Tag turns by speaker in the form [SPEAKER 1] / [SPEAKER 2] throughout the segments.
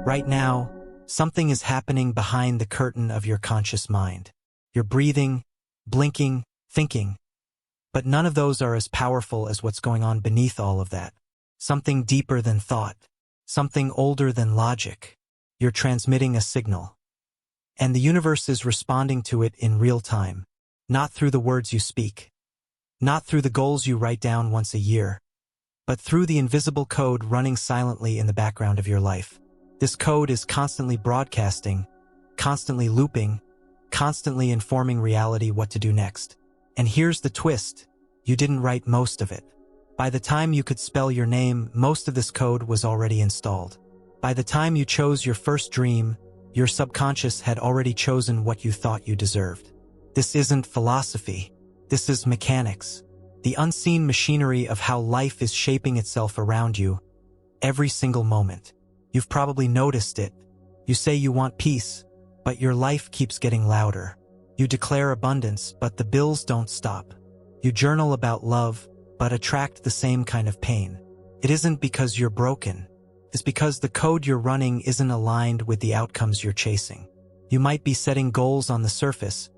[SPEAKER 1] Right now, something is happening behind the curtain of your conscious mind. You're breathing, blinking, thinking. But none of those are as powerful as what's going on beneath all of that. Something deeper than thought. Something older than logic. You're transmitting a signal. And the universe is responding to it in real time. Not through the words you speak. Not through the goals you write down once a year. But through the invisible code running silently in the background of your life. This code is constantly broadcasting, constantly looping, constantly informing reality what to do next. And here's the twist. You didn't write most of it. By the time you could spell your name, most of this code was already installed. By the time you chose your first dream, your subconscious had already chosen what you thought you deserved. This isn't philosophy. This is mechanics. The unseen machinery of how life is shaping itself around you, every single moment. You've probably noticed it. You say you want peace, but your life keeps getting louder. You declare abundance, but the bills don't stop. You journal about love, but attract the same kind of pain. It isn't because you're broken. It's because the code you're running isn't aligned with the outcomes you're chasing. You might be setting goals on the surface,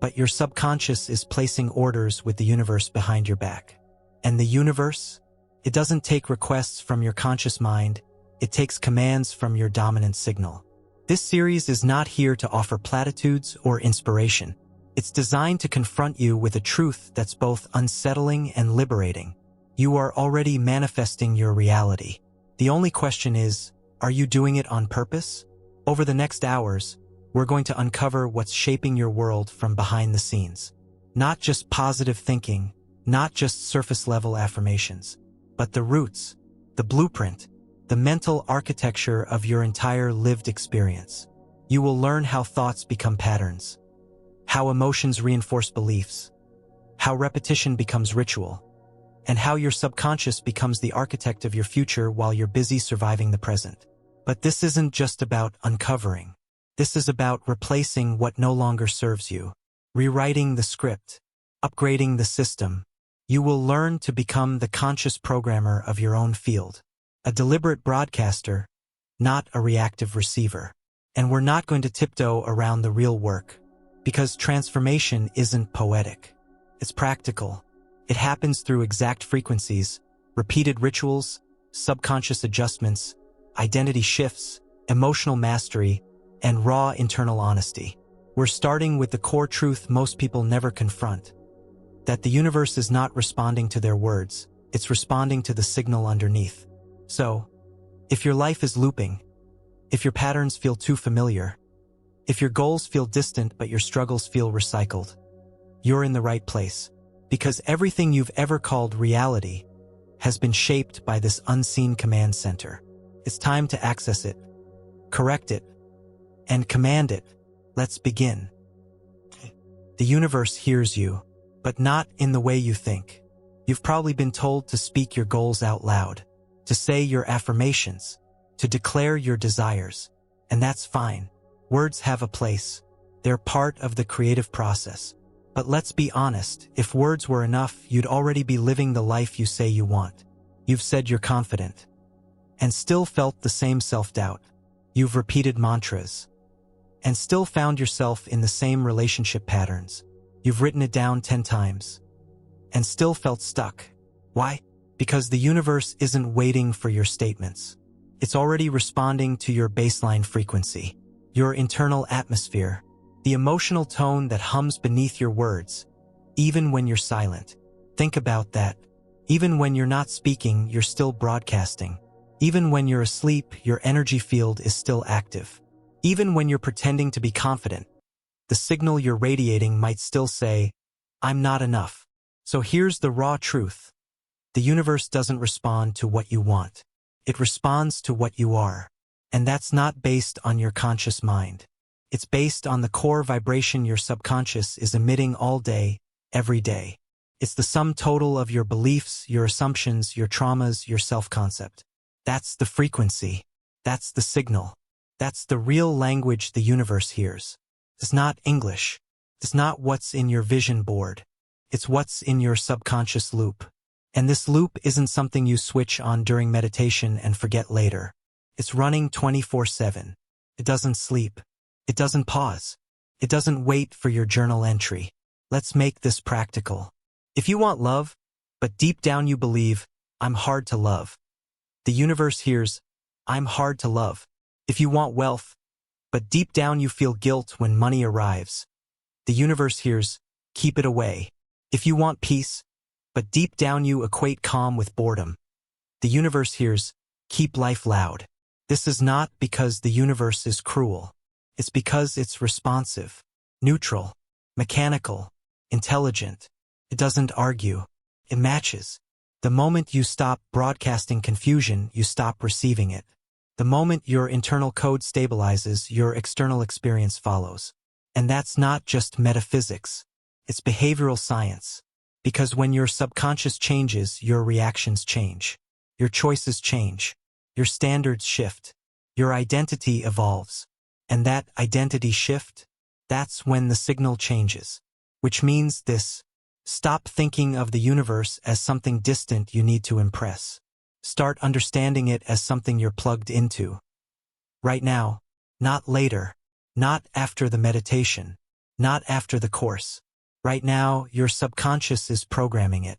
[SPEAKER 1] but your subconscious is placing orders with the universe behind your back. And the universe? It doesn't take requests from your conscious mind. It takes commands from your dominant signal. This series is not here to offer platitudes or inspiration. It's designed to confront you with a truth that's both unsettling and liberating. You are already manifesting your reality. The only question is, are you doing it on purpose? Over the next hours, we're going to uncover what's shaping your world from behind the scenes. Not just positive thinking, not just surface-level affirmations, but the roots, the blueprint, the mental architecture of your entire lived experience. You will learn how thoughts become patterns, how emotions reinforce beliefs, how repetition becomes ritual, and how your subconscious becomes the architect of your future while you're busy surviving the present. But this isn't just about uncovering. This is about replacing what no longer serves you, rewriting the script, upgrading the system. You will learn to become the conscious programmer of your own field, a deliberate broadcaster, not a reactive receiver. And we're not going to tiptoe around the real work, because transformation isn't poetic. It's practical. It happens through exact frequencies, repeated rituals, subconscious adjustments, identity shifts, emotional mastery, and raw internal honesty. We're starting with the core truth most people never confront, that the universe is not responding to their words, it's responding to the signal underneath. So, if your life is looping, if your patterns feel too familiar, if your goals feel distant but your struggles feel recycled, you're in the right place, because everything you've ever called reality has been shaped by this unseen command center. It's time to access it, correct it, and command it. Let's begin. The universe hears you, but not in the way you think. You've probably been told to speak your goals out loud, to say your affirmations, to declare your desires, and that's fine. Words have a place. They're part of the creative process. But let's be honest, if words were enough, you'd already be living the life you say you want. You've said you're confident, and still felt the same self-doubt. You've repeated mantras, and still found yourself in the same relationship patterns. You've written it down 10 times, and still felt stuck. Why? Because the universe isn't waiting for your statements. It's already responding to your baseline frequency, your internal atmosphere, the emotional tone that hums beneath your words, even when you're silent. Think about that. Even when you're not speaking, you're still broadcasting. Even when you're asleep, your energy field is still active. Even when you're pretending to be confident, the signal you're radiating might still say, "I'm not enough." So here's the raw truth. The universe doesn't respond to what you want. It responds to what you are. And that's not based on your conscious mind. It's based on the core vibration your subconscious is emitting all day, every day. It's the sum total of your beliefs, your assumptions, your traumas, your self-concept. That's the frequency. That's the signal. That's the real language the universe hears. It's not English. It's not what's in your vision board. It's what's in your subconscious loop. And this loop isn't something you switch on during meditation and forget later. It's running 24/7. It doesn't sleep. It doesn't pause. It doesn't wait for your journal entry. Let's make this practical. If you want love, but deep down you believe, I'm hard to love, the universe hears, I'm hard to love. If you want wealth, but deep down you feel guilt when money arrives, the universe hears, keep it away. If you want peace, but deep down you equate calm with boredom, the universe hears, keep life loud. This is not because the universe is cruel. It's because it's responsive, neutral, mechanical, intelligent. It doesn't argue. It matches. The moment you stop broadcasting confusion, you stop receiving it. The moment your internal code stabilizes, your external experience follows. And that's not just metaphysics. It's behavioral science. Because when your subconscious changes, your reactions change. Your choices change. Your standards shift. Your identity evolves. And that identity shift, that's when the signal changes. Which means this: stop thinking of the universe as something distant you need to impress. Start understanding it as something you're plugged into. Right now, not later, not after the meditation, not after the course. Right now, your subconscious is programming it.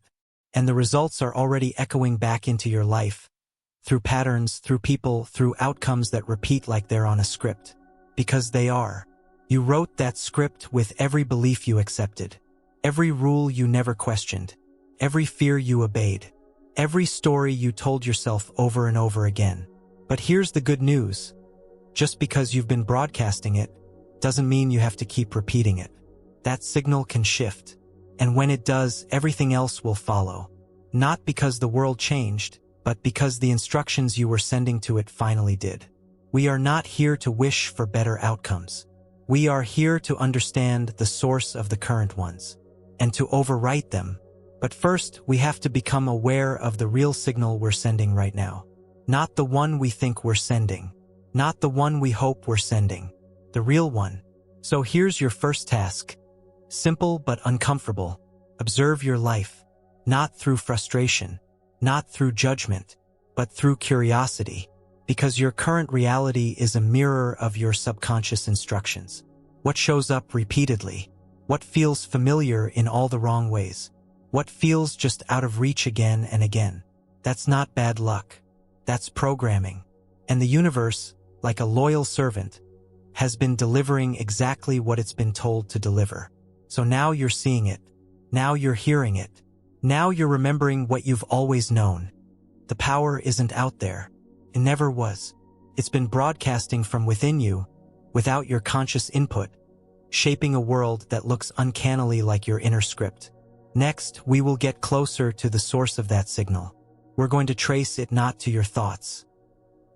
[SPEAKER 1] And the results are already echoing back into your life. Through patterns, through people, through outcomes that repeat like they're on a script. Because they are. You wrote that script with every belief you accepted. Every rule you never questioned. Every fear you obeyed. Every story you told yourself over and over again. But here's the good news. Just because you've been broadcasting it, doesn't mean you have to keep repeating it. That signal can shift. And when it does, everything else will follow. Not because the world changed, but because the instructions you were sending to it finally did. We are not here to wish for better outcomes. We are here to understand the source of the current ones, and to overwrite them. But first, we have to become aware of the real signal we're sending right now. Not the one we think we're sending. Not the one we hope we're sending. The real one. So here's your first task. Simple but uncomfortable. Observe your life. Not through frustration. Not through judgment. But through curiosity. Because your current reality is a mirror of your subconscious instructions. What shows up repeatedly? What feels familiar in all the wrong ways? What feels just out of reach again and again? That's not bad luck. That's programming. And the universe, like a loyal servant, has been delivering exactly what it's been told to deliver. So now you're seeing it. Now you're hearing it. Now you're remembering what you've always known. The power isn't out there. It never was. It's been broadcasting from within you, without your conscious input, shaping a world that looks uncannily like your inner script. Next, we will get closer to the source of that signal. We're going to trace it not to your thoughts,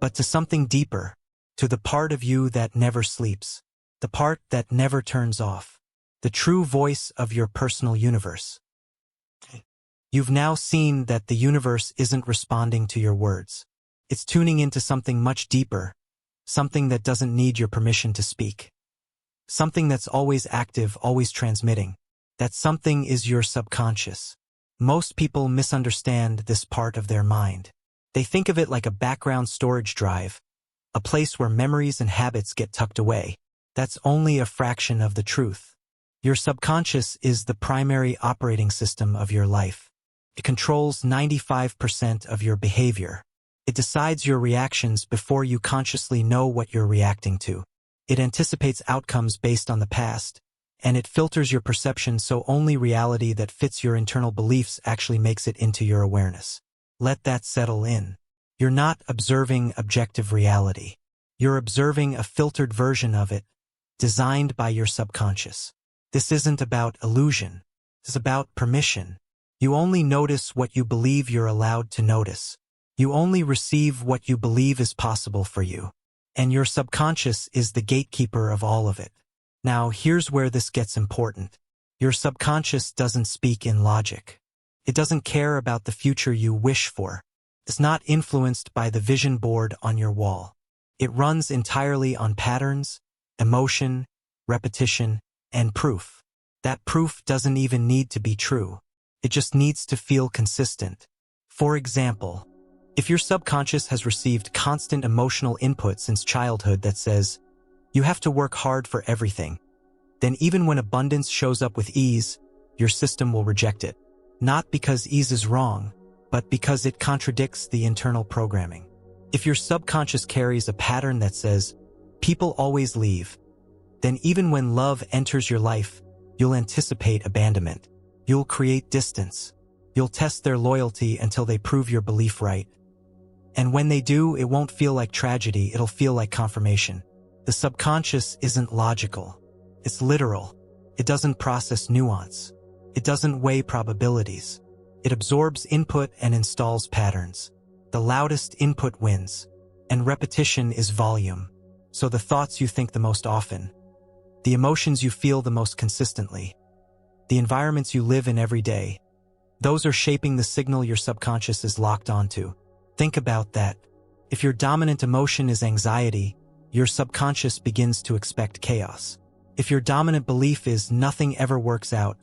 [SPEAKER 1] but to something deeper, to the part of you that never sleeps, the part that never turns off, the true voice of your personal universe. You've now seen that the universe isn't responding to your words. It's tuning into something much deeper, something that doesn't need your permission to speak. Something that's always active, always transmitting. That something is your subconscious. Most people misunderstand this part of their mind. They think of it like a background storage drive, a place where memories and habits get tucked away. That's only a fraction of the truth. Your subconscious is the primary operating system of your life. It controls 95% of your behavior. It decides your reactions before you consciously know what you're reacting to. It anticipates outcomes based on the past, and it filters your perception so only reality that fits your internal beliefs actually makes it into your awareness. Let that settle in. You're not observing objective reality. You're observing a filtered version of it, designed by your subconscious. This isn't about illusion. It's about permission. You only notice what you believe you're allowed to notice. You only receive what you believe is possible for you. And your subconscious is the gatekeeper of all of it. Now, here's where this gets important. Your subconscious doesn't speak in logic. It doesn't care about the future you wish for. It's not influenced by the vision board on your wall. It runs entirely on patterns, emotion, repetition, and proof. That proof doesn't even need to be true. It just needs to feel consistent. For example, If your subconscious has received constant emotional input since childhood that says, you have to work hard for everything, then even when abundance shows up with ease, your system will reject it. Not because ease is wrong, but because it contradicts the internal programming. If your subconscious carries a pattern that says, people always leave, then even when love enters your life, you'll anticipate abandonment. You'll create distance. You'll test their loyalty until they prove your belief right. And when they do, it won't feel like tragedy, it'll feel like confirmation. The subconscious isn't logical. It's literal. It doesn't process nuance. It doesn't weigh probabilities. It absorbs input and installs patterns. The loudest input wins, and repetition is volume. So the thoughts you think the most often, the emotions you feel the most consistently, the environments you live in every day, those are shaping the signal your subconscious is locked onto. Think about that. If your dominant emotion is anxiety, your subconscious begins to expect chaos. If your dominant belief is nothing ever works out,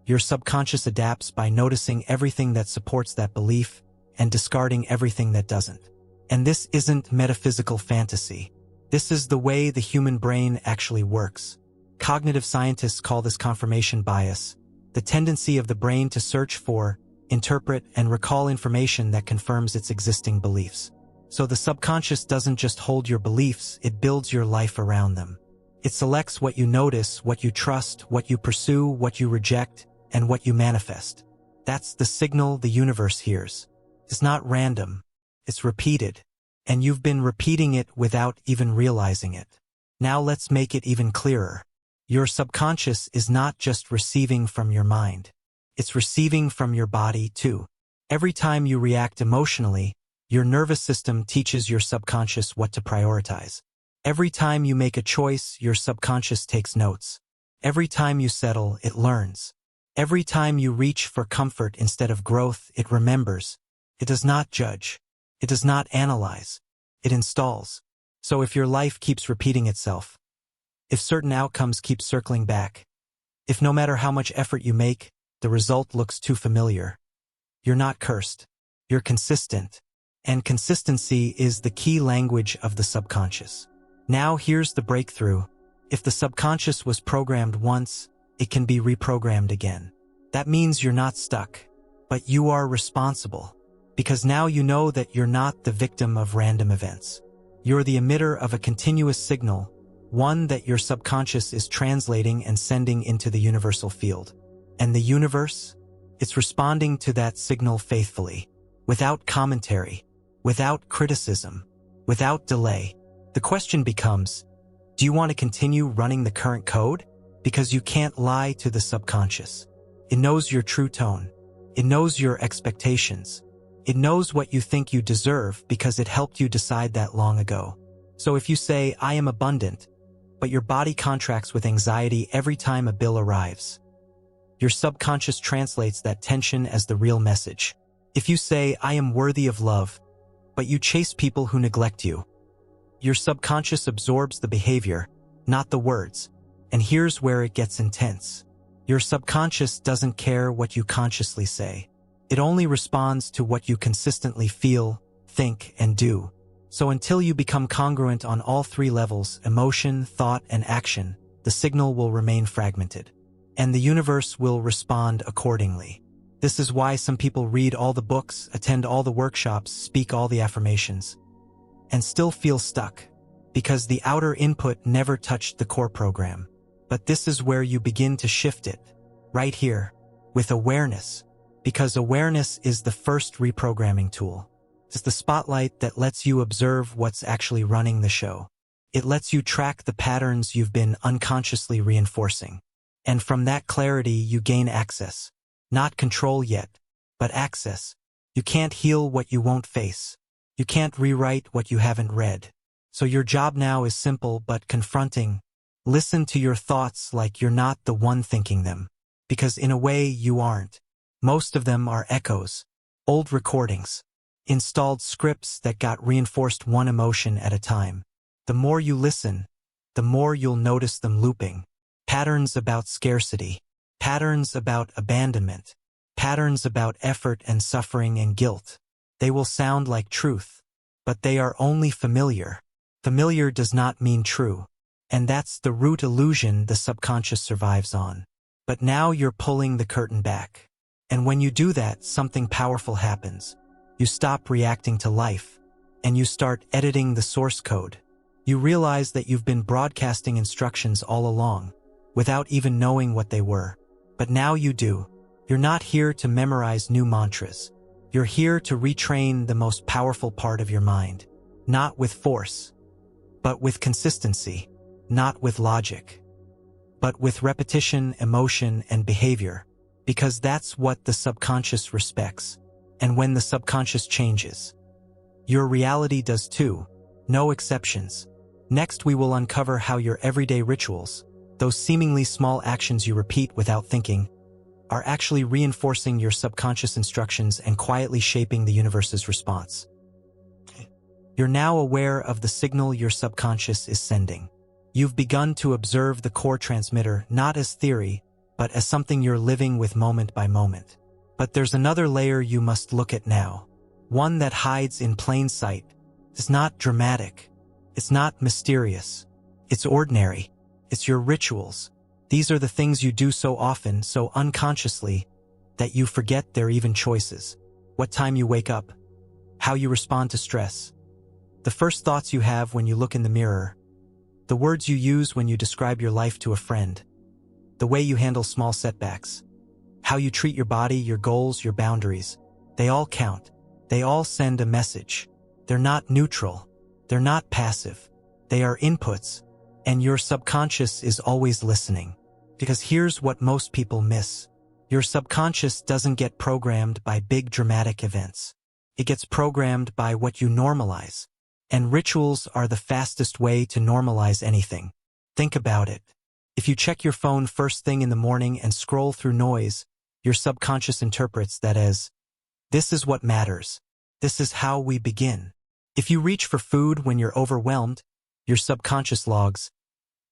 [SPEAKER 1] your subconscious adapts by noticing everything that supports that belief and discarding everything that doesn't. And this isn't metaphysical fantasy. This is the way the human brain actually works. Cognitive scientists call this confirmation bias, the tendency of the brain to search for, interpret, and recall information that confirms its existing beliefs. So the subconscious doesn't just hold your beliefs, it builds your life around them. It selects what you notice, what you trust, what you pursue, what you reject, and what you manifest. That's the signal the universe hears. It's not random. It's repeated. And you've been repeating it without even realizing it. Now let's make it even clearer. Your subconscious is not just receiving from your mind. It's receiving from your body too. Every time you react emotionally, your nervous system teaches your subconscious what to prioritize. Every time you make a choice, your subconscious takes notes. Every time you settle, it learns. Every time you reach for comfort instead of growth, it remembers. It does not judge. It does not analyze. It installs. So if your life keeps repeating itself, if certain outcomes keep circling back, if no matter how much effort you make, the result looks too familiar, you're not cursed. You're consistent. And consistency is the key language of the subconscious. Now here's the breakthrough. If the subconscious was programmed once, it can be reprogrammed again. That means you're not stuck, but you are responsible. Because now you know that you're not the victim of random events. You're the emitter of a continuous signal, one that your subconscious is translating and sending into the universal field. And the universe? It's responding to that signal faithfully, without commentary, without criticism, without delay. The question becomes, do you want to continue running the current code? Because you can't lie to the subconscious. It knows your true tone. It knows your expectations. It knows what you think you deserve because it helped you decide that long ago. So if you say, I am abundant, but your body contracts with anxiety every time a bill arrives, your subconscious translates that tension as the real message. If you say, I am worthy of love, but you chase people who neglect you, your subconscious absorbs the behavior, not the words. And here's where it gets intense. Your subconscious doesn't care what you consciously say. It only responds to what you consistently feel, think, and do. So until you become congruent on all three levels, emotion, thought, and action, the signal will remain fragmented. And the universe will respond accordingly. This is why some people read all the books, attend all the workshops, speak all the affirmations, and still feel stuck, because the outer input never touched the core program. But this is where you begin to shift it, right here, with awareness. Because awareness is the first reprogramming tool. It's the spotlight that lets you observe what's actually running the show. It lets you track the patterns you've been unconsciously reinforcing. And from that clarity, you gain access. Not control yet, but access. You can't heal what you won't face. You can't rewrite what you haven't read. So your job now is simple but confronting. Listen to your thoughts like you're not the one thinking them. Because in a way, you aren't. Most of them are echoes, old recordings, installed scripts that got reinforced one emotion at a time. The more you listen, the more you'll notice them looping. Patterns about scarcity, patterns about abandonment, patterns about effort and suffering and guilt. They will sound like truth, but they are only familiar. Familiar does not mean true. And that's the root illusion the subconscious survives on. But now you're pulling the curtain back. And when you do that, something powerful happens. You stop reacting to life, and you start editing the source code. You realize that you've been broadcasting instructions all along, without even knowing what they were. But now you do. You're not here to memorize new mantras. You're here to retrain the most powerful part of your mind. Not with force, but with consistency. Not with logic, but with repetition, emotion, and behavior. Because that's what the subconscious respects. And when the subconscious changes, your reality does too. No exceptions. Next, we will uncover how your everyday rituals, those seemingly small actions you repeat without thinking, are actually reinforcing your subconscious instructions and quietly shaping the universe's response. You're now aware of the signal your subconscious is sending. You've begun to observe the core transmitter not as theory, but as something you're living with moment by moment. But there's another layer you must look at now. One that hides in plain sight. It's not dramatic. It's not mysterious. It's ordinary. It's your rituals. These are the things you do so often, so unconsciously, that you forget they're even choices. What time you wake up. How you respond to stress. The first thoughts you have when you look in the mirror. The words you use when you describe your life to a friend. The way you handle small setbacks. How you treat your body, your goals, your boundaries. They all count. They all send a message. They're not neutral. They're not passive. They are inputs. And your subconscious is always listening. Because here's what most people miss. Your subconscious doesn't get programmed by big dramatic events. It gets programmed by what you normalize. And rituals are the fastest way to normalize anything. Think about it. If you check your phone first thing in the morning and scroll through noise, your subconscious interprets that as, this is what matters. This is how we begin. If you reach for food when you're overwhelmed, your subconscious logs,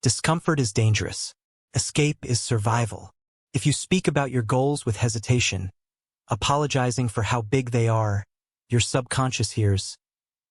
[SPEAKER 1] discomfort is dangerous. Escape is survival. If you speak about your goals with hesitation, apologizing for how big they are, your subconscious hears,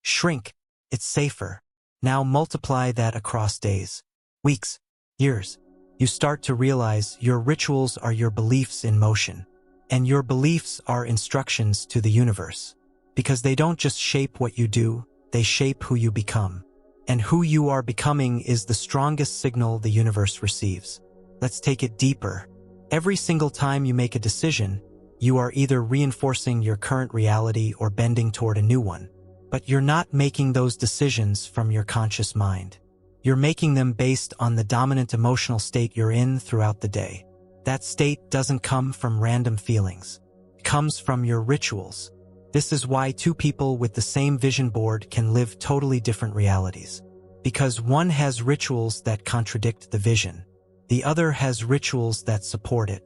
[SPEAKER 1] shrink, it's safer. Now multiply that across days, weeks, years. You start to realize your rituals are your beliefs in motion. And your beliefs are instructions to the universe. Because they don't just shape what you do, they shape who you become. And who you are becoming is the strongest signal the universe receives. Let's take it deeper. Every single time you make a decision, you are either reinforcing your current reality or bending toward a new one. But you're not making those decisions from your conscious mind. You're making them based on the dominant emotional state you're in throughout the day. That state doesn't come from random feelings. It comes from your rituals. This is why two people with the same vision board can live totally different realities. Because one has rituals that contradict the vision. The other has rituals that support it.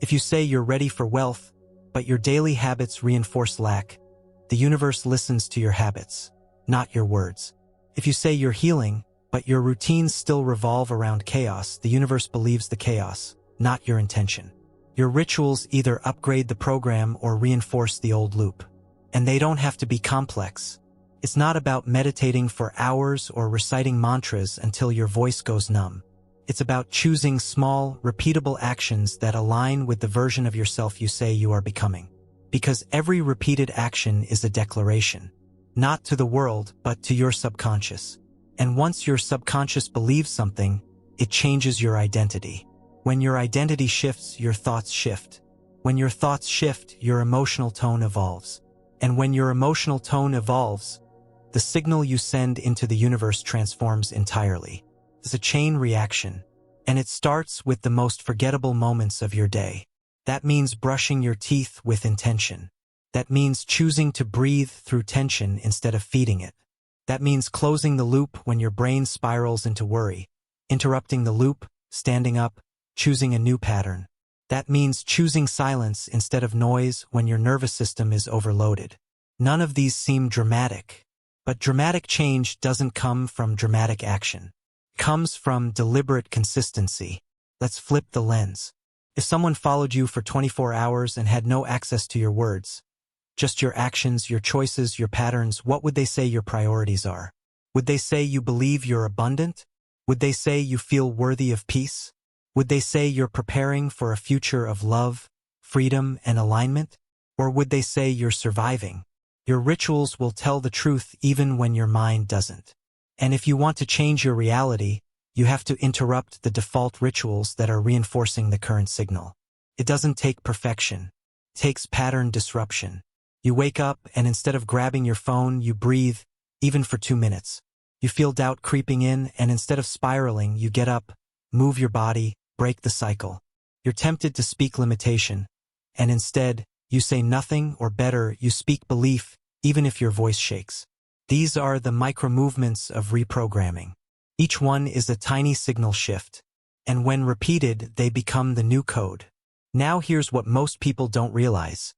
[SPEAKER 1] If you say you're ready for wealth, but your daily habits reinforce lack, the universe listens to your habits, not your words. If you say you're healing, but your routines still revolve around chaos, the universe believes the chaos, not your intention. Your rituals either upgrade the program or reinforce the old loop. And they don't have to be complex. It's not about meditating for hours or reciting mantras until your voice goes numb. It's about choosing small, repeatable actions that align with the version of yourself you say you are becoming. Because every repeated action is a declaration. Not to the world, but to your subconscious. And once your subconscious believes something, it changes your identity. When your identity shifts, your thoughts shift. When your thoughts shift, your emotional tone evolves. And when your emotional tone evolves, the signal you send into the universe transforms entirely. It's a chain reaction, and it starts with the most forgettable moments of your day. That means brushing your teeth with intention. That means choosing to breathe through tension instead of feeding it. That means closing the loop when your brain spirals into worry, interrupting the loop, standing up, choosing a new pattern. That means choosing silence instead of noise when your nervous system is overloaded. None of these seem dramatic, but dramatic change doesn't come from dramatic action. It comes from deliberate consistency. Let's flip the lens. If someone followed you for 24 hours and had no access to your words, Just your actions, your choices, your patterns. What would they say your priorities are? Would they say you believe you're abundant? Would they say you feel worthy of peace? Would they say you're preparing for a future of love, freedom, and alignment? Or would they say you're surviving? Your rituals will tell the truth even when your mind doesn't. And if you want to change your reality, you have to interrupt the default rituals that are reinforcing the current signal. It doesn't take perfection. It takes pattern disruption. You wake up and instead of grabbing your phone, you breathe, even for 2 minutes. You feel doubt creeping in and instead of spiraling, you get up, move your body, break the cycle. You're tempted to speak limitation, and instead, you say nothing, or better, you speak belief, even if your voice shakes. These are the micro-movements of reprogramming. Each one is a tiny signal shift, and when repeated, they become the new code. Now here's what most people don't realize.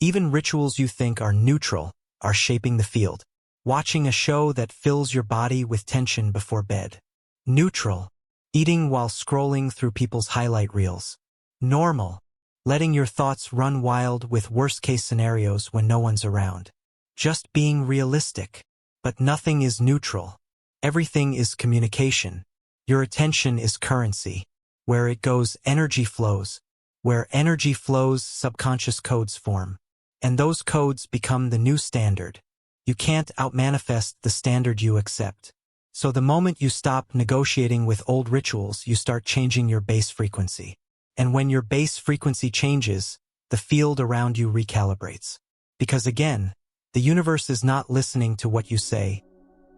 [SPEAKER 1] Even rituals you think are neutral are shaping the field. Watching a show that fills your body with tension before bed. Neutral. Eating while scrolling through people's highlight reels. Normal. Letting your thoughts run wild with worst-case scenarios when no one's around. Just being realistic. But nothing is neutral. Everything is communication. Your attention is currency. Where it goes, energy flows. Where energy flows, subconscious codes form. And those codes become the new standard. You can't outmanifest the standard you accept. So the moment you stop negotiating with old rituals, you start changing your base frequency. And when your base frequency changes, the field around you recalibrates. Because again, the universe is not listening to what you say.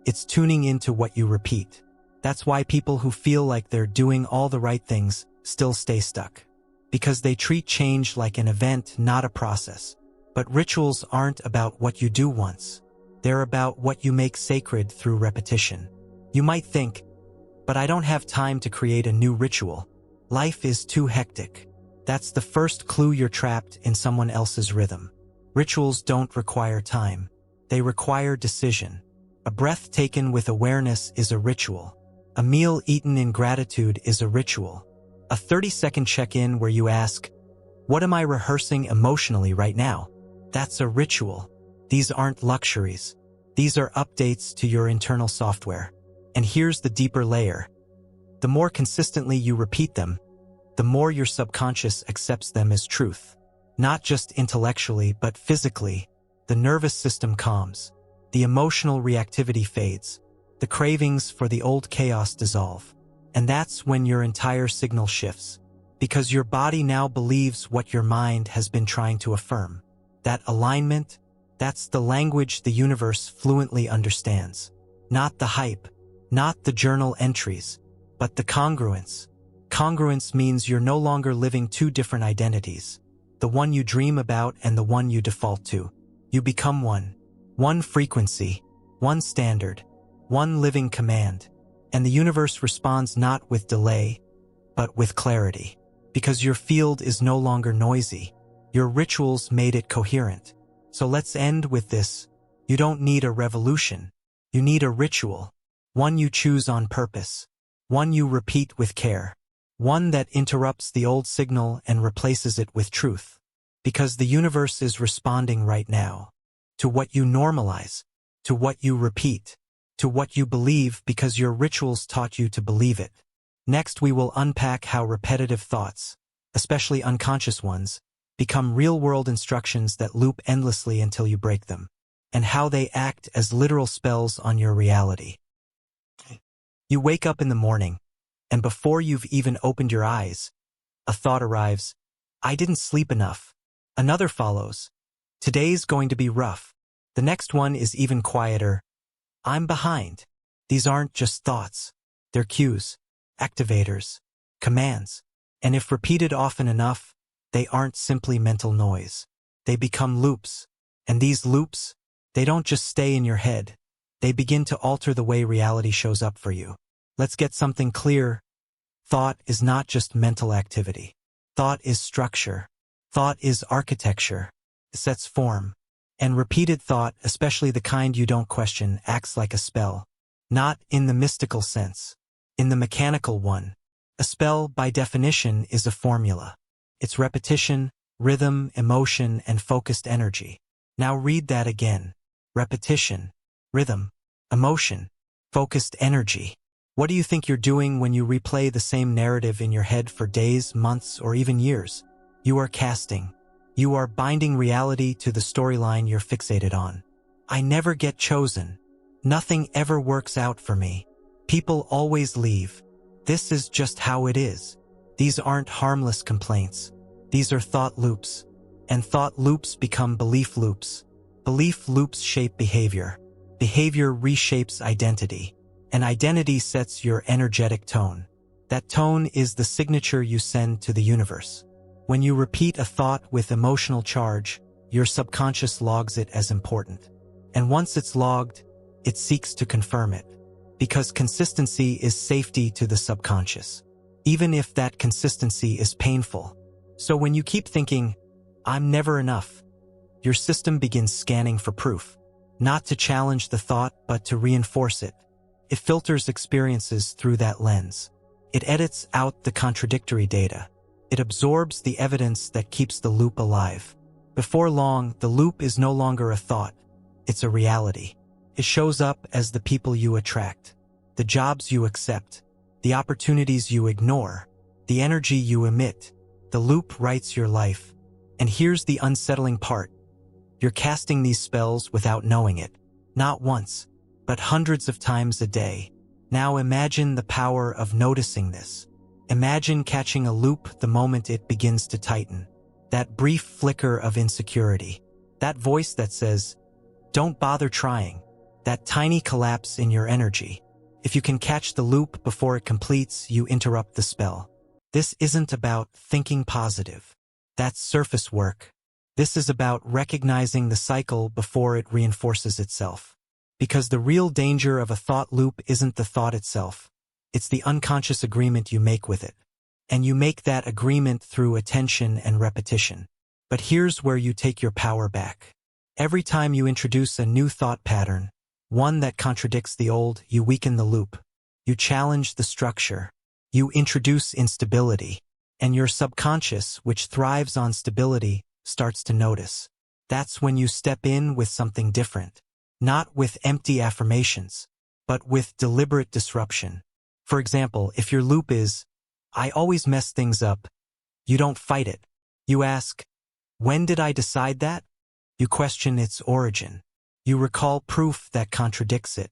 [SPEAKER 1] It's tuning into what you repeat. That's why people who feel like they're doing all the right things still stay stuck. Because they treat change like an event, not a process. But rituals aren't about what you do once. They're about what you make sacred through repetition. You might think, but I don't have time to create a new ritual. Life is too hectic. That's the first clue you're trapped in someone else's rhythm. Rituals don't require time. They require decision. A breath taken with awareness is a ritual. A meal eaten in gratitude is a ritual. A 30-second check-in where you ask, what am I rehearsing emotionally right now? That's a ritual. These aren't luxuries. These are updates to your internal software. And here's the deeper layer. The more consistently you repeat them, the more your subconscious accepts them as truth. Not just intellectually, but physically. The nervous system calms. The emotional reactivity fades. The cravings for the old chaos dissolve. And that's when your entire signal shifts. Because your body now believes what your mind has been trying to affirm. That alignment, that's the language the universe fluently understands. Not the hype, not the journal entries, but the congruence. Congruence means you're no longer living two different identities. The one you dream about and the one you default to. You become one. One frequency, one standard, one living command. And the universe responds not with delay, but with clarity. Because your field is no longer noisy. Your rituals made it coherent. So let's end with this. You don't need a revolution. You need a ritual. One you choose on purpose. One you repeat with care. One that interrupts the old signal and replaces it with truth. Because the universe is responding right now. To what you normalize. To what you repeat. To what you believe because your rituals taught you to believe it. Next we will unpack how repetitive thoughts, especially unconscious ones, become real-world instructions that loop endlessly until you break them, and how they act as literal spells on your reality. You wake up in the morning, and before you've even opened your eyes, a thought arrives, I didn't sleep enough. Another follows, today's going to be rough. The next one is even quieter, I'm behind. These aren't just thoughts. They're cues, activators, commands. And if repeated often enough, they aren't simply mental noise. They become loops. And these loops, they don't just stay in your head. They begin to alter the way reality shows up for you. Let's get something clear. Thought is not just mental activity. Thought is structure. Thought is architecture. It sets form. And repeated thought, especially the kind you don't question, acts like a spell. Not in the mystical sense. In the mechanical one. A spell, by definition, is a formula. It's repetition, rhythm, emotion, and focused energy. Now read that again. Repetition, rhythm, emotion, focused energy. What do you think you're doing when you replay the same narrative in your head for days, months, or even years? You are casting. You are binding reality to the storyline you're fixated on. I never get chosen. Nothing ever works out for me. People always leave. This is just how it is. These aren't harmless complaints. These are thought loops. And thought loops become belief loops. Belief loops shape behavior. Behavior reshapes identity. And identity sets your energetic tone. That tone is the signature you send to the universe. When you repeat a thought with emotional charge, your subconscious logs it as important. And once it's logged, it seeks to confirm it. Because consistency is safety to the subconscious, even if that consistency is painful. So when you keep thinking, I'm never enough, your system begins scanning for proof, not to challenge the thought, but to reinforce it. It filters experiences through that lens. It edits out the contradictory data. It absorbs the evidence that keeps the loop alive. Before long, the loop is no longer a thought. It's a reality. It shows up as the people you attract, the jobs you accept, the opportunities you ignore, the energy you emit. The loop writes your life. And here's the unsettling part. You're casting these spells without knowing it. Not once, but hundreds of times a day. Now imagine the power of noticing this. Imagine catching a loop the moment it begins to tighten. That brief flicker of insecurity. That voice that says, don't bother trying. That tiny collapse in your energy. If you can catch the loop before it completes, you interrupt the spell. This isn't about thinking positive. That's surface work. This is about recognizing the cycle before it reinforces itself. Because the real danger of a thought loop isn't the thought itself. It's the unconscious agreement you make with it. And you make that agreement through attention and repetition. But here's where you take your power back. Every time you introduce a new thought pattern, one that contradicts the old, you weaken the loop. You challenge the structure. You introduce instability. And your subconscious, which thrives on stability, starts to notice. That's when you step in with something different. Not with empty affirmations, but with deliberate disruption. For example, if your loop is, I always mess things up, you don't fight it. You ask, when did I decide that? You question its origin. You recall proof that contradicts it.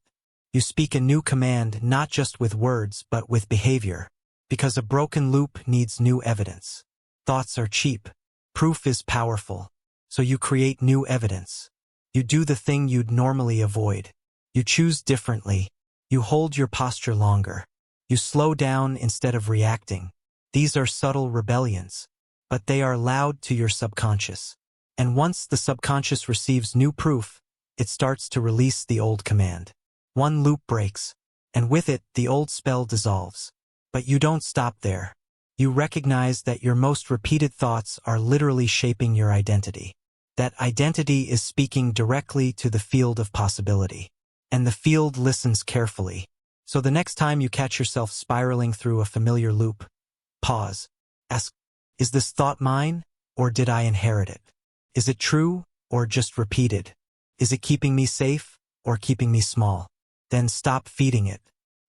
[SPEAKER 1] You speak a new command not just with words but with behavior. Because a broken loop needs new evidence. Thoughts are cheap. Proof is powerful. So you create new evidence. You do the thing you'd normally avoid. You choose differently. You hold your posture longer. You slow down instead of reacting. These are subtle rebellions, but they are loud to your subconscious. And once the subconscious receives new proof, it starts to release the old command. One loop breaks, and with it, the old spell dissolves. But you don't stop there. You recognize that your most repeated thoughts are literally shaping your identity. That identity is speaking directly to the field of possibility. And the field listens carefully. So the next time you catch yourself spiraling through a familiar loop, pause. Ask, is this thought mine, or did I inherit it? Is it true, or just repeated? Is it keeping me safe, or keeping me small? Then stop feeding it.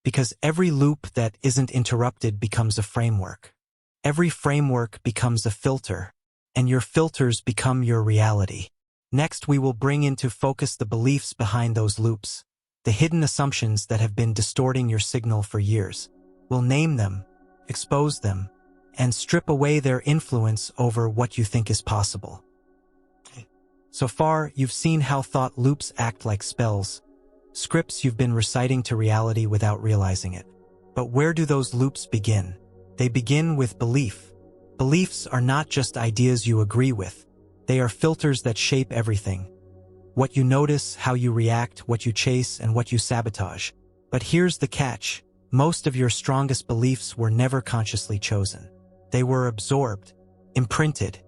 [SPEAKER 1] Because every loop that isn't interrupted becomes a framework. Every framework becomes a filter, and your filters become your reality. Next, we will bring into focus the beliefs behind those loops, the hidden assumptions that have been distorting your signal for years. We'll name them, expose them, and strip away their influence over what you think is possible. So far, you've seen how thought loops act like spells, scripts you've been reciting to reality without realizing it. But where do those loops begin? They begin with belief. Beliefs are not just ideas you agree with. They are filters that shape everything. What you notice, how you react, what you chase, and what you sabotage. But here's the catch. Most of your strongest beliefs were never consciously chosen. They were absorbed, imprinted,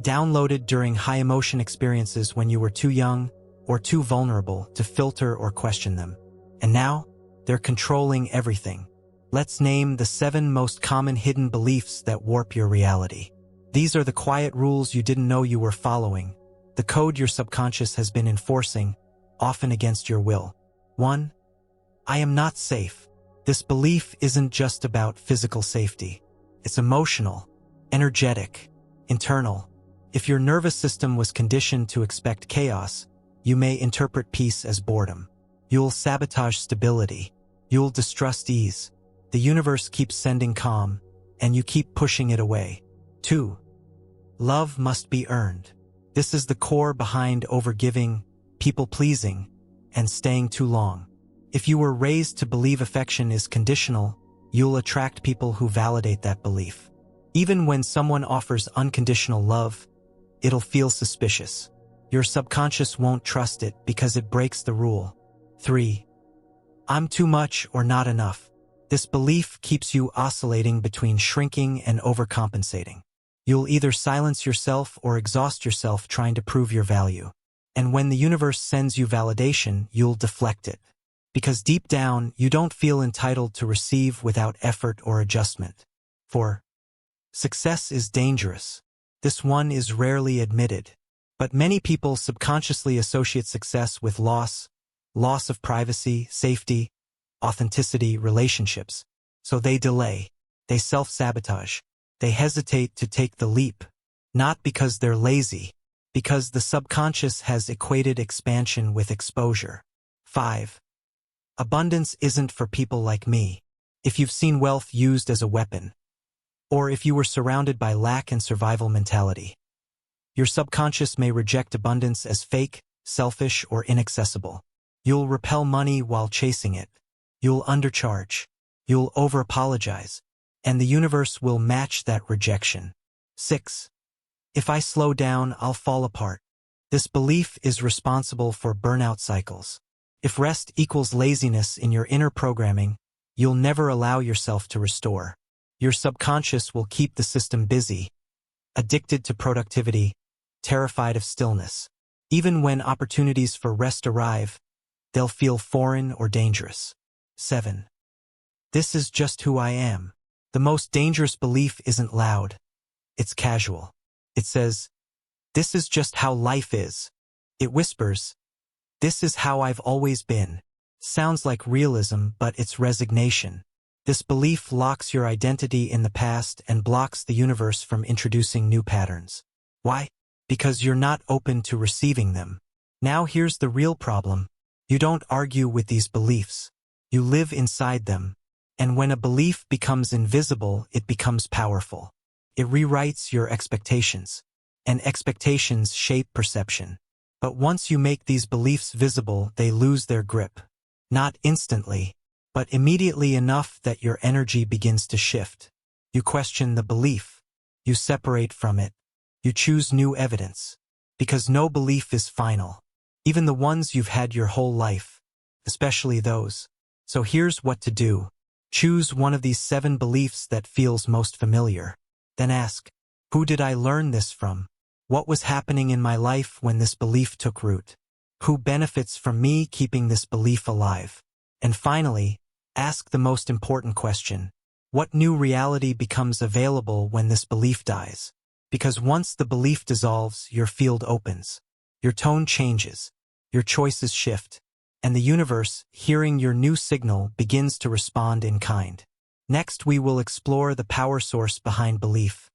[SPEAKER 1] downloaded during high-emotion experiences when you were too young or too vulnerable to filter or question them. And now, they're controlling everything. Let's name the 7 most common hidden beliefs that warp your reality. These are the quiet rules you didn't know you were following, the code your subconscious has been enforcing, often against your will. 1. I am not safe. This belief isn't just about physical safety. It's emotional, energetic, internal. If your nervous system was conditioned to expect chaos, you may interpret peace as boredom. You'll sabotage stability. You'll distrust ease. The universe keeps sending calm, and you keep pushing it away. 2. Love must be earned. This is the core behind overgiving, people-pleasing, and staying too long. If you were raised to believe affection is conditional, you'll attract people who validate that belief. Even when someone offers unconditional love, it'll feel suspicious. Your subconscious won't trust it because it breaks the rule. 3. I'm too much or not enough. This belief keeps you oscillating between shrinking and overcompensating. You'll either silence yourself or exhaust yourself trying to prove your value. And when the universe sends you validation, you'll deflect it. Because deep down, you don't feel entitled to receive without effort or adjustment. 4. Success is dangerous. This one is rarely admitted. But many people subconsciously associate success with loss of privacy, safety, authenticity, relationships. So they delay. They self-sabotage. They hesitate to take the leap. Not because they're lazy, because the subconscious has equated expansion with exposure. 5. Abundance isn't for people like me. If you've seen wealth used as a weapon, or if you were surrounded by lack and survival mentality, your subconscious may reject abundance as fake, selfish, or inaccessible. You'll repel money while chasing it. You'll undercharge. You'll over-apologize. And the universe will match that rejection. 6. If I slow down, I'll fall apart. This belief is responsible for burnout cycles. If rest equals laziness in your inner programming, you'll never allow yourself to restore. Your subconscious will keep the system busy, addicted to productivity, terrified of stillness. Even when opportunities for rest arrive, they'll feel foreign or dangerous. 7. This is just who I am. The most dangerous belief isn't loud. It's casual. It says, this is just how life is. It whispers, this is how I've always been. Sounds like realism, but it's resignation. This belief locks your identity in the past and blocks the universe from introducing new patterns. Why? Because you're not open to receiving them. Now here's the real problem. You don't argue with these beliefs. You live inside them. And when a belief becomes invisible, it becomes powerful. It rewrites your expectations. And expectations shape perception. But once you make these beliefs visible, they lose their grip. Not instantly, but immediately enough that your energy begins to shift. You question the belief. You separate from it. You choose new evidence. Because no belief is final. Even the ones you've had your whole life. Especially those. So here's what to do. Choose one of these 7 beliefs that feels most familiar. Then ask, who did I learn this from? What was happening in my life when this belief took root? Who benefits from me keeping this belief alive? And finally, ask the most important question. What new reality becomes available when this belief dies? Because once the belief dissolves, your field opens. Your tone changes. Your choices shift. And the universe, hearing your new signal, begins to respond in kind. Next, we will explore the power source behind belief.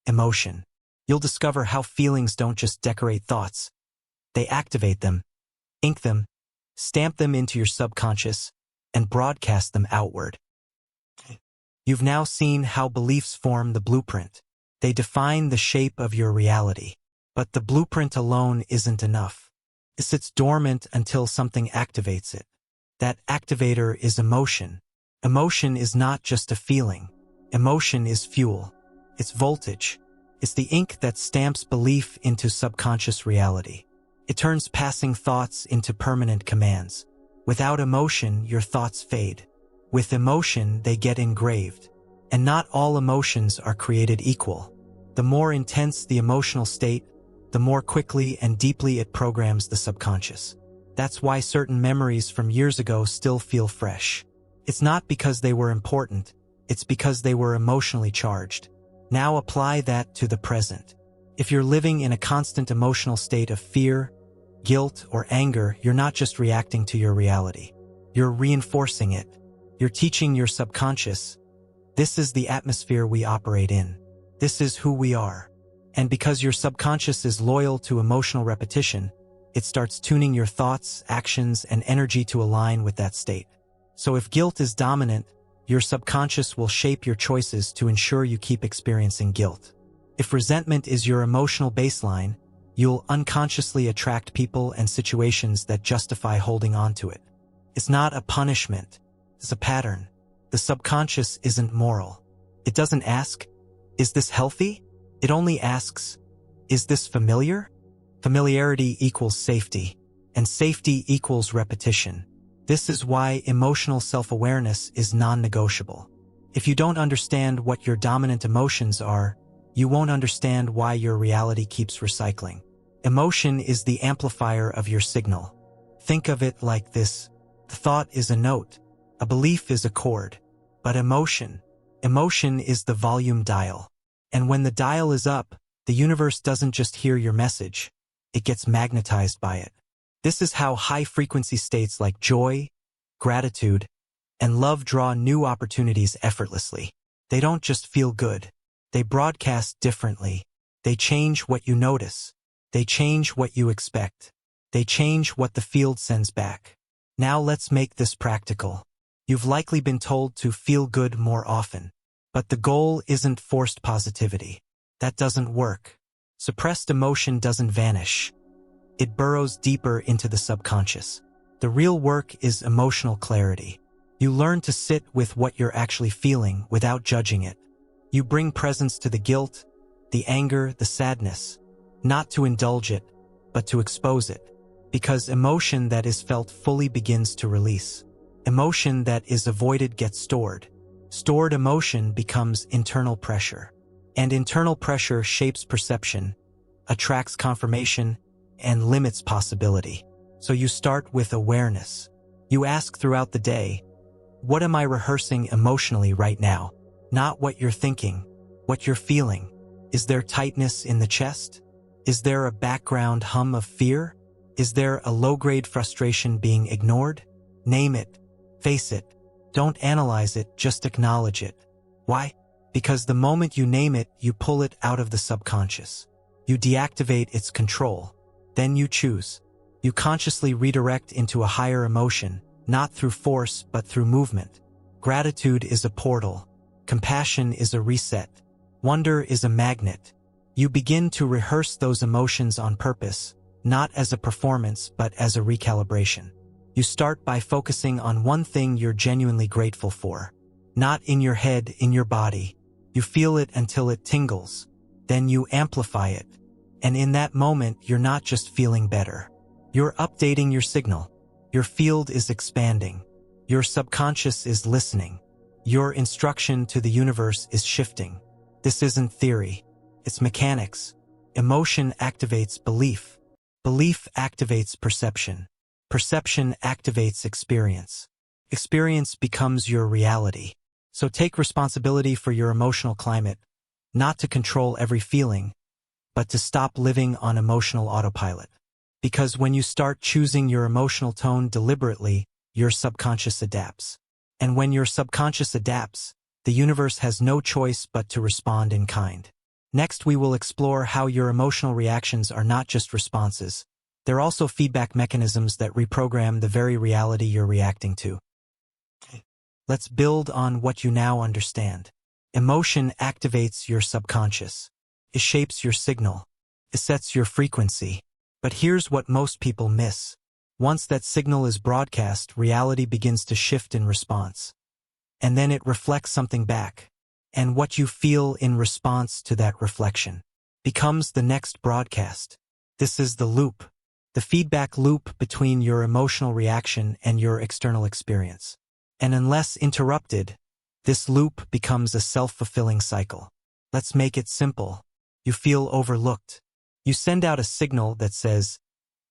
[SPEAKER 1] Emotion. You'll discover how feelings don't just decorate thoughts. They activate them, ink them, stamp them into your subconscious, and broadcast them outward. You've now seen how beliefs form the blueprint. They define the shape of your reality. But the blueprint alone isn't enough. It sits dormant until something activates it. That activator is emotion. Emotion is not just a feeling. Emotion is fuel. It's voltage. It's the ink that stamps belief into subconscious reality. It turns passing thoughts into permanent commands. Without emotion, your thoughts fade. With emotion, they get engraved. And not all emotions are created equal. The more intense the emotional state, the more quickly and deeply it programs the subconscious. That's why certain memories from years ago still feel fresh. It's not because they were important, it's because they were emotionally charged. Now apply that to the present. If you're living in a constant emotional state of fear, guilt, or anger, you're not just reacting to your reality. You're reinforcing it. You're teaching your subconscious, this is the atmosphere we operate in. This is who we are. And because your subconscious is loyal to emotional repetition, it starts tuning your thoughts, actions, and energy to align with that state. So if guilt is dominant, your subconscious will shape your choices to ensure you keep experiencing guilt. If resentment is your emotional baseline, you'll unconsciously attract people and situations that justify holding on to it. It's not a punishment, it's a pattern. The subconscious isn't moral. It doesn't ask, is this healthy? It only asks, is this familiar? Familiarity equals safety, and safety equals repetition. This is why emotional self-awareness is non-negotiable. If you don't understand what your dominant emotions are, you won't understand why your reality keeps recycling. Emotion is the amplifier of your signal. Think of it like this. The thought is a note, a belief is a chord, but emotion is the volume dial. And when the dial is up, the universe doesn't just hear your message, it gets magnetized by it. This is how high-frequency states like joy, gratitude, and love draw new opportunities effortlessly. They don't just feel good. They broadcast differently. They change what you notice. They change what you expect. They change what the field sends back. Now let's make this practical. You've likely been told to feel good more often. But the goal isn't forced positivity. That doesn't work. Suppressed emotion doesn't vanish. It burrows deeper into the subconscious. The real work is emotional clarity. You learn to sit with what you're actually feeling without judging it. You bring presence to the guilt, the anger, the sadness, not to indulge it, but to expose it. Because emotion that is felt fully begins to release. Emotion that is avoided gets stored. Stored emotion becomes internal pressure. And internal pressure shapes perception, attracts confirmation, and limits possibility. So you start with awareness. You ask throughout the day, what am I rehearsing emotionally right now? Not what you're thinking, what you're feeling. Is there tightness in the chest? Is there a background hum of fear? Is there a low-grade frustration being ignored? Name it. Face it. Don't analyze it, just acknowledge it. Why? Because the moment you name it, you pull it out of the subconscious. You deactivate its control. Then you choose. You consciously redirect into a higher emotion, not through force, but through movement. Gratitude is a portal. Compassion is a reset. Wonder is a magnet. You begin to rehearse those emotions on purpose, not as a performance, but as a recalibration. You start by focusing on one thing you're genuinely grateful for. Not in your head, in your body. You feel it until it tingles. Then you amplify it. And in that moment, you're not just feeling better. You're updating your signal. Your field is expanding. Your subconscious is listening. Your instruction to the universe is shifting. This isn't theory. It's mechanics. Emotion activates belief. Belief activates perception. Perception activates experience. Experience becomes your reality. So take responsibility for your emotional climate, not to control every feeling, but to stop living on emotional autopilot. Because when you start choosing your emotional tone deliberately, your subconscious adapts. And when your subconscious adapts, the universe has no choice but to respond in kind. Next, we will explore how your emotional reactions are not just responses. They're also feedback mechanisms that reprogram the very reality you're reacting to. Let's build on what you now understand. Emotion activates your subconscious. It shapes your signal. It sets your frequency. But here's what most people miss. Once that signal is broadcast, reality begins to shift in response. And then it reflects something back. And what you feel in response to that reflection becomes the next broadcast. This is the loop. The feedback loop between your emotional reaction and your external experience. And unless interrupted, this loop becomes a self-fulfilling cycle. Let's make it simple. You feel overlooked. You send out a signal that says,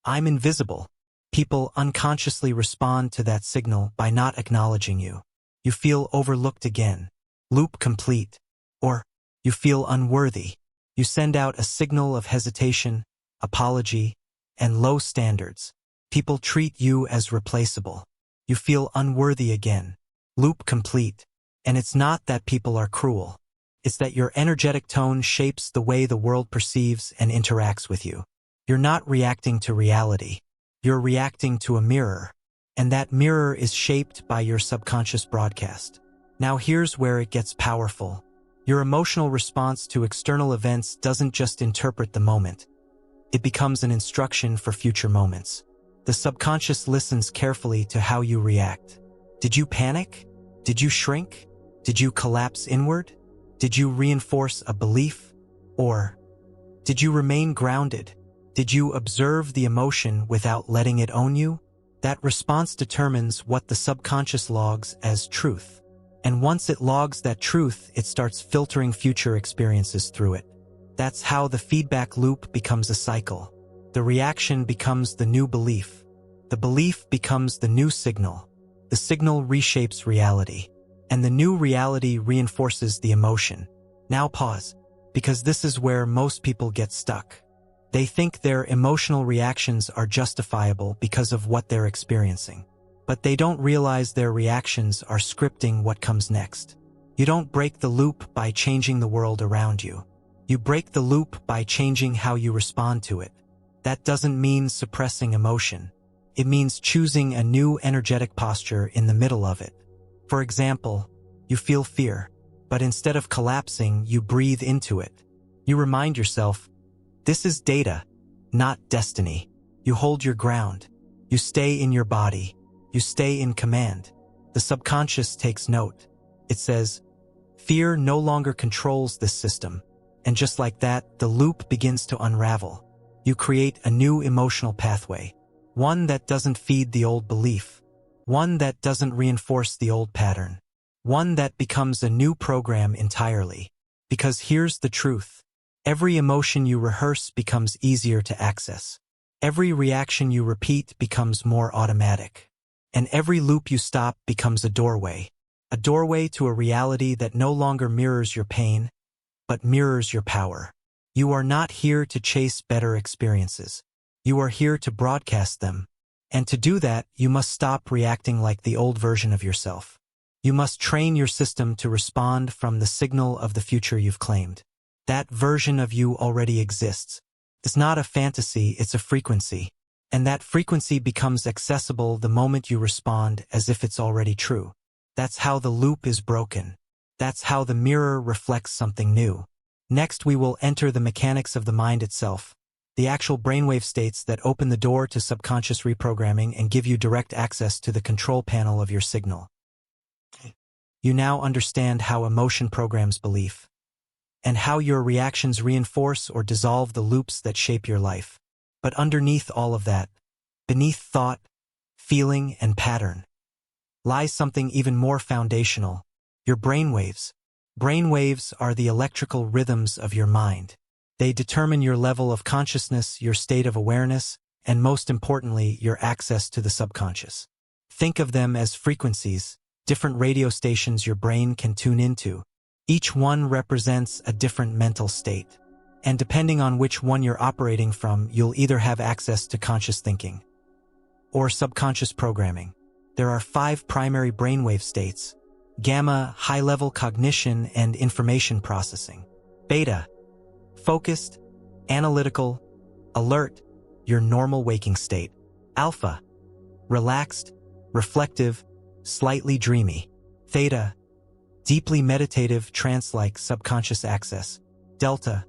[SPEAKER 1] I'm invisible. People unconsciously respond to that signal by not acknowledging you. You feel overlooked again. Loop complete. Or, you feel unworthy. You send out a signal of hesitation, apology, and low standards. People treat you as replaceable. You feel unworthy again. Loop complete. And it's not that people are cruel. It's that your energetic tone shapes the way the world perceives and interacts with you. You're not reacting to reality. You're reacting to a mirror. And that mirror is shaped by your subconscious broadcast. Now here's where it gets powerful. Your emotional response to external events doesn't just interpret the moment. It becomes an instruction for future moments. The subconscious listens carefully to how you react. Did you panic? Did you shrink? Did you collapse inward? Did you reinforce a belief? Or did you remain grounded? Did you observe the emotion without letting it own you? That response determines what the subconscious logs as truth. And once it logs that truth, it starts filtering future experiences through it. That's how the feedback loop becomes a cycle. The reaction becomes the new belief. The belief becomes the new signal. The signal reshapes reality. And the new reality reinforces the emotion. Now pause, because this is where most people get stuck. They think their emotional reactions are justifiable because of what they're experiencing. But they don't realize their reactions are scripting what comes next. You don't break the loop by changing the world around you. You break the loop by changing how you respond to it. That doesn't mean suppressing emotion. It means choosing a new energetic posture in the middle of it. For example, you feel fear, but instead of collapsing, you breathe into it. You remind yourself, this is data, not destiny. You hold your ground. You stay in your body. You stay in command. The subconscious takes note. It says, fear no longer controls this system. And just like that, the loop begins to unravel. You create a new emotional pathway. One that doesn't feed the old belief. One that doesn't reinforce the old pattern. One that becomes a new program entirely. Because here's the truth. Every emotion you rehearse becomes easier to access. Every reaction you repeat becomes more automatic. And every loop you stop becomes a doorway to a reality that no longer mirrors your pain, but mirrors your power. You are not here to chase better experiences. You are here to broadcast them. And to do that, you must stop reacting like the old version of yourself. You must train your system to respond from the signal of the future you've claimed. That version of you already exists. It's not a fantasy, it's a frequency. And that frequency becomes accessible the moment you respond as if it's already true. That's how the loop is broken. That's how the mirror reflects something new. Next, we will enter the mechanics of the mind itself, the actual brainwave states that open the door to subconscious reprogramming and give you direct access to the control panel of your signal. You now understand how emotion programs belief, and how your reactions reinforce or dissolve the loops that shape your life. But underneath all of that, beneath thought, feeling, and pattern, lies something even more foundational: your brainwaves. Brainwaves are the electrical rhythms of your mind. They determine your level of consciousness, your state of awareness, and most importantly, your access to the subconscious. Think of them as frequencies, different radio stations your brain can tune into. Each one represents a different mental state. And depending on which one you're operating from, you'll either have access to conscious thinking or subconscious programming. There are 5 primary brainwave states: gamma, high-level cognition and information processing; beta, focused, analytical, alert, your normal waking state; alpha, relaxed, reflective, slightly dreamy; theta, deeply meditative, trance-like subconscious access; delta,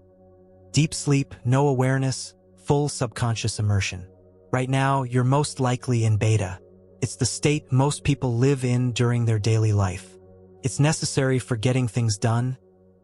[SPEAKER 1] deep sleep, no awareness, full subconscious immersion. Right now, you're most likely in beta. It's the state most people live in during their daily life. It's necessary for getting things done,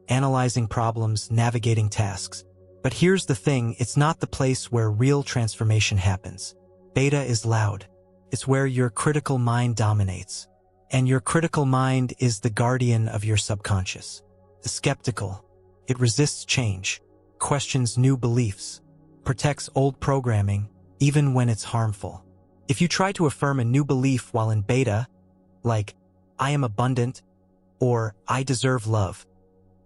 [SPEAKER 1] analyzing problems, navigating tasks. But here's the thing, it's not the place where real transformation happens. Beta is loud. It's where your critical mind dominates. And your critical mind is the guardian of your subconscious. The skeptical. It resists change, questions new beliefs, protects old programming, even when it's harmful. If you try to affirm a new belief while in beta, like, I am abundant, or I deserve love,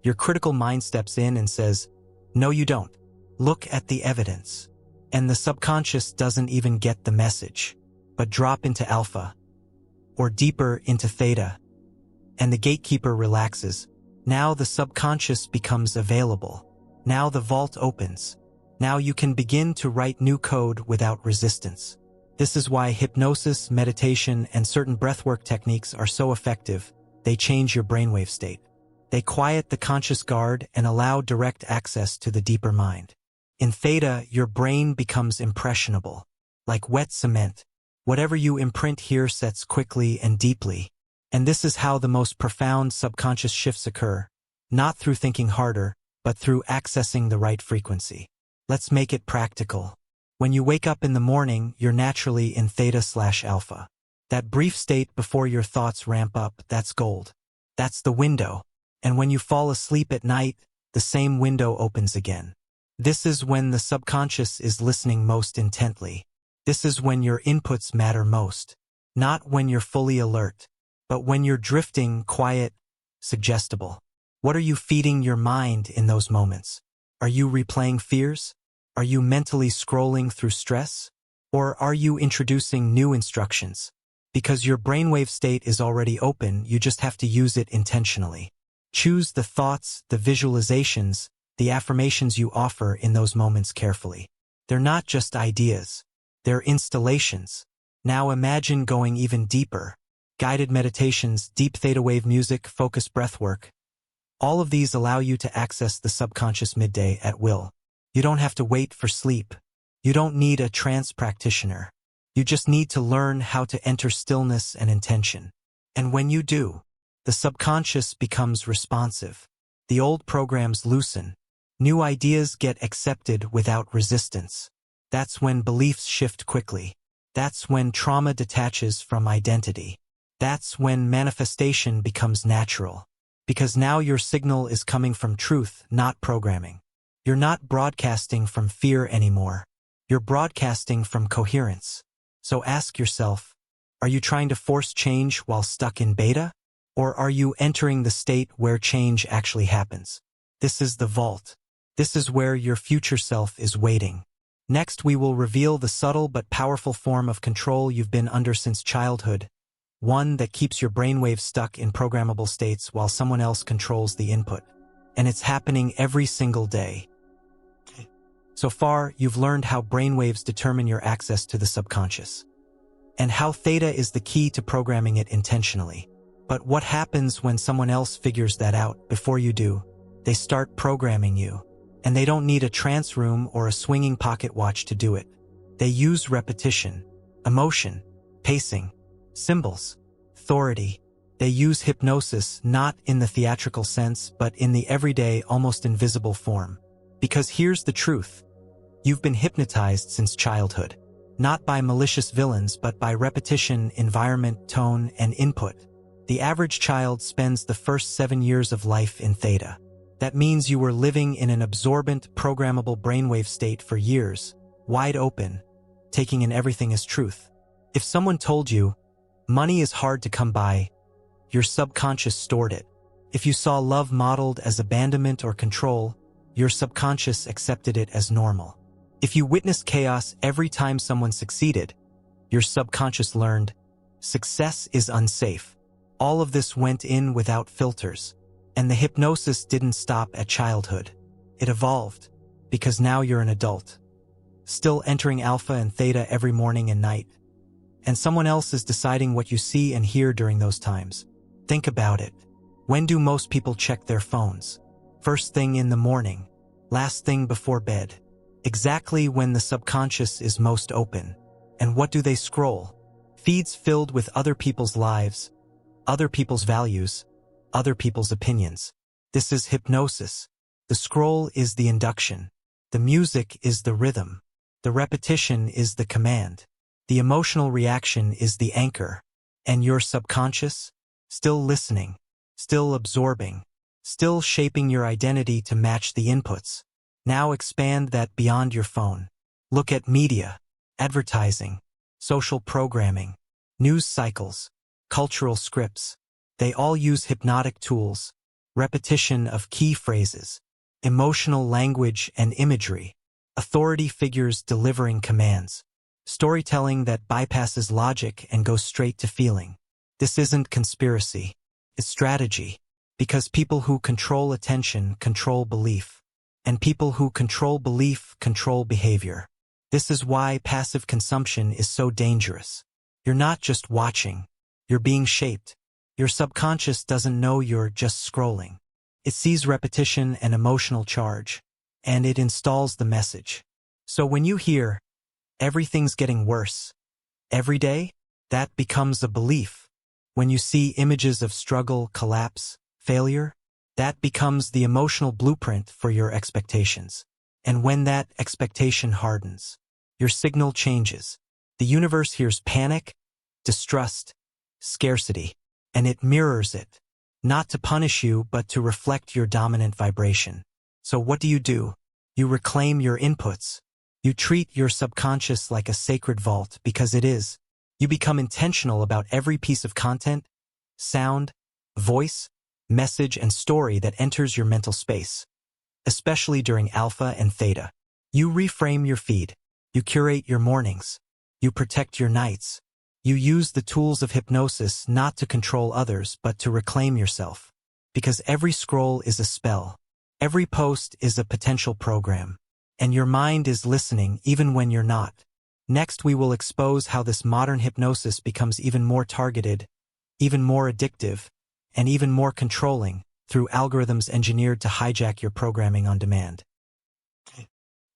[SPEAKER 1] your critical mind steps in and says, No, you don't. Look at the evidence. And the subconscious doesn't even get the message, but drop into alpha, or deeper into theta. And the gatekeeper relaxes. Now the subconscious becomes available. Now the vault opens. Now you can begin to write new code without resistance. This is why hypnosis, meditation, and certain breathwork techniques are so effective. They change your brainwave state. They quiet the conscious guard and allow direct access to the deeper mind. In theta, your brain becomes impressionable, like wet cement. Whatever you imprint here sets quickly and deeply. And this is how the most profound subconscious shifts occur, not through thinking harder, but through accessing the right frequency. Let's make it practical. When you wake up in the morning, you're naturally in theta/alpha. That brief state before your thoughts ramp up, that's gold. That's the window. And when you fall asleep at night, the same window opens again. This is when the subconscious is listening most intently. This is when your inputs matter most. Not when you're fully alert, but when you're drifting, quiet, suggestible. What are you feeding your mind in those moments? Are you replaying fears? Are you mentally scrolling through stress? Or are you introducing new instructions? Because your brainwave state is already open, you just have to use it intentionally. Choose the thoughts, the visualizations, the affirmations you offer in those moments carefully. They're not just ideas. They're installations. Now imagine going even deeper. Guided meditations, deep theta wave music, focused breathwork. All of these allow you to access the subconscious midday at will. You don't have to wait for sleep. You don't need a trance practitioner. You just need to learn how to enter stillness and intention. And when you do, the subconscious becomes responsive. The old programs loosen. New ideas get accepted without resistance. That's when beliefs shift quickly. That's when trauma detaches from identity. That's when manifestation becomes natural. Because now your signal is coming from truth, not programming. You're not broadcasting from fear anymore. You're broadcasting from coherence. So ask yourself, are you trying to force change while stuck in beta? Or are you entering the state where change actually happens? This is the vault. This is where your future self is waiting. Next, we will reveal the subtle but powerful form of control you've been under since childhood. One that keeps your brainwaves stuck in programmable states while someone else controls the input. And it's happening every single day. So far, you've learned how brainwaves determine your access to the subconscious. And how theta is the key to programming it intentionally. But what happens when someone else figures that out before you do? They start programming you. And they don't need a trance room or a swinging pocket watch to do it. They use repetition, emotion, pacing, symbols, authority. They use hypnosis not in the theatrical sense, but in the everyday, almost invisible form. Because here's the truth. You've been hypnotized since childhood. Not by malicious villains, but by repetition, environment, tone, and input. The average child spends the first 7 years of life in theta. That means you were living in an absorbent, programmable brainwave state for years, wide open, taking in everything as truth. If someone told you, money is hard to come by, your subconscious stored it. If you saw love modeled as abandonment or control, your subconscious accepted it as normal. If you witnessed chaos every time someone succeeded, your subconscious learned, success is unsafe. All of this went in without filters. And the hypnosis didn't stop at childhood. It evolved, because now you're an adult. Still entering alpha and theta every morning and night. And someone else is deciding what you see and hear during those times. Think about it. When do most people check their phones? First thing in the morning. Last thing before bed. Exactly when the subconscious is most open. And what do they scroll? Feeds filled with other people's lives, other people's values, other people's opinions. This is hypnosis. The scroll is the induction. The music is the rhythm. The repetition is the command. The emotional reaction is the anchor. And your subconscious? Still listening, still absorbing, still shaping your identity to match the inputs. Now expand that beyond your phone. Look at media, advertising, social programming, news cycles, cultural scripts. They all use hypnotic tools, repetition of key phrases, emotional language and imagery, authority figures delivering commands, storytelling that bypasses logic and goes straight to feeling. This isn't conspiracy. It's strategy. Because people who control attention control belief. And people who control belief control behavior. This is why passive consumption is so dangerous. You're not just watching. You're being shaped. Your subconscious doesn't know you're just scrolling. It sees repetition and emotional charge, and it installs the message. So when you hear, everything's getting worse, every day, that becomes a belief. When you see images of struggle, collapse, failure, that becomes the emotional blueprint for your expectations. And when that expectation hardens, your signal changes. The universe hears panic, distrust, scarcity, and it mirrors it, not to punish you but to reflect your dominant vibration. So what do? You reclaim your inputs. You treat your subconscious like a sacred vault because it is. You become intentional about every piece of content, sound, voice, message, and story that enters your mental space, especially during alpha and theta. You reframe your feed. You curate your mornings. You protect your nights. You use the tools of hypnosis not to control others but to reclaim yourself. Because every scroll is a spell. Every post is a potential program. And your mind is listening even when you're not. Next, we will expose how this modern hypnosis becomes even more targeted, even more addictive, and even more controlling through algorithms engineered to hijack your programming on demand.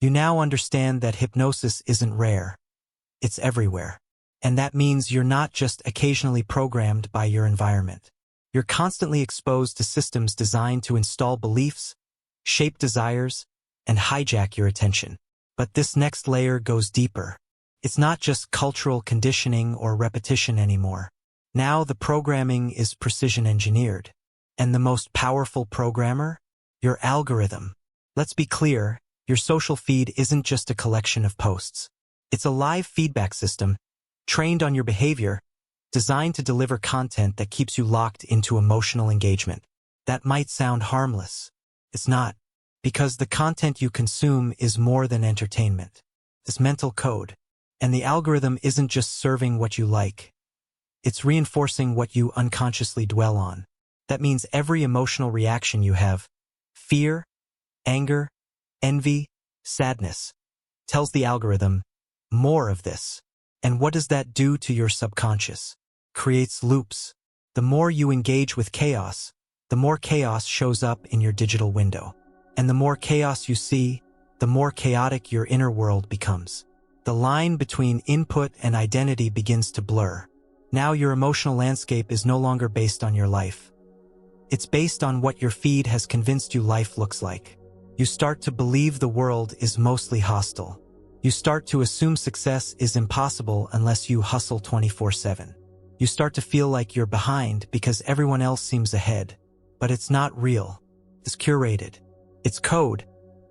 [SPEAKER 1] You now understand that hypnosis isn't rare. It's everywhere. And that means you're not just occasionally programmed by your environment. You're constantly exposed to systems designed to install beliefs, shape desires, and hijack your attention. But this next layer goes deeper. It's not just cultural conditioning or repetition anymore. Now the programming is precision engineered. And the most powerful programmer? Your algorithm. Let's be clear, your social feed isn't just a collection of posts. It's a live feedback system, trained on your behavior, designed to deliver content that keeps you locked into emotional engagement. That might sound harmless. It's not, because the content you consume is more than entertainment. It's mental code. And the algorithm isn't just serving what you like. It's reinforcing what you unconsciously dwell on. That means every emotional reaction you have, fear, anger, envy, sadness, tells the algorithm, more of this. And what does that do to your subconscious? Creates loops. The more you engage with chaos, the more chaos shows up in your digital window. And the more chaos you see, the more chaotic your inner world becomes. The line between input and identity begins to blur. Now your emotional landscape is no longer based on your life. It's based on what your feed has convinced you life looks like. You start to believe the world is mostly hostile. You start to assume success is impossible unless you hustle 24/7. You start to feel like you're behind because everyone else seems ahead. But it's not real. It's curated. It's code,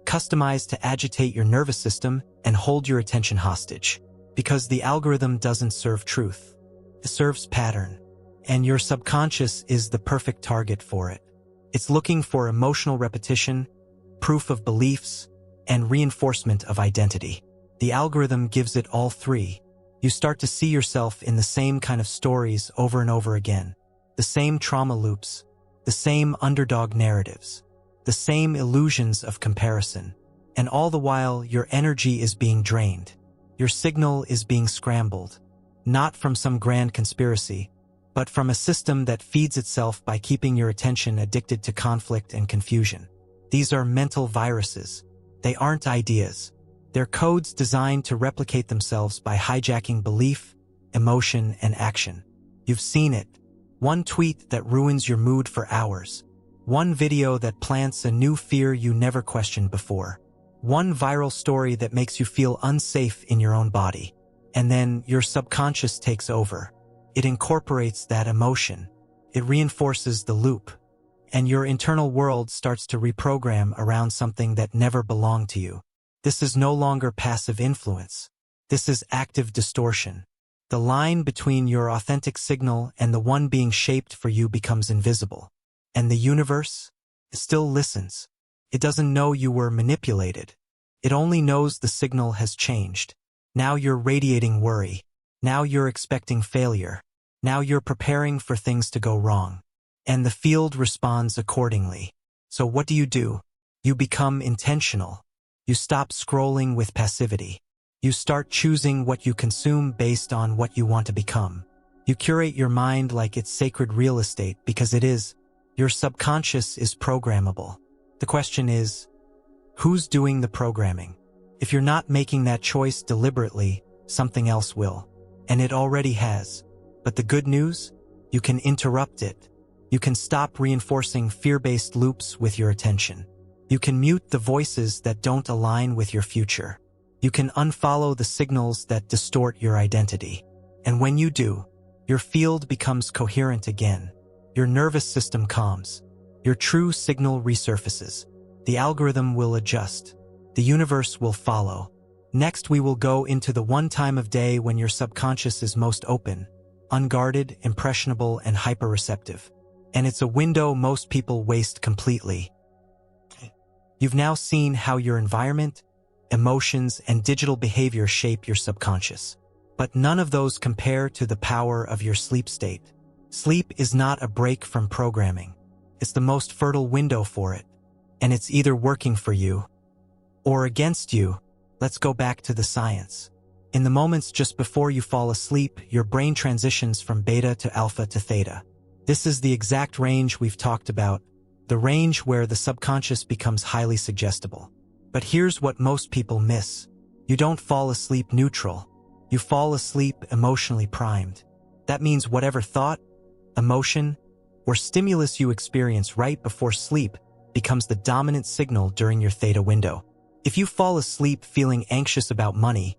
[SPEAKER 1] customized to agitate your nervous system and hold your attention hostage. Because the algorithm doesn't serve truth. It serves pattern. And your subconscious is the perfect target for it. It's looking for emotional repetition, proof of beliefs, and reinforcement of identity. The algorithm gives it all three. You start to see yourself in the same kind of stories over and over again. The same trauma loops, the same underdog narratives, the same illusions of comparison. And all the while, your energy is being drained. Your signal is being scrambled. Not from some grand conspiracy, but from a system that feeds itself by keeping your attention addicted to conflict and confusion. These are mental viruses. They aren't ideas. They're codes designed to replicate themselves by hijacking belief, emotion, and action. You've seen it. One tweet that ruins your mood for hours. One video that plants a new fear you never questioned before. One viral story that makes you feel unsafe in your own body. And then your subconscious takes over. It incorporates that emotion. It reinforces the loop. And your internal world starts to reprogram around something that never belonged to you. This is no longer passive influence. This is active distortion. The line between your authentic signal and the one being shaped for you becomes invisible. And the universe still listens. It doesn't know you were manipulated. It only knows the signal has changed. Now you're radiating worry. Now you're expecting failure. Now you're preparing for things to go wrong. And the field responds accordingly. So what do? You become intentional. You stop scrolling with passivity. You start choosing what you consume based on what you want to become. You curate your mind like it's sacred real estate because it is. Your subconscious is programmable. The question is, who's doing the programming? If you're not making that choice deliberately, something else will. And it already has. But the good news? You can interrupt it. You can stop reinforcing fear-based loops with your attention. You can mute the voices that don't align with your future. You can unfollow the signals that distort your identity. And when you do, your field becomes coherent again. Your nervous system calms. Your true signal resurfaces. The algorithm will adjust. The universe will follow. Next, we will go into the one time of day when your subconscious is most open, unguarded, impressionable, and hyper-receptive. And it's a window most people waste completely. You've now seen how your environment, emotions, and digital behavior shape your subconscious. But none of those compare to the power of your sleep state. Sleep is not a break from programming. It's the most fertile window for it. And it's either working for you or against you. Let's go back to the science. In the moments just before you fall asleep, your brain transitions from beta to alpha to theta. This is the exact range we've talked about, the range where the subconscious becomes highly suggestible. But here's what most people miss. You don't fall asleep neutral. You fall asleep emotionally primed. That means whatever thought, emotion, or stimulus you experience right before sleep becomes the dominant signal during your theta window. If you fall asleep feeling anxious about money,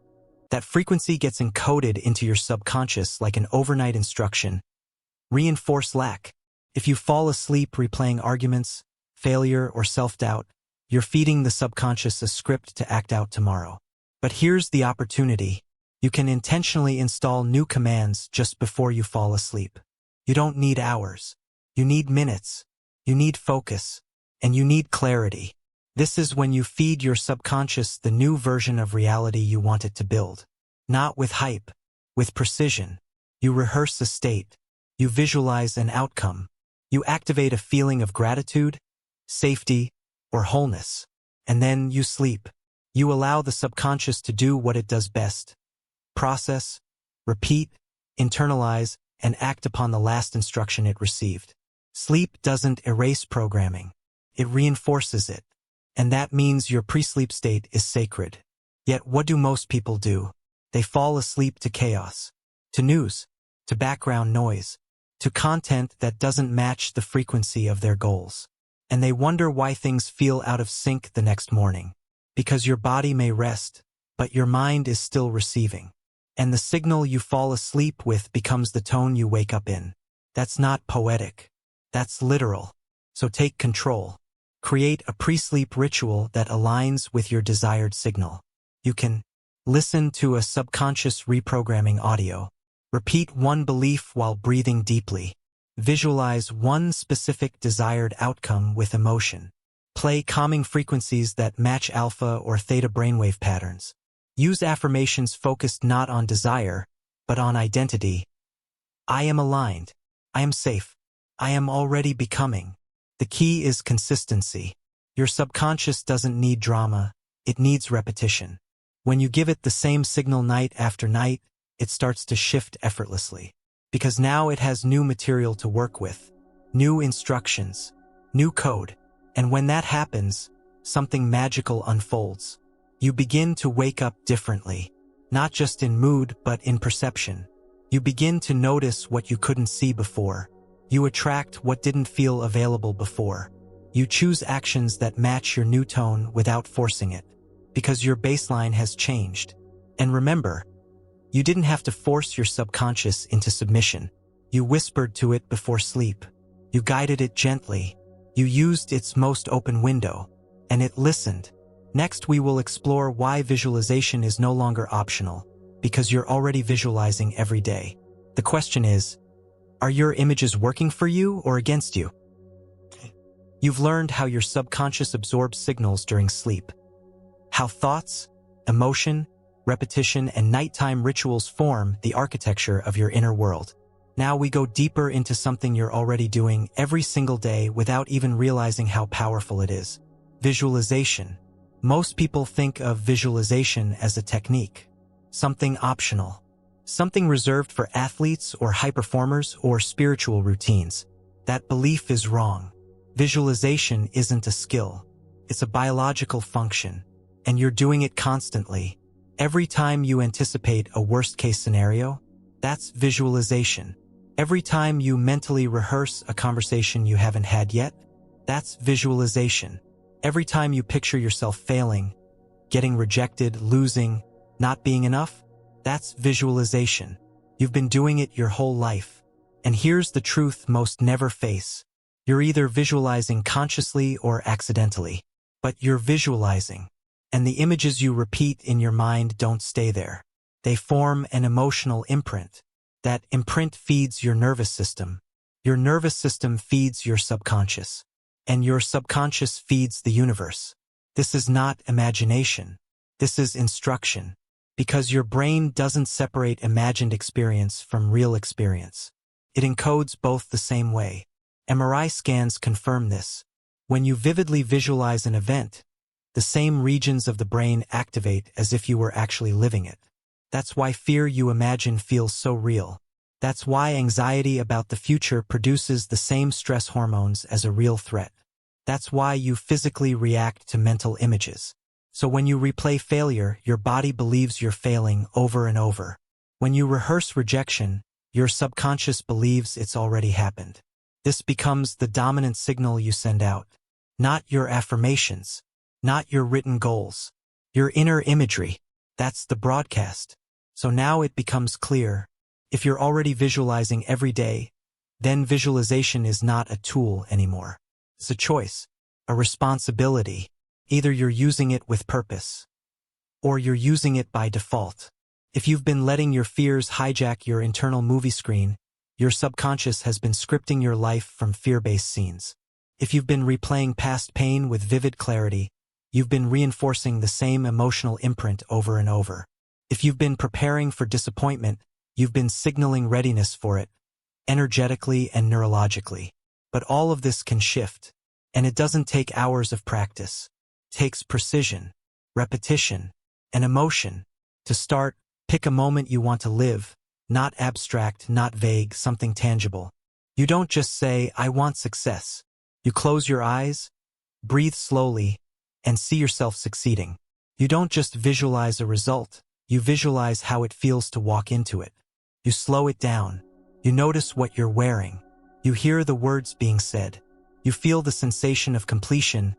[SPEAKER 1] that frequency gets encoded into your subconscious like an overnight instruction. Reinforce lack. If you fall asleep replaying arguments, failure, or self-doubt, you're feeding the subconscious a script to act out tomorrow. But here's the opportunity. You can intentionally install new commands just before you fall asleep. You don't need hours. You need minutes. You need focus. And you need clarity. This is when you feed your subconscious the new version of reality you want it to build. Not with hype, with precision. You rehearse a state. You visualize an outcome. You activate a feeling of gratitude, safety, or wholeness. And then you sleep. You allow the subconscious to do what it does best. Process, repeat, internalize, and act upon the last instruction it received. Sleep doesn't erase programming. It reinforces it. And that means your pre-sleep state is sacred. Yet what do most people do? They fall asleep to chaos, to news, to background noise, to content that doesn't match the frequency of their goals. And they wonder why things feel out of sync the next morning. Because your body may rest, but your mind is still receiving. And the signal you fall asleep with becomes the tone you wake up in. That's not poetic. That's literal. So take control. Create a pre-sleep ritual that aligns with your desired signal. You can listen to a subconscious reprogramming audio. Repeat one belief while breathing deeply. Visualize one specific desired outcome with emotion. Play calming frequencies that match alpha or theta brainwave patterns. Use affirmations focused not on desire, but on identity. I am aligned. I am safe. I am already becoming. The key is consistency. Your subconscious doesn't need drama, it needs repetition. When you give it the same signal night after night, it starts to shift effortlessly. Because now it has new material to work with, new instructions, new code. And when that happens, something magical unfolds. You begin to wake up differently, not just in mood but in perception. You begin to notice what you couldn't see before. You attract what didn't feel available before. You choose actions that match your new tone without forcing it, because your baseline has changed. And remember, you didn't have to force your subconscious into submission. You whispered to it before sleep. You guided it gently. You used its most open window, and it listened. Next, we will explore why visualization is no longer optional, because you're already visualizing every day. The question is, are your images working for you or against you? You've learned how your subconscious absorbs signals during sleep, how thoughts, emotion, repetition, and nighttime rituals form the architecture of your inner world. Now we go deeper into something you're already doing every single day without even realizing how powerful it is. Visualization. Most people think of visualization as a technique, something optional, something reserved for athletes or high performers or spiritual routines. That belief is wrong. Visualization isn't a skill. It's a biological function, and you're doing it constantly. Every time you anticipate a worst-case scenario, that's visualization. Every time you mentally rehearse a conversation you haven't had yet, that's visualization. Every time you picture yourself failing, getting rejected, losing, not being enough, that's visualization. You've been doing it your whole life. And here's the truth most never face. You're either visualizing consciously or accidentally, but you're visualizing. And the images you repeat in your mind don't stay there. They form an emotional imprint. That imprint feeds your nervous system. Your nervous system feeds your subconscious. And your subconscious feeds the universe. This is not imagination. This is instruction. Because your brain doesn't separate imagined experience from real experience. It encodes both the same way. MRI scans confirm this. When you vividly visualize an event, the same regions of the brain activate as if you were actually living it. That's why fear you imagine feels so real. That's why anxiety about the future produces the same stress hormones as a real threat. That's why you physically react to mental images. So when you replay failure, your body believes you're failing over and over. When you rehearse rejection, your subconscious believes it's already happened. This becomes the dominant signal you send out. Not your affirmations, not your written goals, your inner imagery. That's the broadcast. So now it becomes clear. If you're already visualizing every day, then visualization is not a tool anymore. It's a choice, a responsibility. Either you're using it with purpose, or you're using it by default. If you've been letting your fears hijack your internal movie screen, your subconscious has been scripting your life from fear-based scenes. If you've been replaying past pain with vivid clarity, you've been reinforcing the same emotional imprint over and over. If you've been preparing for disappointment, you've been signaling readiness for it, energetically and neurologically. But all of this can shift, and it doesn't take hours of practice. It takes precision, repetition, and emotion. To start, pick a moment you want to live, not abstract, not vague, something tangible. You don't just say, "I want success." You close your eyes, breathe slowly, and see yourself succeeding. You don't just visualize a result, you visualize how it feels to walk into it. You slow it down. You notice what you're wearing. You hear the words being said. You feel the sensation of completion,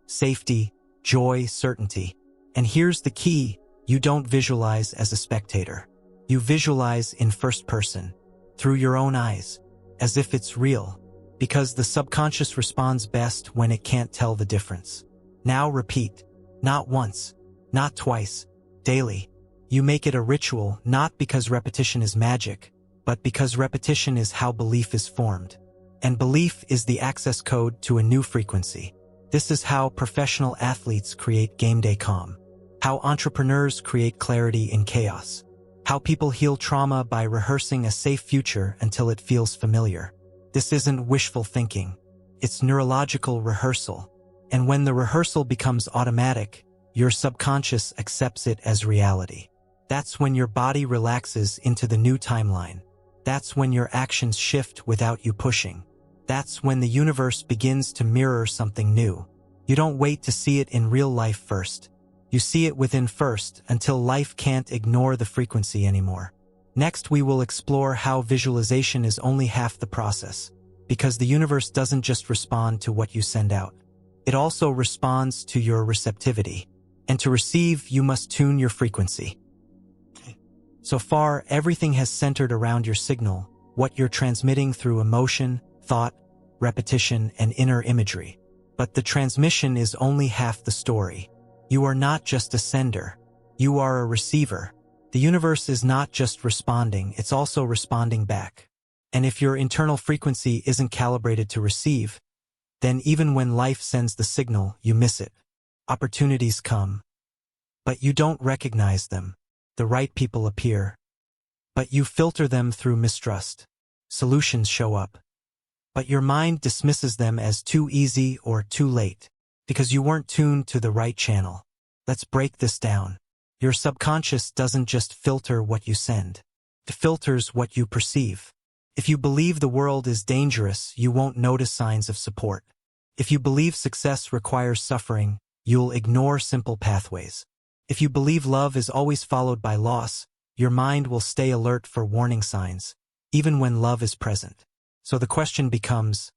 [SPEAKER 1] safety, joy, certainty. And here's the key, you don't visualize as a spectator. You visualize in first person, through your own eyes, as if it's real, because the subconscious responds best when it can't tell the difference. Now repeat, not once, not twice, daily. You make it a ritual, not because repetition is magic, but because repetition is how belief is formed. And belief is the access code to a new frequency. This is how professional athletes create game day calm, how entrepreneurs create clarity in chaos, how people heal trauma by rehearsing a safe future until it feels familiar. This isn't wishful thinking. It's neurological rehearsal. And when the rehearsal becomes automatic, your subconscious accepts it as reality. That's when your body relaxes into the new timeline. That's when your actions shift without you pushing. That's when the universe begins to mirror something new. You don't wait to see it in real life first. You see it within first until life can't ignore the frequency anymore. Next, we will explore how visualization is only half the process, because the universe doesn't just respond to what you send out. It also responds to your receptivity. And to receive, you must tune your frequency. So far, everything has centered around your signal, what you're transmitting through emotion, thought, repetition, and inner imagery. But the transmission is only half the story. You are not just a sender. You are a receiver. The universe is not just responding, it's also responding back. And if your internal frequency isn't calibrated to receive, Then even when life sends the signal, you miss it. Opportunities come, but you don't recognize them. The right people appear, but you filter them through mistrust. Solutions show up, but your mind dismisses them as too easy or too late, because you weren't tuned to the right channel. Let's break this down. Your subconscious doesn't just filter what you send. It filters what you perceive. If you believe the world is dangerous, you won't notice signs of support. If you believe success requires suffering, you'll ignore simple pathways. If you believe love is always followed by loss, your mind will stay alert for warning signs, even when love is present. So the question becomes,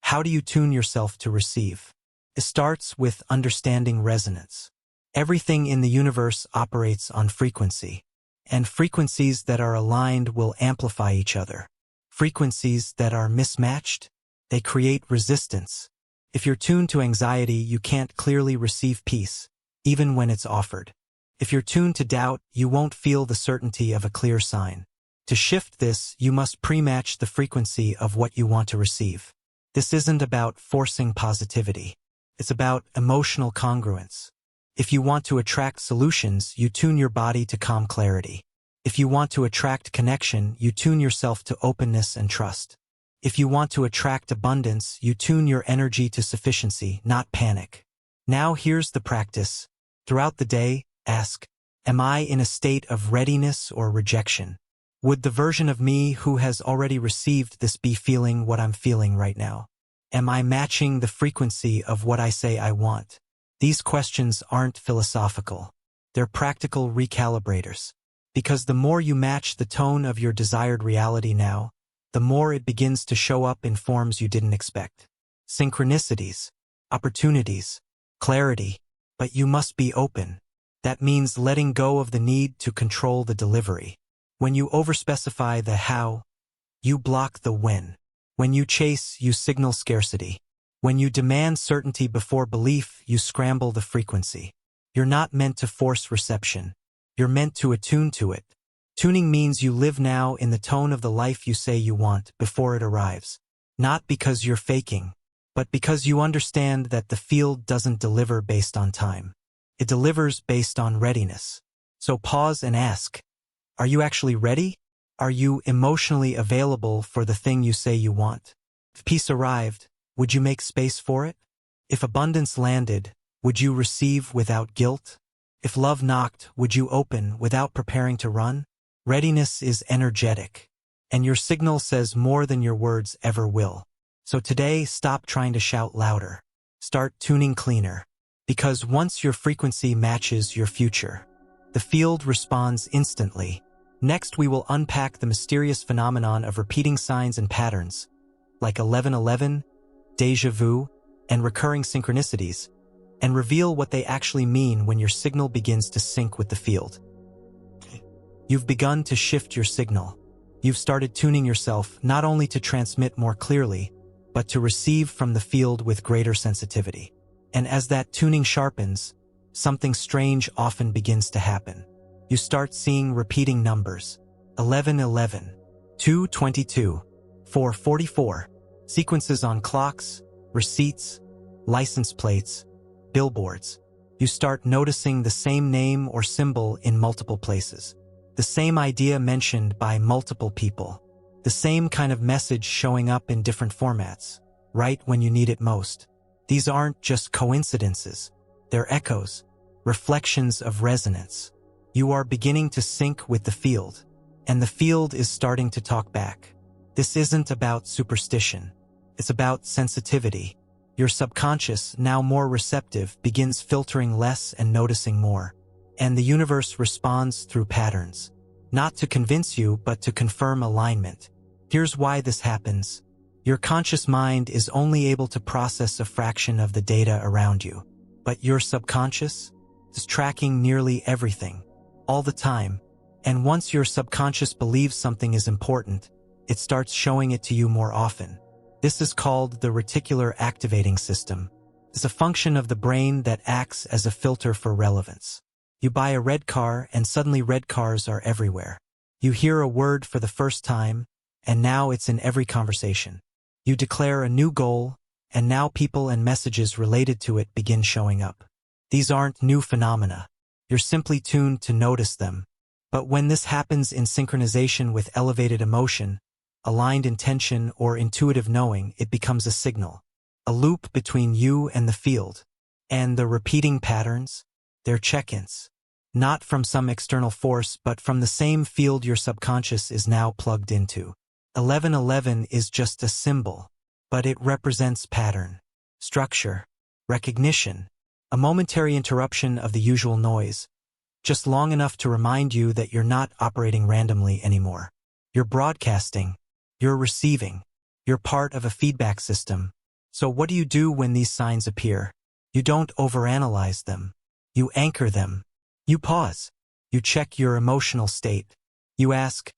[SPEAKER 1] how do you tune yourself to receive? It starts with understanding resonance. Everything in the universe operates on frequency, and frequencies that are aligned will amplify each other. Frequencies that are mismatched, they create resistance. If you're tuned to anxiety, you can't clearly receive peace, even when it's offered. If you're tuned to doubt, you won't feel the certainty of a clear sign. To shift this, you must pre-match the frequency of what you want to receive. This isn't about forcing positivity. It's about emotional congruence. If you want to attract solutions, you tune your body to calm clarity. If you want to attract connection, you tune yourself to openness and trust. If you want to attract abundance, you tune your energy to sufficiency, not panic. Now here's the practice. Throughout the day, ask, am I in a state of readiness or rejection? Would the version of me who has already received this be feeling what I'm feeling right now? Am I matching the frequency of what I say I want? These questions aren't philosophical. They're practical recalibrators. Because the more you match the tone of your desired reality now, the more it begins to show up in forms you didn't expect. Synchronicities, opportunities, clarity, but you must be open. That means letting go of the need to control the delivery. When you overspecify the how, you block the when. When you chase, you signal scarcity. When you demand certainty before belief, you scramble the frequency. You're not meant to force reception. You're meant to attune to it. Tuning means you live now in the tone of the life you say you want before it arrives. Not because you're faking, but because you understand that the field doesn't deliver based on time. It delivers based on readiness. So pause and ask, are you actually ready? Are you emotionally available for the thing you say you want? If peace arrived, would you make space for it? If abundance landed, would you receive without guilt? If love knocked, would you open without preparing to run? Readiness is energetic, and your signal says more than your words ever will. So today, stop trying to shout louder. Start tuning cleaner. Because once your frequency matches your future, the field responds instantly. Next, we will unpack the mysterious phenomenon of repeating signs and patterns, like 1111, déjà vu, and recurring synchronicities, and reveal what they actually mean when your signal begins to sync with the field. You've begun to shift your signal. You've started tuning yourself not only to transmit more clearly, but to receive from the field with greater sensitivity. And as that tuning sharpens, something strange often begins to happen. You start seeing repeating numbers, 1111, 222, 444, sequences on clocks, receipts, license plates, billboards. You start noticing the same name or symbol in multiple places, the same idea mentioned by multiple people, the same kind of message showing up in different formats, right when you need it most. These aren't just coincidences, they're echoes, reflections of resonance. You are beginning to sync with the field, and the field is starting to talk back. This isn't about superstition, it's about sensitivity. Your subconscious, now more receptive, begins filtering less and noticing more. And the universe responds through patterns. Not to convince you, but to confirm alignment. Here's why this happens. Your conscious mind is only able to process a fraction of the data around you. But your subconscious is tracking nearly everything, all the time. And once your subconscious believes something is important, it starts showing it to you more often. This is called the reticular activating system. It's a function of the brain that acts as a filter for relevance. You buy a red car and suddenly red cars are everywhere. You hear a word for the first time, and now it's in every conversation. You declare a new goal, and now people and messages related to it begin showing up. These aren't new phenomena. You're simply tuned to notice them. But when this happens in synchronization with elevated emotion, aligned intention, or intuitive knowing, it becomes a signal, a loop between you and the field. And the repeating patterns, they're check-ins. Not from some external force, but from the same field your subconscious is now plugged into. 1111 is just a symbol, but it represents pattern, structure, recognition, a momentary interruption of the usual noise, just long enough to remind you that you're not operating randomly anymore. You're broadcasting, you're receiving, you're part of a feedback system. So what do you do when these signs appear? You don't overanalyze them. You anchor them. You pause. You check your emotional state. You ask,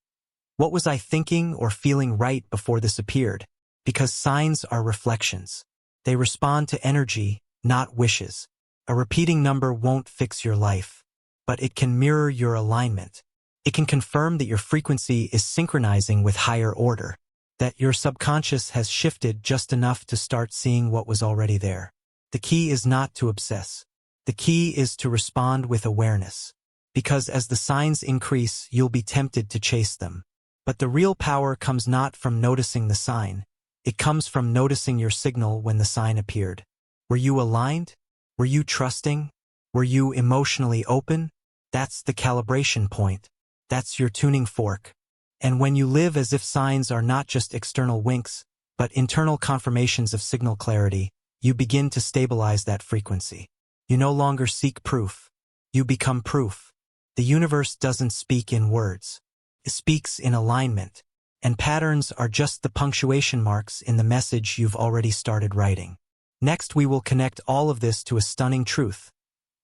[SPEAKER 1] what was I thinking or feeling right before this appeared? Because signs are reflections. They respond to energy, not wishes. A repeating number won't fix your life, but it can mirror your alignment. It can confirm that your frequency is synchronizing with higher order, that your subconscious has shifted just enough to start seeing what was already there. The key is not to obsess. The key is to respond with awareness, because as the signs increase, you'll be tempted to chase them. But the real power comes not from noticing the sign. It comes from noticing your signal when the sign appeared. Were you aligned? Were you trusting? Were you emotionally open? That's the calibration point. That's your tuning fork. And when you live as if signs are not just external winks, but internal confirmations of signal clarity, you begin to stabilize that frequency. You no longer seek proof. You become proof. The universe doesn't speak in words. It speaks in alignment. And patterns are just the punctuation marks in the message you've already started writing. Next, we will connect all of this to a stunning truth.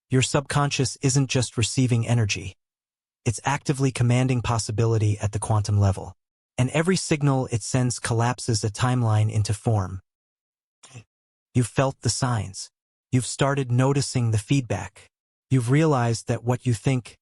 [SPEAKER 1] Your subconscious isn't just receiving energy. It's actively commanding possibility at the quantum level. And every signal it sends collapses a timeline into form. You've felt the signs. You've started noticing the feedback. You've realized that what you think,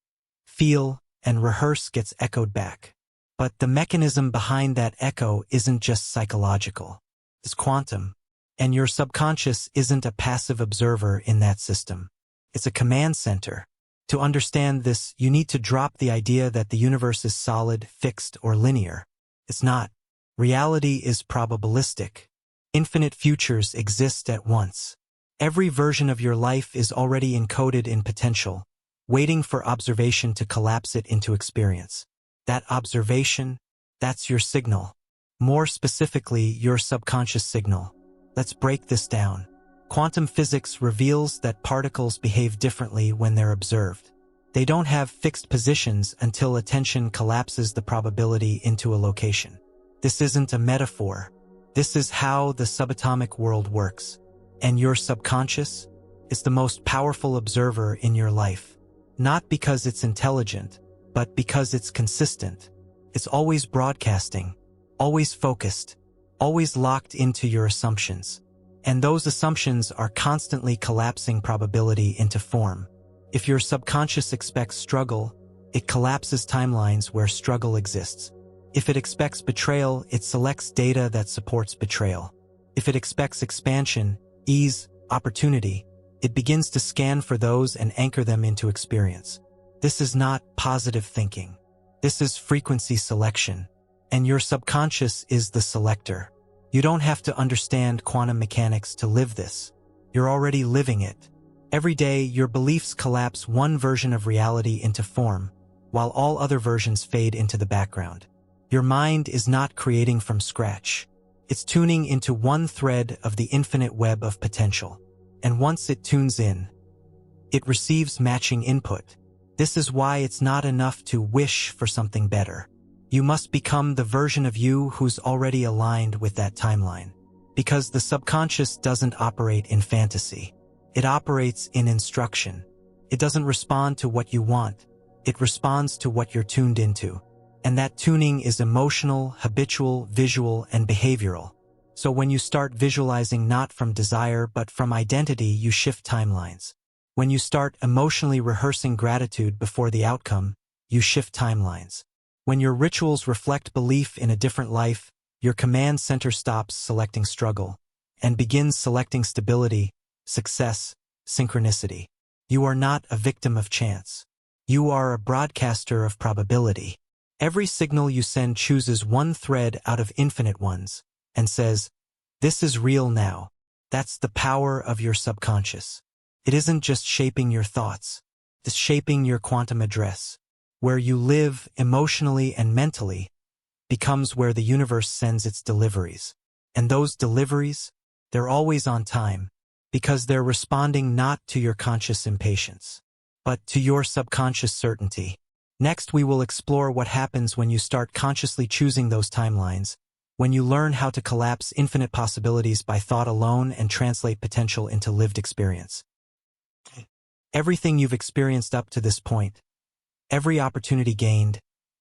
[SPEAKER 1] feel, and rehearse gets echoed back. But the mechanism behind that echo isn't just psychological. It's quantum. And your subconscious isn't a passive observer in that system. It's a command center. To understand this, you need to drop the idea that the universe is solid, fixed, or linear. It's not. Reality is probabilistic. Infinite futures exist at once. Every version of your life is already encoded in potential, waiting for observation to collapse it into experience. That observation, that's your signal. More specifically, your subconscious signal. Let's break this down. Quantum physics reveals that particles behave differently when they're observed. They don't have fixed positions until attention collapses the probability into a location. This isn't a metaphor. This is how the subatomic world works. And your subconscious is the most powerful observer in your life. Not because it's intelligent, but because it's consistent. It's always broadcasting, always focused, always locked into your assumptions. And those assumptions are constantly collapsing probability into form. If your subconscious expects struggle, it collapses timelines where struggle exists. If it expects betrayal, it selects data that supports betrayal. If it expects expansion, ease, opportunity, it begins to scan for those and anchor them into experience. This is not positive thinking. This is frequency selection. And your subconscious is the selector. You don't have to understand quantum mechanics to live this. You're already living it. Every day, your beliefs collapse one version of reality into form, while all other versions fade into the background. Your mind is not creating from scratch. It's tuning into one thread of the infinite web of potential. And once it tunes in, it receives matching input. This is why it's not enough to wish for something better. You must become the version of you who's already aligned with that timeline. Because the subconscious doesn't operate in fantasy. It operates in instruction. It doesn't respond to what you want. It responds to what you're tuned into. And that tuning is emotional, habitual, visual, and behavioral. So when you start visualizing not from desire but from identity, you shift timelines. When you start emotionally rehearsing gratitude before the outcome, you shift timelines. When your rituals reflect belief in a different life, your command center stops selecting struggle. and begins selecting stability, success, synchronicity. You are not a victim of chance. You are a broadcaster of probability. Every signal you send chooses one thread out of infinite ones and says, "This is real now." That's the power of your subconscious. It isn't just shaping your thoughts. It's shaping your quantum address. Where you live emotionally and mentally becomes where the universe sends its deliveries. And those deliveries, they're always on time because they're responding not to your conscious impatience, but to your subconscious certainty. Next, we will explore what happens when you start consciously choosing those timelines, when you learn how to collapse infinite possibilities by thought alone and translate potential into lived experience. Everything you've experienced up to this point, every opportunity gained,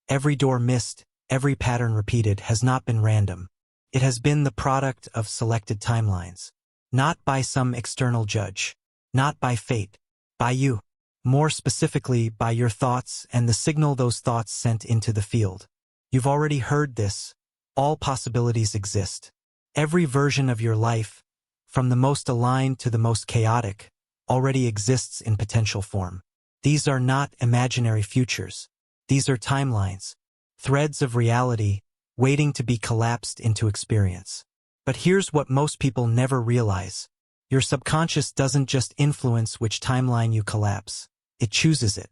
[SPEAKER 1] every door missed, every pattern repeated has not been random. It has been the product of selected timelines. Not by some external judge. Not by fate. By you. More specifically, by your thoughts and the signal those thoughts sent into the field. You've already heard this. All possibilities exist. Every version of your life, from the most aligned to the most chaotic, already exists in potential form. These are not imaginary futures. These are timelines. Threads of reality, waiting to be collapsed into experience. But here's what most people never realize. Your subconscious doesn't just influence which timeline you collapse. It chooses it.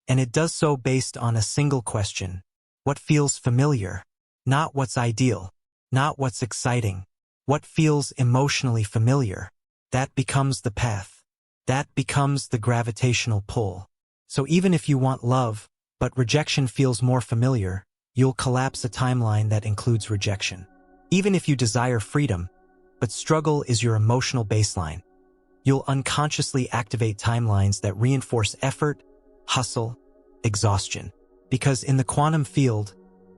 [SPEAKER 1] And it does so based on a single question. What feels familiar? Not what's ideal. Not what's exciting. What feels emotionally familiar? That becomes the path. That becomes the gravitational pull. So even if you want love, but rejection feels more familiar, you'll collapse a timeline that includes rejection. Even if you desire freedom, but struggle is your emotional baseline, you'll unconsciously activate timelines that reinforce effort, hustle, exhaustion. Because in the quantum field,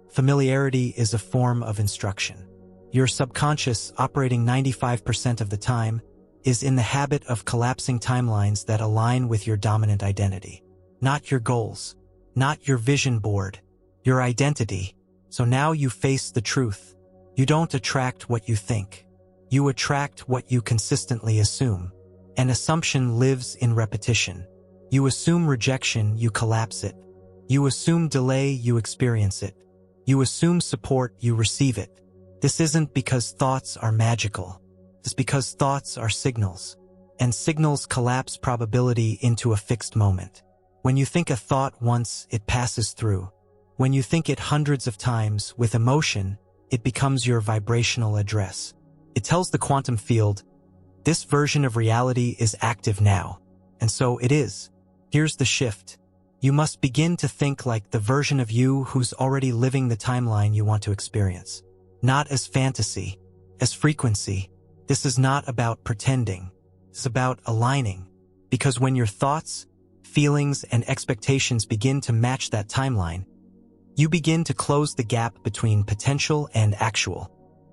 [SPEAKER 1] familiarity is a form of instruction. Your subconscious, operating 95% of the time, is in the habit of collapsing timelines that align with your dominant identity. Not your goals, not your vision board, your identity. So now you face the truth. You don't attract what you think. You attract what you consistently assume. An assumption lives in repetition. You assume rejection, you collapse it. You assume delay, you experience it. You assume support, you receive it. This isn't because thoughts are magical. It's because thoughts are signals. And signals collapse probability into a fixed moment. When you think a thought once, it passes through. When you think it hundreds of times with emotion, it becomes your vibrational address. It tells the quantum field, this version of reality is active now. And so it is. Here's the shift. You must begin to think like the version of you who's already living the timeline you want to experience. Not as fantasy, as frequency. This is not about pretending. It's about aligning. Because when your thoughts, feelings, and expectations begin to match that timeline, you begin to close the gap between potential and actual.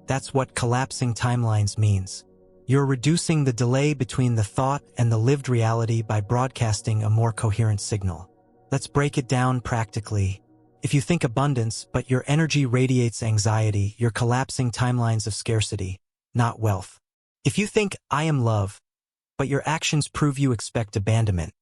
[SPEAKER 1] That's what collapsing timelines means. You're reducing the delay between the thought and the lived reality by broadcasting a more coherent signal. Let's break it down practically. If you think abundance, but your energy radiates anxiety, you're collapsing timelines of scarcity, not wealth. If you think, I am love, but your actions prove you expect abandonment,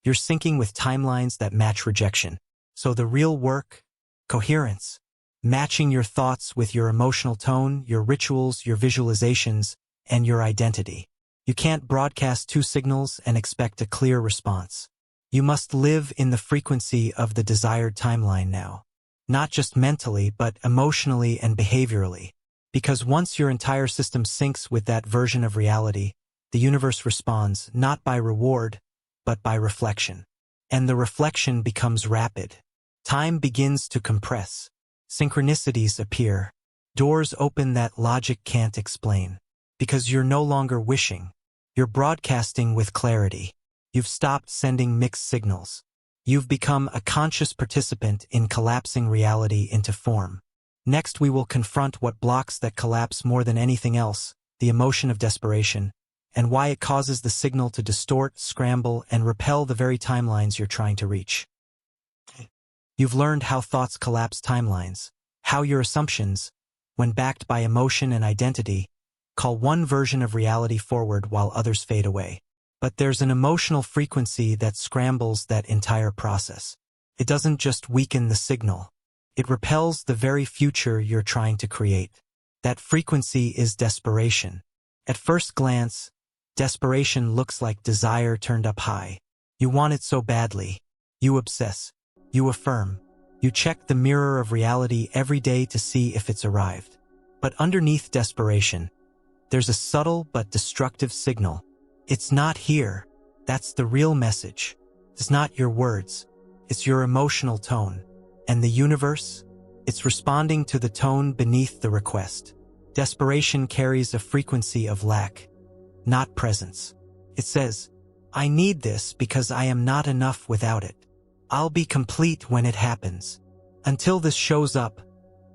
[SPEAKER 1] you're syncing with timelines that match rejection. So the real work, coherence, matching your thoughts with your emotional tone, your rituals, your visualizations, and your identity. You can't broadcast two signals and expect a clear response. You must live in the frequency of the desired timeline now. Not just mentally, but emotionally and behaviorally. Because once your entire system syncs with that version of reality, the universe responds not by reward, but by reflection. And the reflection becomes rapid. Time begins to compress. Synchronicities appear. Doors open that logic can't explain. Because you're no longer wishing. You're broadcasting with clarity. You've stopped sending mixed signals. You've become a conscious participant in collapsing reality into form. Next, we will confront what blocks that collapse more than anything else, the emotion of desperation, and why it causes the signal to distort, scramble, and repel the very timelines you're trying to reach. You've learned how thoughts collapse timelines, how your assumptions, when backed by emotion and identity, call one version of reality forward while others fade away. But there's an emotional frequency that scrambles that entire process. It doesn't just weaken the signal. It repels the very future you're trying to create. That frequency is desperation. At first glance, desperation looks like desire turned up high. You want it so badly. You obsess. You affirm. You check the mirror of reality every day to see if it's arrived. But underneath desperation, there's a subtle but destructive signal. It's not here. That's the real message. It's not your words. It's your emotional tone. And the universe? It's responding to the tone beneath the request. Desperation carries a frequency of lack, not presence. It says, I need this because I am not enough without it. I'll be complete when it happens. Until this shows up,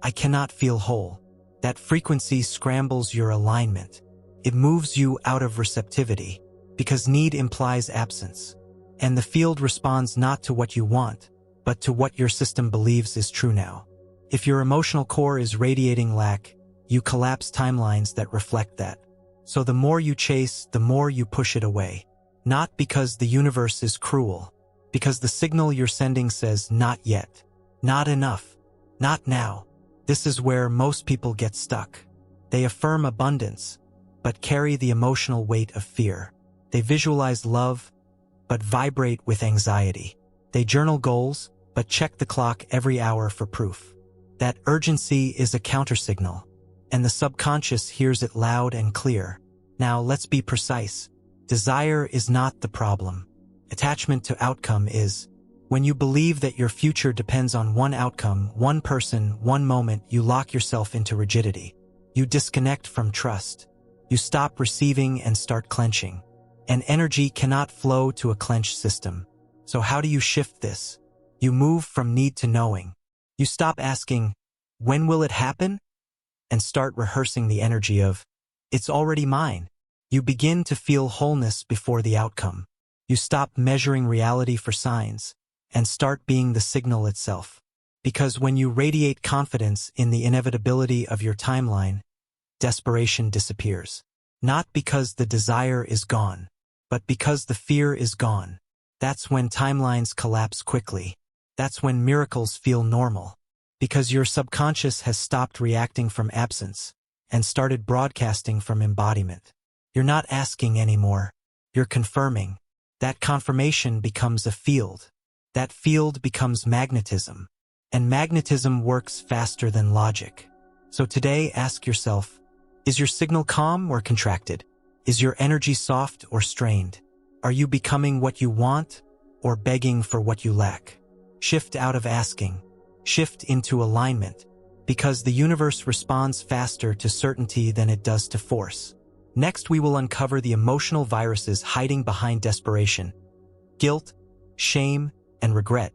[SPEAKER 1] I cannot feel whole. That frequency scrambles your alignment. It moves you out of receptivity, because need implies absence. And the field responds not to what you want, but to what your system believes is true now. If your emotional core is radiating lack, you collapse timelines that reflect that. So the more you chase, the more you push it away. Not because the universe is cruel, because the signal you're sending says not yet, not enough, not now. This is where most people get stuck. They affirm abundance, but carry the emotional weight of fear. They visualize love, but vibrate with anxiety. They journal goals, but check the clock every hour for proof. That urgency is a countersignal, and the subconscious hears it loud and clear. Now let's be precise. Desire is not the problem. Attachment to outcome is. When you believe that your future depends on one outcome, one person, one moment, you lock yourself into rigidity. You disconnect from trust. You stop receiving and start clenching. And energy cannot flow to a clenched system. So how do you shift this? You move from need to knowing. You stop asking, when will it happen? And start rehearsing the energy of, it's already mine. You begin to feel wholeness before the outcome. You stop measuring reality for signs and start being the signal itself. Because when you radiate confidence in the inevitability of your timeline, desperation disappears. Not because the desire is gone, but because the fear is gone. That's when timelines collapse quickly. That's when miracles feel normal. Because your subconscious has stopped reacting from absence and started broadcasting from embodiment. You're not asking anymore. You're confirming. That confirmation becomes a field. That field becomes magnetism. And magnetism works faster than logic. So today, ask yourself, is your signal calm or contracted? Is your energy soft or strained? Are you becoming what you want or begging for what you lack? Shift out of asking. Shift into alignment, because the universe responds faster to certainty than it does to force. Next, we will uncover the emotional viruses hiding behind desperation, guilt, shame, and regret,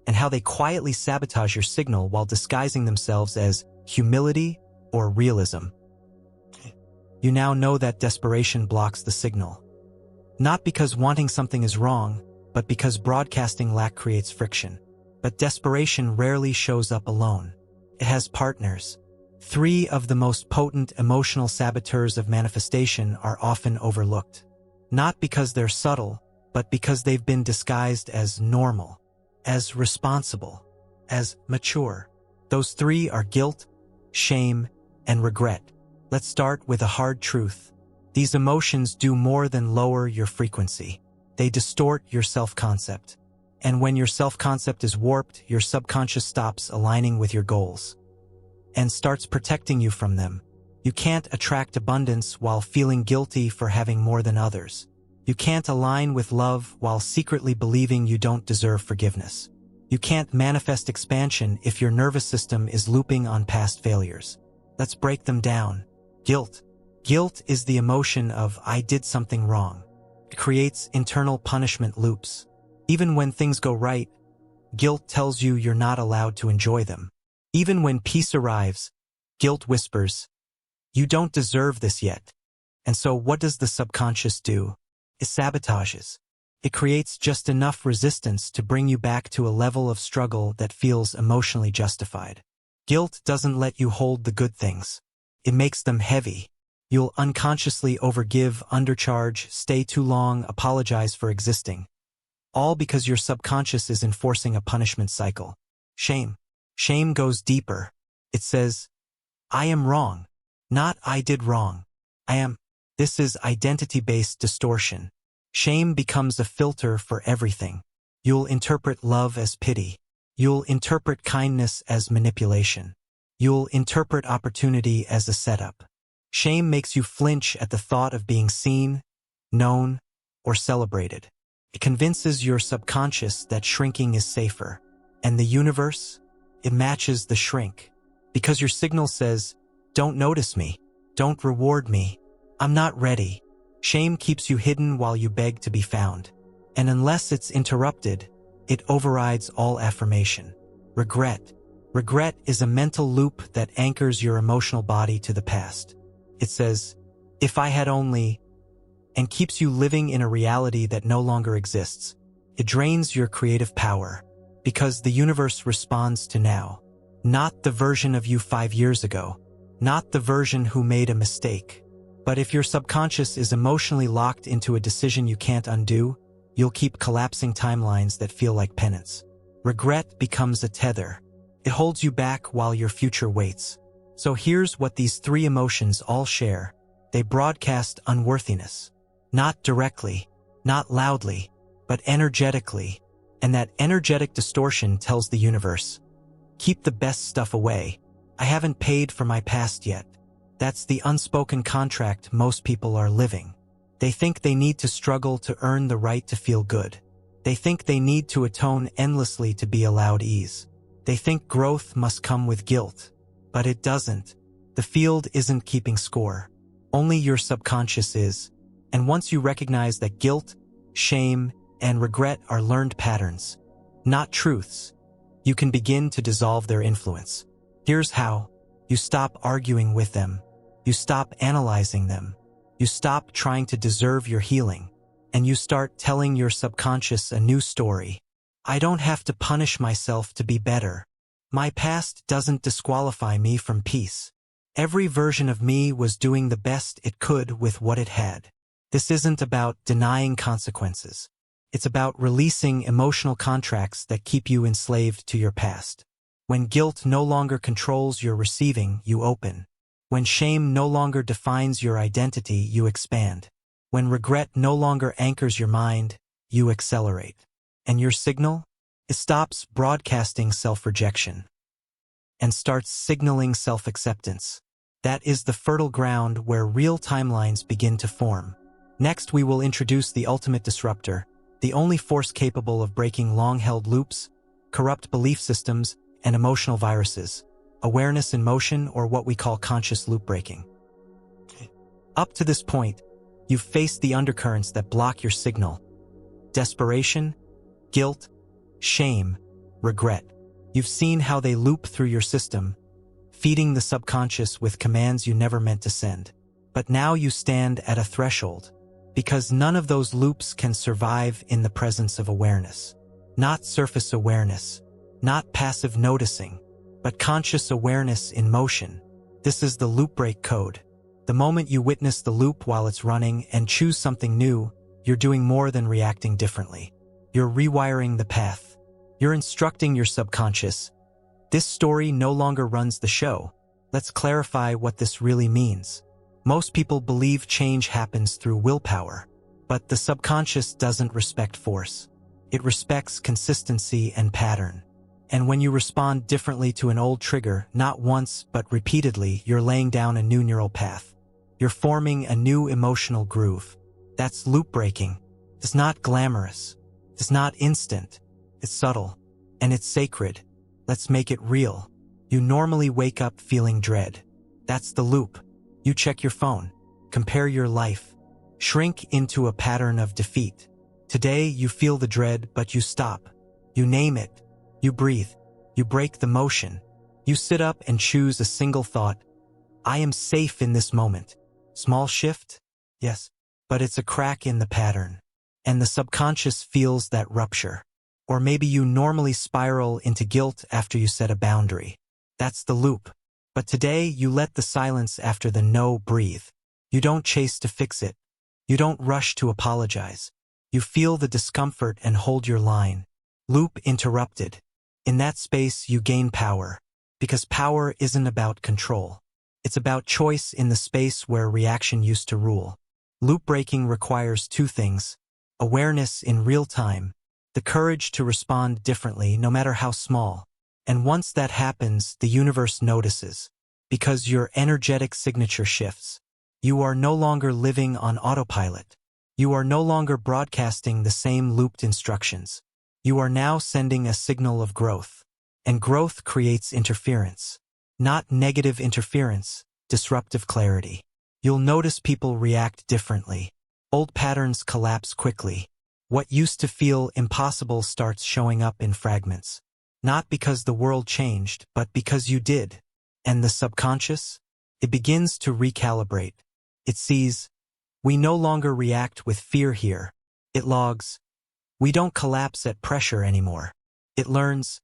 [SPEAKER 1] and how they quietly sabotage your signal while disguising themselves as humility or realism. You now know that desperation blocks the signal. Not because wanting something is wrong, but because broadcasting lack creates friction. But desperation rarely shows up alone. It has partners. 3 of the most potent emotional saboteurs of manifestation are often overlooked. Not because they're subtle, but because they've been disguised as normal, as responsible, as mature. Those 3 are guilt, shame, and regret. Let's start with a hard truth. These emotions do more than lower your frequency. They distort your self-concept. And when your self-concept is warped, your subconscious stops aligning with your goals and starts protecting you from them. You can't attract abundance while feeling guilty for having more than others. You can't align with love while secretly believing you don't deserve forgiveness. You can't manifest expansion if your nervous system is looping on past failures. Let's break them down. Guilt. Guilt is the emotion of I did something wrong. It creates internal punishment loops. Even when things go right, guilt tells you you're not allowed to enjoy them. Even when peace arrives, guilt whispers, you don't deserve this yet. And so what does the subconscious do? It sabotages. It creates just enough resistance to bring you back to a level of struggle that feels emotionally justified. Guilt doesn't let you hold the good things. It makes them heavy. You'll unconsciously overgive, undercharge, stay too long, apologize for existing. All because your subconscious is enforcing a punishment cycle. Shame. Shame goes deeper. It says, I am wrong. Not I did wrong. I am. This is identity-based distortion. Shame becomes a filter for everything. You'll interpret love as pity. You'll interpret kindness as manipulation. You'll interpret opportunity as a setup. Shame makes you flinch at the thought of being seen, known, or celebrated. It convinces your subconscious that shrinking is safer. And the universe? It matches the shrink. Because your signal says, don't notice me. Don't reward me. I'm not ready. Shame keeps you hidden while you beg to be found. And unless it's interrupted, it overrides all affirmation. Regret. Regret is a mental loop that anchors your emotional body to the past. It says, if I had only, and keeps you living in a reality that no longer exists. It drains your creative power, because the universe responds to now. Not the version of you 5 years ago, not the version who made a mistake. But if your subconscious is emotionally locked into a decision you can't undo, you'll keep collapsing timelines that feel like penance. Regret becomes a tether. It holds you back while your future waits. So here's what these 3 emotions all share. They broadcast unworthiness. Not directly, not loudly, but energetically. And that energetic distortion tells the universe, keep the best stuff away. I haven't paid for my past yet. That's the unspoken contract most people are living. They think they need to struggle to earn the right to feel good. They think they need to atone endlessly to be allowed ease. They think growth must come with guilt. But it doesn't. The field isn't keeping score. Only your subconscious is. And once you recognize that guilt, shame, and regret are learned patterns, not truths, you can begin to dissolve their influence. Here's how. You stop arguing with them. You stop analyzing them. You stop trying to deserve your healing. And you start telling your subconscious a new story. I don't have to punish myself to be better. My past doesn't disqualify me from peace. Every version of me was doing the best it could with what it had. This isn't about denying consequences. It's about releasing emotional contracts that keep you enslaved to your past. When guilt no longer controls your receiving, you open. When shame no longer defines your identity, you expand. When regret no longer anchors your mind, you accelerate. And your signal? It stops broadcasting self-rejection and starts signaling self-acceptance. That is the fertile ground where real timelines begin to form. Next, we will introduce the ultimate disruptor, the only force capable of breaking long-held loops, corrupt belief systems, and emotional viruses, awareness in motion, or what we call conscious loop breaking. Up to this point, you've faced the undercurrents that block your signal. Desperation, guilt, shame, regret. You've seen how they loop through your system, feeding the subconscious with commands you never meant to send. But now you stand at a threshold, because none of those loops can survive in the presence of awareness. Not surface awareness, not passive noticing, but conscious awareness in motion. This is the loop break code. The moment you witness the loop while it's running and choose something new, you're doing more than reacting differently. You're rewiring the path. You're instructing your subconscious. This story no longer runs the show. Let's clarify what this really means. Most people believe change happens through willpower, but the subconscious doesn't respect force. It respects consistency and pattern. And when you respond differently to an old trigger, not once but repeatedly, you're laying down a new neural path. You're forming a new emotional groove. That's loop breaking. It's not glamorous. It's not instant. It's subtle. And it's sacred. Let's make it real. You normally wake up feeling dread. That's the loop. You check your phone. Compare your life. Shrink into a pattern of defeat. Today you feel the dread, but you stop. You name it. You breathe. You break the motion. You sit up and choose a single thought. I am safe in this moment. Small shift? Yes. But it's a crack in the pattern. And the subconscious feels that rupture. Or maybe you normally spiral into guilt after you set a boundary. That's the loop. But today you let the silence after the no breathe. You don't chase to fix it. You don't rush to apologize. You feel the discomfort and hold your line. Loop interrupted. In that space, you gain power. Because power isn't about control. It's about choice in the space where reaction used to rule. Loop breaking requires two things: awareness in real time, the courage to respond differently no matter how small. And once that happens, the universe notices. Because your energetic signature shifts. You are no longer living on autopilot. You are no longer broadcasting the same looped instructions. You are now sending a signal of growth. And growth creates interference. Not negative interference, disruptive clarity. You'll notice people react differently. Old patterns collapse quickly. What used to feel impossible starts showing up in fragments. Not because the world changed, but because you did. And the subconscious? It begins to recalibrate. It sees, we no longer react with fear here. It logs, we don't collapse at pressure anymore. It learns,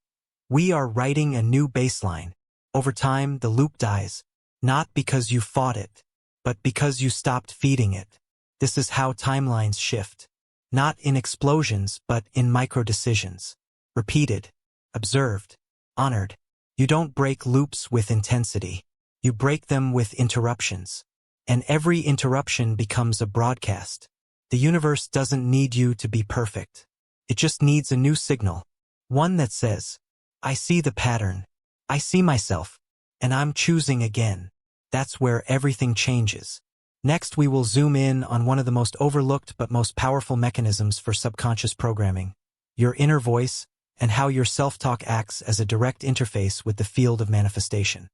[SPEAKER 1] we are writing a new baseline. Over time, the loop dies, not because you fought it, but because you stopped feeding it. This is how timelines shift. Not in explosions, but in micro-decisions. Repeated, observed, honored. You don't break loops with intensity. You break them with interruptions. And every interruption becomes a broadcast. The universe doesn't need you to be perfect. It just needs a new signal. One that says, I see the pattern. I see myself. And I'm choosing again. That's where everything changes. Next, we will zoom in on one of the most overlooked but most powerful mechanisms for subconscious programming, your inner voice, and how your self-talk acts as a direct interface with the field of manifestation.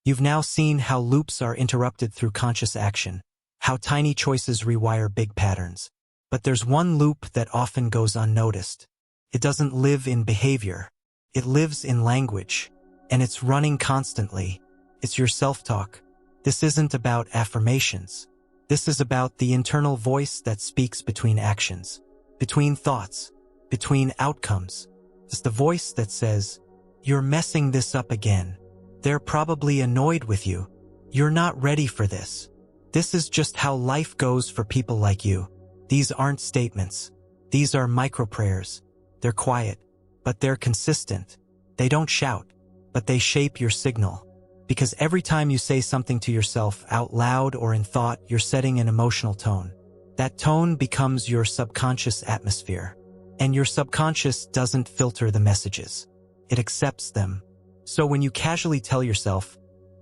[SPEAKER 1] You've now seen how loops are interrupted through conscious action, how tiny choices rewire big patterns. But there's one loop that often goes unnoticed. It doesn't live in behavior. It lives in language. And it's running constantly. It's your self-talk. This isn't about affirmations. This is about the internal voice that speaks between actions, between thoughts, between outcomes. It's the voice that says, you're messing this up again. They're probably annoyed with you. You're not ready for this. This is just how life goes for people like you. These aren't statements. These are micro-prayers. They're quiet, but they're consistent. They don't shout, but they shape your signal. Because every time you say something to yourself out loud or in thought, you're setting an emotional tone. That tone becomes your subconscious atmosphere. And your subconscious doesn't filter the messages. It accepts them. So when you casually tell yourself,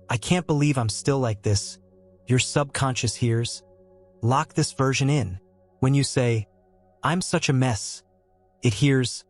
[SPEAKER 1] I can't believe I'm still like this, your subconscious hears, lock this version in. When you say, I'm such a mess, it hears,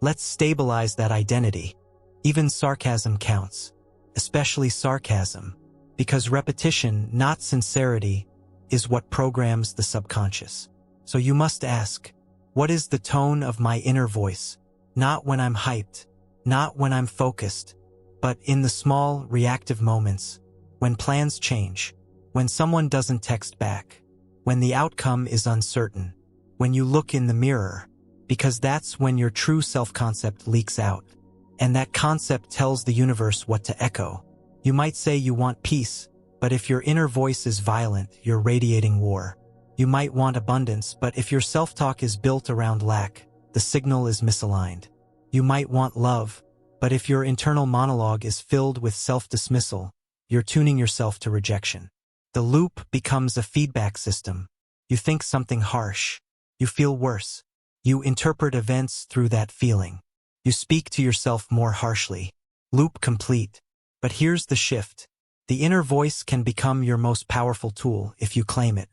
[SPEAKER 1] let's stabilize that identity. Even sarcasm counts, especially sarcasm, because repetition, not sincerity, is what programs the subconscious. So you must ask, what is the tone of my inner voice? Not when I'm hyped, not when I'm focused, but in the small, reactive moments, when plans change, when someone doesn't text back, when the outcome is uncertain, when you look in the mirror, because that's when your true self-concept leaks out. And that concept tells the universe what to echo. You might say you want peace, but if your inner voice is violent, you're radiating war. You might want abundance, but if your self-talk is built around lack, the signal is misaligned. You might want love, but if your internal monologue is filled with self-dismissal, you're tuning yourself to rejection. The loop becomes a feedback system. You think something harsh. You feel worse. You interpret events through that feeling. You speak to yourself more harshly. Loop complete. But here's the shift. The inner voice can become your most powerful tool if you claim it.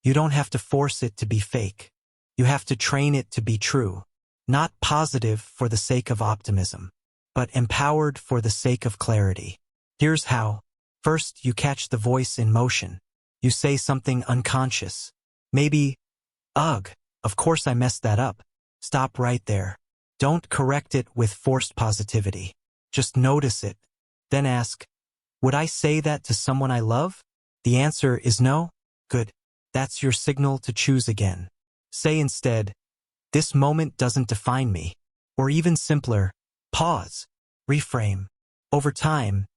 [SPEAKER 1] You don't have to force it to be fake. You have to train it to be true. Not positive for the sake of optimism, but empowered for the sake of clarity. Here's how. First, you catch the voice in motion. You say something unconscious. Maybe, ugh, of course I messed that up. Stop right there. Don't correct it with forced positivity. Just notice it. Then ask, would I say that to someone I love? The answer is no? Good. That's your signal to choose again. Say instead, this moment doesn't define me. Or even simpler, pause. Reframe. Over time,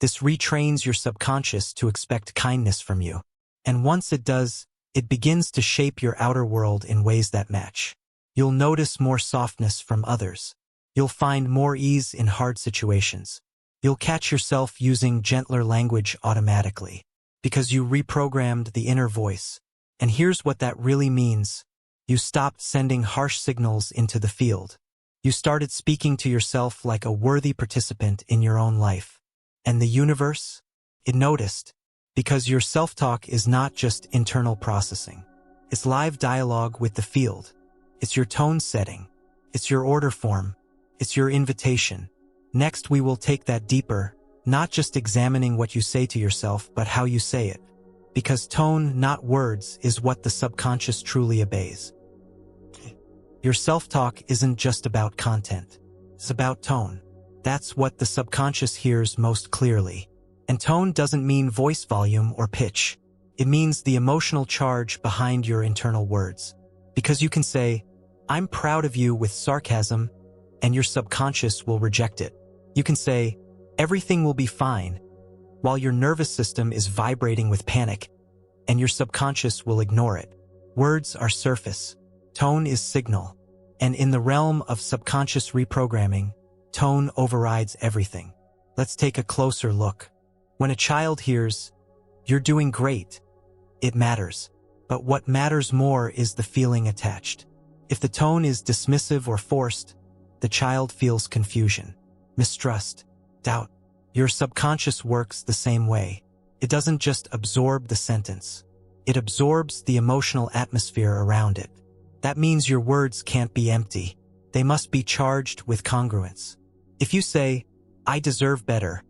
[SPEAKER 1] This retrains your subconscious to expect kindness from you. And once it does, it begins to shape your outer world in ways that match. You'll notice more softness from others. You'll find more ease in hard situations. You'll catch yourself using gentler language automatically, because you reprogrammed the inner voice. And here's what that really means. You stopped sending harsh signals into the field. You started speaking to yourself like a worthy participant in your own life. And the universe? It noticed, because your self-talk is not just internal processing. It's live dialogue with the field. It's your tone setting. It's your order form. It's your invitation. Next, we will take that deeper, not just examining what you say to yourself, but how you say it. Because tone, not words, is what the subconscious truly obeys. Your self-talk isn't just about content. It's about tone. That's what the subconscious hears most clearly. And tone doesn't mean voice volume or pitch. It means the emotional charge behind your internal words. Because you can say, "I'm proud of you," with sarcasm, and your subconscious will reject it. You can say, "Everything will be fine," while your nervous system is vibrating with panic, and your subconscious will ignore it. Words are surface. Tone is signal. And in the realm of subconscious reprogramming, tone overrides everything. Let's take a closer look. When a child hears, "You're doing great," it matters. But what matters more is the feeling attached. If the tone is dismissive or forced, the child feels confusion, mistrust, doubt. Your subconscious works the same way. It doesn't just absorb the sentence. It absorbs the emotional atmosphere around it. That means your words can't be empty. They must be charged with congruence. If you say, "I deserve better,"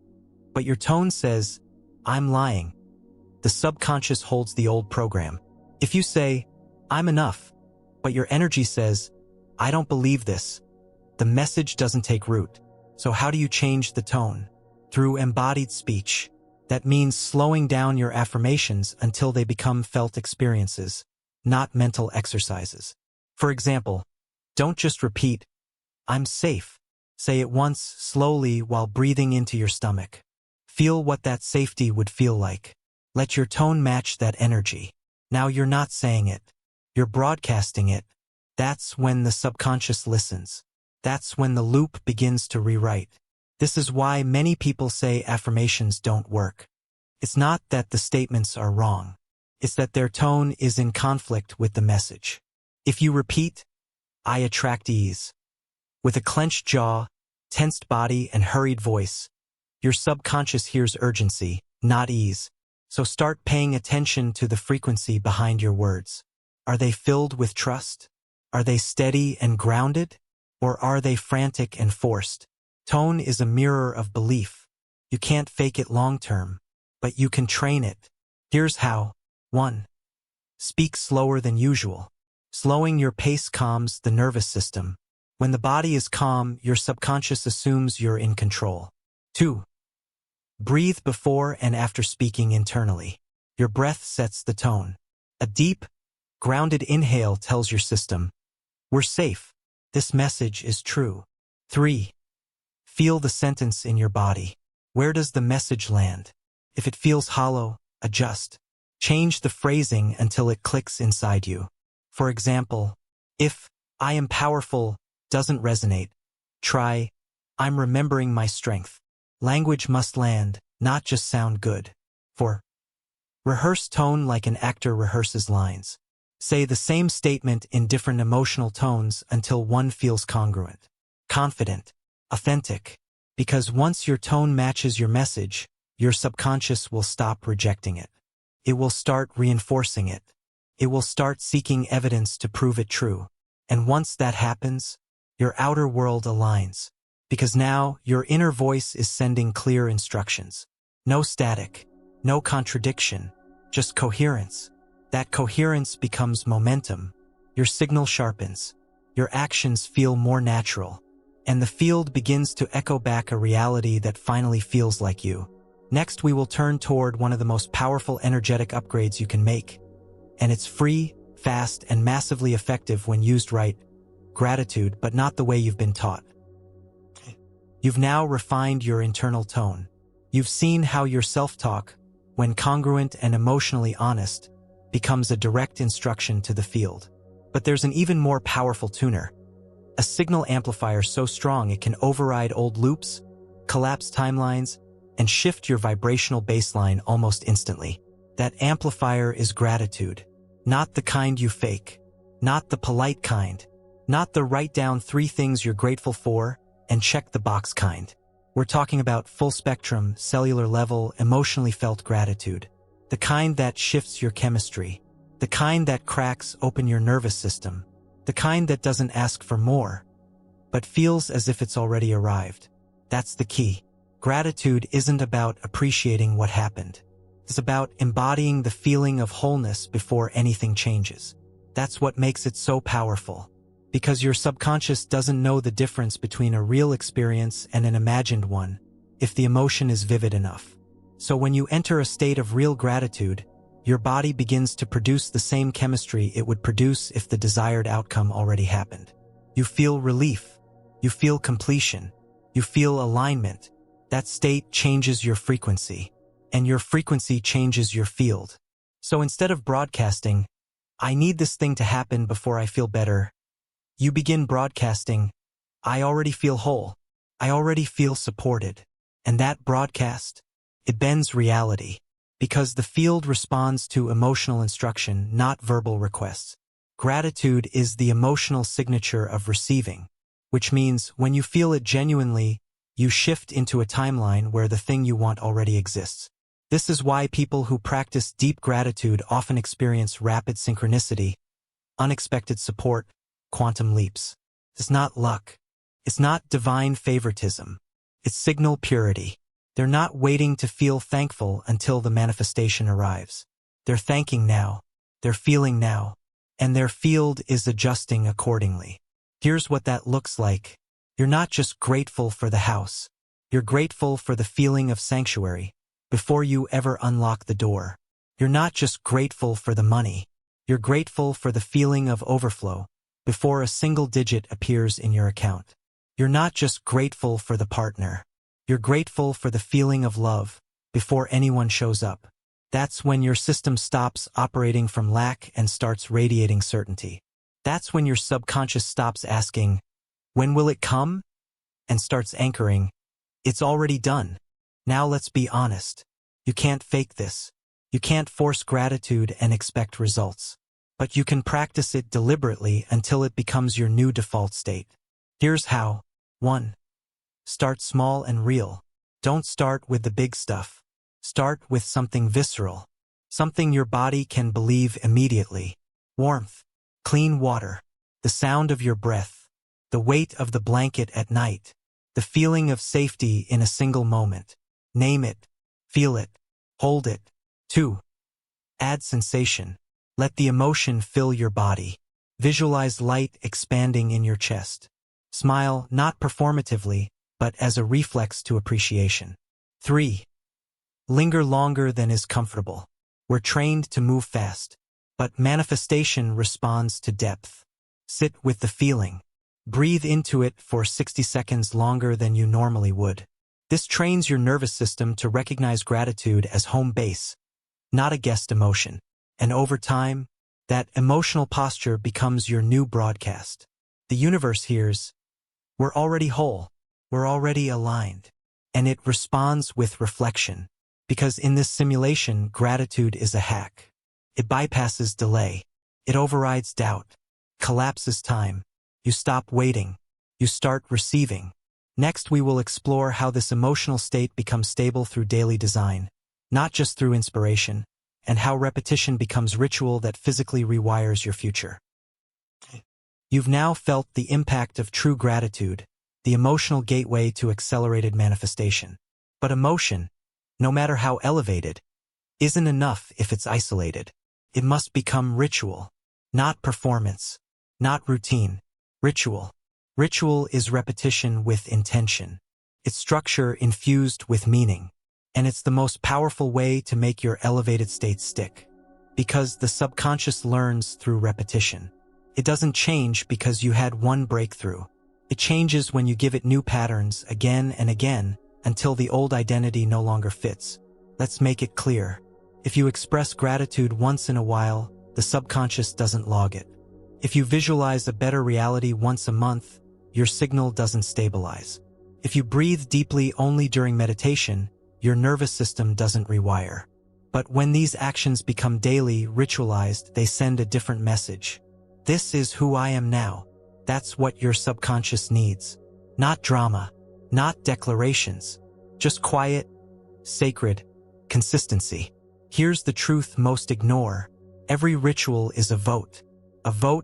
[SPEAKER 1] but your tone says, "I'm lying," the subconscious holds the old program. If you say, "I'm enough," but your energy says, "I don't believe this," the message doesn't take root. So how do you change the tone? Through embodied speech. That means slowing down your affirmations until they become felt experiences, not mental exercises. For example, don't just repeat, "I'm safe." Say it once, slowly, while breathing into your stomach. Feel what that safety would feel like. Let your tone match that energy. Now you're not saying it. You're broadcasting it. That's when the subconscious listens. That's when the loop begins to rewrite. This is why many people say affirmations don't work. It's not that the statements are wrong. It's that their tone is in conflict with the message. If you repeat, "I attract ease," with a clenched jaw, tensed body, and hurried voice, your subconscious hears urgency, not ease. So start paying attention to the frequency behind your words. Are they filled with trust? Are they steady and grounded? Or are they frantic and forced? Tone is a mirror of belief. You can't fake it long-term, but you can train it. Here's how. 1. Speak slower than usual. Slowing your pace calms the nervous system. When the body is calm, your subconscious assumes you're in control. 2. Breathe before and after speaking internally. Your breath sets the tone. A deep, grounded inhale tells your system, "We're safe. This message is true." 3. Feel the sentence in your body. Where does the message land? If it feels hollow, adjust. Change the phrasing until it clicks inside you. For example, if "I am powerful" doesn't resonate, try "I'm remembering my strength." Language must land, not just sound good. 4. Rehearse tone like an actor rehearses lines. Say the same statement in different emotional tones until one feels congruent, confident, authentic. Because once your tone matches your message, your subconscious will stop rejecting it. It will start reinforcing it. It will start seeking evidence to prove it true. And once that happens, your outer world aligns. Because now, your inner voice is sending clear instructions. No static, no contradiction, just coherence. That coherence becomes momentum. Your signal sharpens. Your actions feel more natural. And the field begins to echo back a reality that finally feels like you. Next, we will turn toward one of the most powerful energetic upgrades you can make. And it's free, fast, and massively effective when used right. Gratitude, but not the way you've been taught. You've now refined your internal tone. You've seen how your self-talk, when congruent and emotionally honest, becomes a direct instruction to the field. But there's an even more powerful tuner. A signal amplifier so strong it can override old loops, collapse timelines, and shift your vibrational baseline almost instantly. That amplifier is gratitude. Not the kind you fake. Not the polite kind. Not the write down 3 things you're grateful for and check the box kind. We're talking about full spectrum, cellular level, emotionally felt gratitude. The kind that shifts your chemistry. The kind that cracks open your nervous system. The kind that doesn't ask for more, but feels as if it's already arrived. That's the key. Gratitude isn't about appreciating what happened. It's about embodying the feeling of wholeness before anything changes. That's what makes it so powerful. Because your subconscious doesn't know the difference between a real experience and an imagined one, if the emotion is vivid enough. So when you enter a state of real gratitude, your body begins to produce the same chemistry it would produce if the desired outcome already happened. You feel relief. You feel completion. You feel alignment. That state changes your frequency, and your frequency changes your field. So instead of broadcasting, "I need this thing to happen before I feel better," you begin broadcasting, "I already feel whole. I already feel supported." And that broadcast, it bends reality. Because the field responds to emotional instruction, not verbal requests. Gratitude is the emotional signature of receiving, which means when you feel it genuinely, you shift into a timeline where the thing you want already exists. This is why people who practice deep gratitude often experience rapid synchronicity, unexpected support, quantum leaps. It's not luck. It's not divine favoritism. It's signal purity. They're not waiting to feel thankful until the manifestation arrives. They're thanking now. They're feeling now. And their field is adjusting accordingly. Here's what that looks like. You're not just grateful for the house. You're grateful for the feeling of sanctuary before you ever unlock the door. You're not just grateful for the money. You're grateful for the feeling of overflow before a single digit appears in your account. You're not just grateful for the partner. You're grateful for the feeling of love before anyone shows up. That's when your system stops operating from lack and starts radiating certainty. That's when your subconscious stops asking, "When will it come?" and starts anchoring, "It's already done." Now let's be honest. You can't fake this. You can't force gratitude and expect results. But you can practice it deliberately until it becomes your new default state. Here's how. 1. Start small and real. Don't start with the big stuff. Start with something visceral. Something your body can believe immediately. Warmth. Clean water. The sound of your breath. The weight of the blanket at night. The feeling of safety in a single moment. Name it. Feel it. Hold it. 2. Add sensation. Let the emotion fill your body. Visualize light expanding in your chest. Smile not performatively, but as a reflex to appreciation. 3. Linger longer than is comfortable. We're trained to move fast, but manifestation responds to depth. Sit with the feeling. Breathe into it for 60 seconds longer than you normally would. This trains your nervous system to recognize gratitude as home base, not a guest emotion. And over time, that emotional posture becomes your new broadcast. The universe hears, "We're already whole. We're already aligned." And it responds with reflection. Because in this simulation, gratitude is a hack. It bypasses delay. It overrides doubt. Collapses time. You stop waiting. You start receiving. Next, we will explore how this emotional state becomes stable through daily design, not just through inspiration, and how repetition becomes ritual that physically rewires your future. You've now felt the impact of true gratitude, the emotional gateway to accelerated manifestation. But emotion, no matter how elevated, isn't enough if it's isolated. It must become ritual, not performance, not routine. Ritual. Ritual is repetition with intention. It's structure infused with meaning. And it's the most powerful way to make your elevated state stick. Because the subconscious learns through repetition. It doesn't change because you had one breakthrough. It changes when you give it new patterns again and again until the old identity no longer fits. Let's make it clear. If you express gratitude once in a while, the subconscious doesn't log it. If you visualize a better reality once a month, your signal doesn't stabilize. If you breathe deeply only during meditation, your nervous system doesn't rewire. But when these actions become daily, ritualized, they send a different message. This is who I am now. That's what your subconscious needs. Not drama, not declarations, just quiet, sacred consistency. Here's the truth most ignore. Every ritual is a vote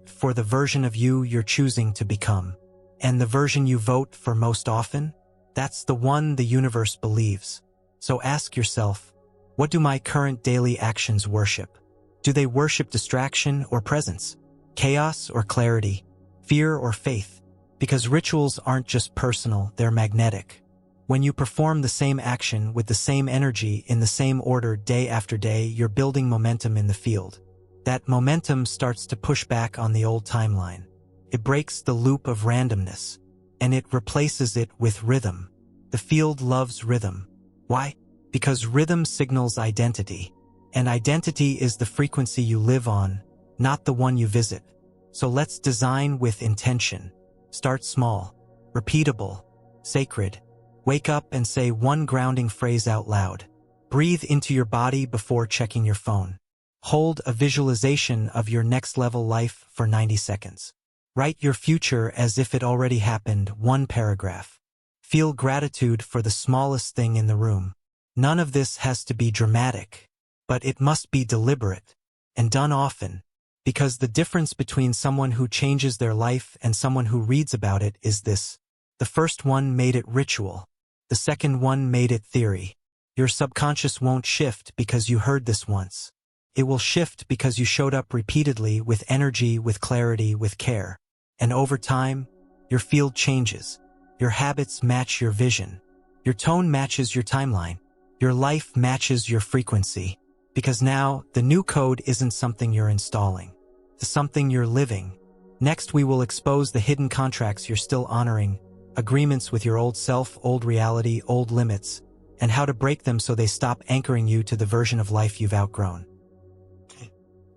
[SPEAKER 1] for the version of you you're choosing to become. And the version you vote for most often, that's the one the universe believes. So ask yourself, what do my current daily actions worship? Do they worship distraction or presence? Chaos or clarity? Fear or faith? Because rituals aren't just personal, they're magnetic. When you perform the same action with the same energy in the same order day after day, you're building momentum in the field. That momentum starts to push back on the old timeline. It breaks the loop of randomness, and it replaces it with rhythm. The field loves rhythm. Why? Because rhythm signals identity, and identity is the frequency you live on, not the one you visit. So let's design with intention. Start small, repeatable, sacred. Wake up and say one grounding phrase out loud. Breathe into your body before checking your phone. Hold a visualization of your next level life for 90 seconds. Write your future as if it already happened, one paragraph. Feel gratitude for the smallest thing in the room. None of this has to be dramatic, but it must be deliberate and done often, because the difference between someone who changes their life and someone who reads about it is this. The first one made it ritual. The second one made it theory. Your subconscious won't shift because you heard this once. It will shift because you showed up repeatedly with energy, with clarity, with care. And over time, your field changes. Your habits match your vision. Your tone matches your timeline. Your life matches your frequency. Because now, the new code isn't something you're installing. It's something you're living. Next, we will expose the hidden contracts you're still honoring, agreements with your old self, old reality, old limits, and how to break them so they stop anchoring you to the version of life you've outgrown.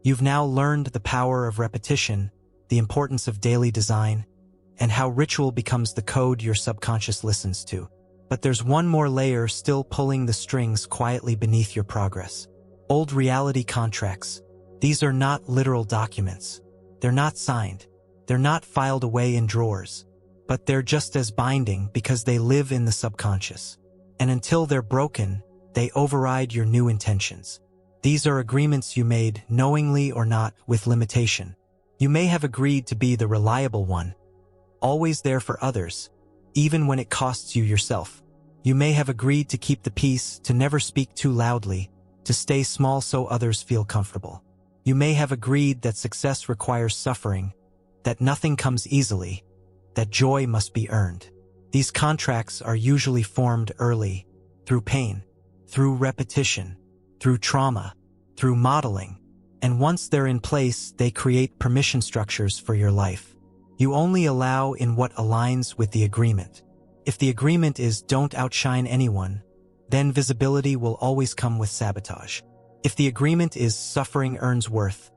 [SPEAKER 1] You've now learned the power of repetition, the importance of daily design, and how ritual becomes the code your subconscious listens to. But there's one more layer still pulling the strings quietly beneath your progress. Old reality contracts. These are not literal documents. They're not signed. They're not filed away in drawers. But they're just as binding because they live in the subconscious. And until they're broken, they override your new intentions. These are agreements you made, knowingly or not, with limitation. You may have agreed to be the reliable one, always there for others, even when it costs you yourself. You may have agreed to keep the peace, to never speak too loudly, to stay small so others feel comfortable. You may have agreed that success requires suffering, that nothing comes easily, that joy must be earned. These contracts are usually formed early, through pain, through repetition, through trauma, through modeling, and once they're in place, they create permission structures for your life. You only allow in what aligns with the agreement. If the agreement is don't outshine anyone, then visibility will always come with sabotage. If the agreement is suffering earns worth,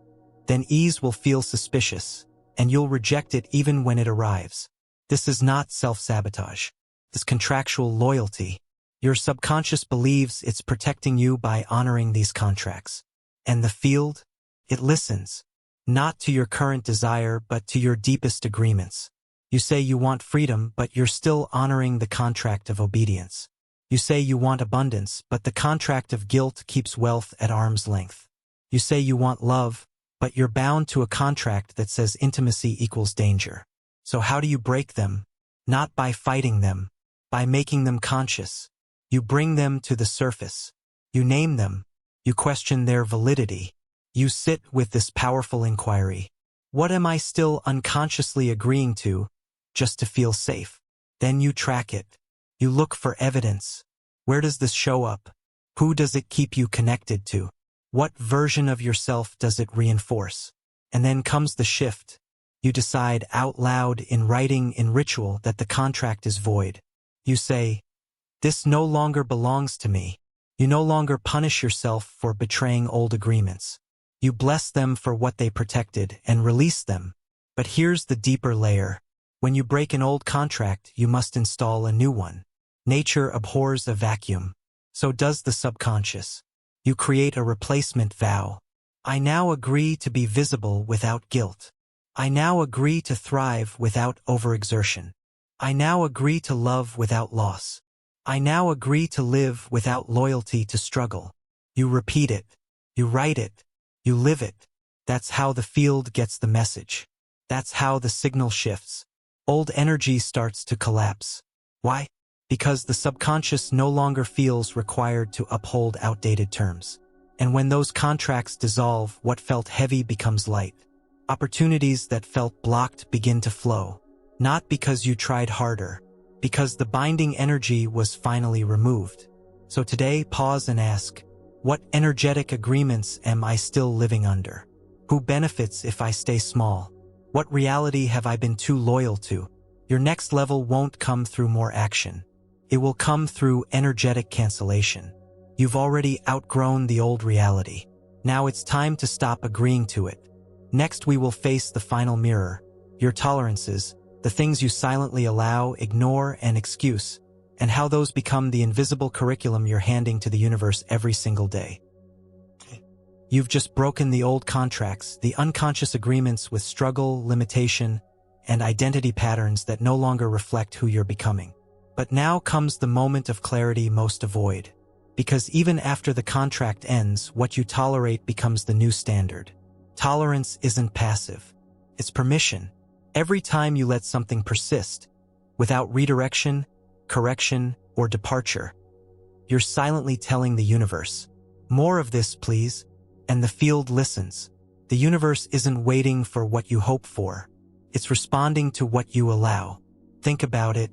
[SPEAKER 1] then ease will feel suspicious, and you'll reject it even when it arrives. This is not self-sabotage. This contractual loyalty. Your subconscious believes it's protecting you by honoring these contracts. And the field? It listens. Not to your current desire, but to your deepest agreements. You say you want freedom, but you're still honoring the contract of obedience. You say you want abundance, but the contract of guilt keeps wealth at arm's length. You say you want love, but you're bound to a contract that says intimacy equals danger. So how do you break them? Not by fighting them, by making them conscious. You bring them to the surface. You name them. You question their validity. You sit with this powerful inquiry. What am I still unconsciously agreeing to, just to feel safe? Then you track it. You look for evidence. Where does this show up? Who does it keep you connected to? What version of yourself does it reinforce? And then comes the shift. You decide out loud, in writing, in ritual, that the contract is void. You say, This no longer belongs to me. You no longer punish yourself for betraying old agreements. You bless them for what they protected and release them. But here's the deeper layer. When you break an old contract, you must install a new one. Nature abhors a vacuum. So does the subconscious. You create a replacement vow. I now agree to be visible without guilt. I now agree to thrive without overexertion. I now agree to love without loss. I now agree to live without loyalty to struggle. You repeat it. You write it. You live it. That's how the field gets the message. That's how the signal shifts. Old energy starts to collapse. Why? Because the subconscious no longer feels required to uphold outdated terms. And when those contracts dissolve, what felt heavy becomes light. Opportunities that felt blocked begin to flow. Not because you tried harder, because the binding energy was finally removed. So today, pause and ask, what energetic agreements am I still living under? Who benefits if I stay small? What reality have I been too loyal to? Your next level won't come through more action. It will come through energetic cancellation. You've already outgrown the old reality. Now it's time to stop agreeing to it. Next, we will face the final mirror, your tolerances, the things you silently allow, ignore, and excuse, and how those become the invisible curriculum you're handing to the universe every single day. You've just broken the old contracts, the unconscious agreements with struggle, limitation, and identity patterns that no longer reflect who you're becoming. But now comes the moment of clarity most avoid. Because even after the contract ends, what you tolerate becomes the new standard. Tolerance isn't passive. It's permission. Every time you let something persist, without redirection, correction, or departure, you're silently telling the universe, more of this, please, and the field listens. The universe isn't waiting for what you hope for. It's responding to what you allow. Think about it.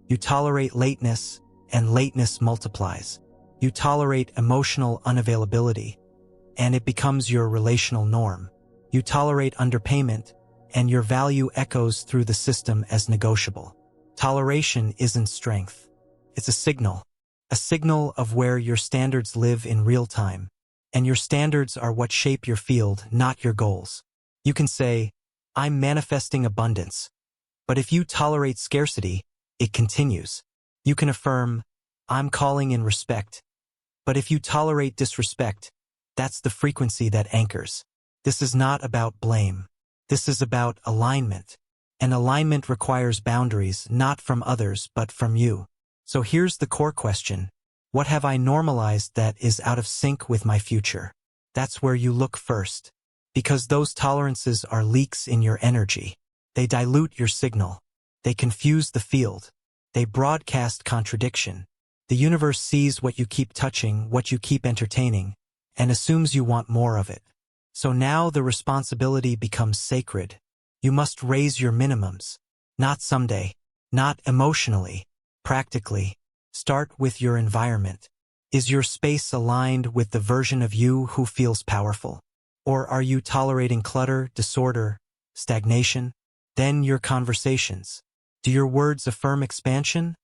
[SPEAKER 1] You tolerate lateness, and lateness multiplies. You tolerate emotional unavailability, and it becomes your relational norm. You tolerate underpayment, and your value echoes through the system as negotiable. Toleration isn't strength. It's a signal of where your standards live in real time. And your standards are what shape your field, not your goals. You can say, I'm manifesting abundance. But if you tolerate scarcity, it continues. You can affirm, I'm calling in respect. But if you tolerate disrespect, that's the frequency that anchors. This is not about blame. This is about alignment. And alignment requires boundaries, not from others, but from you. So here's the core question. What have I normalized that is out of sync with my future? That's where you look first. Because those tolerances are leaks in your energy. They dilute your signal. They confuse the field. They broadcast contradiction. The universe sees what you keep touching, what you keep entertaining, and assumes you want more of it. So now the responsibility becomes sacred. You must raise your minimums. Not someday. Not emotionally. Practically. Start with your environment. Is your space aligned with the version of you who feels powerful? Or are you tolerating clutter, disorder, stagnation? Then your conversations. Do your words affirm expansion?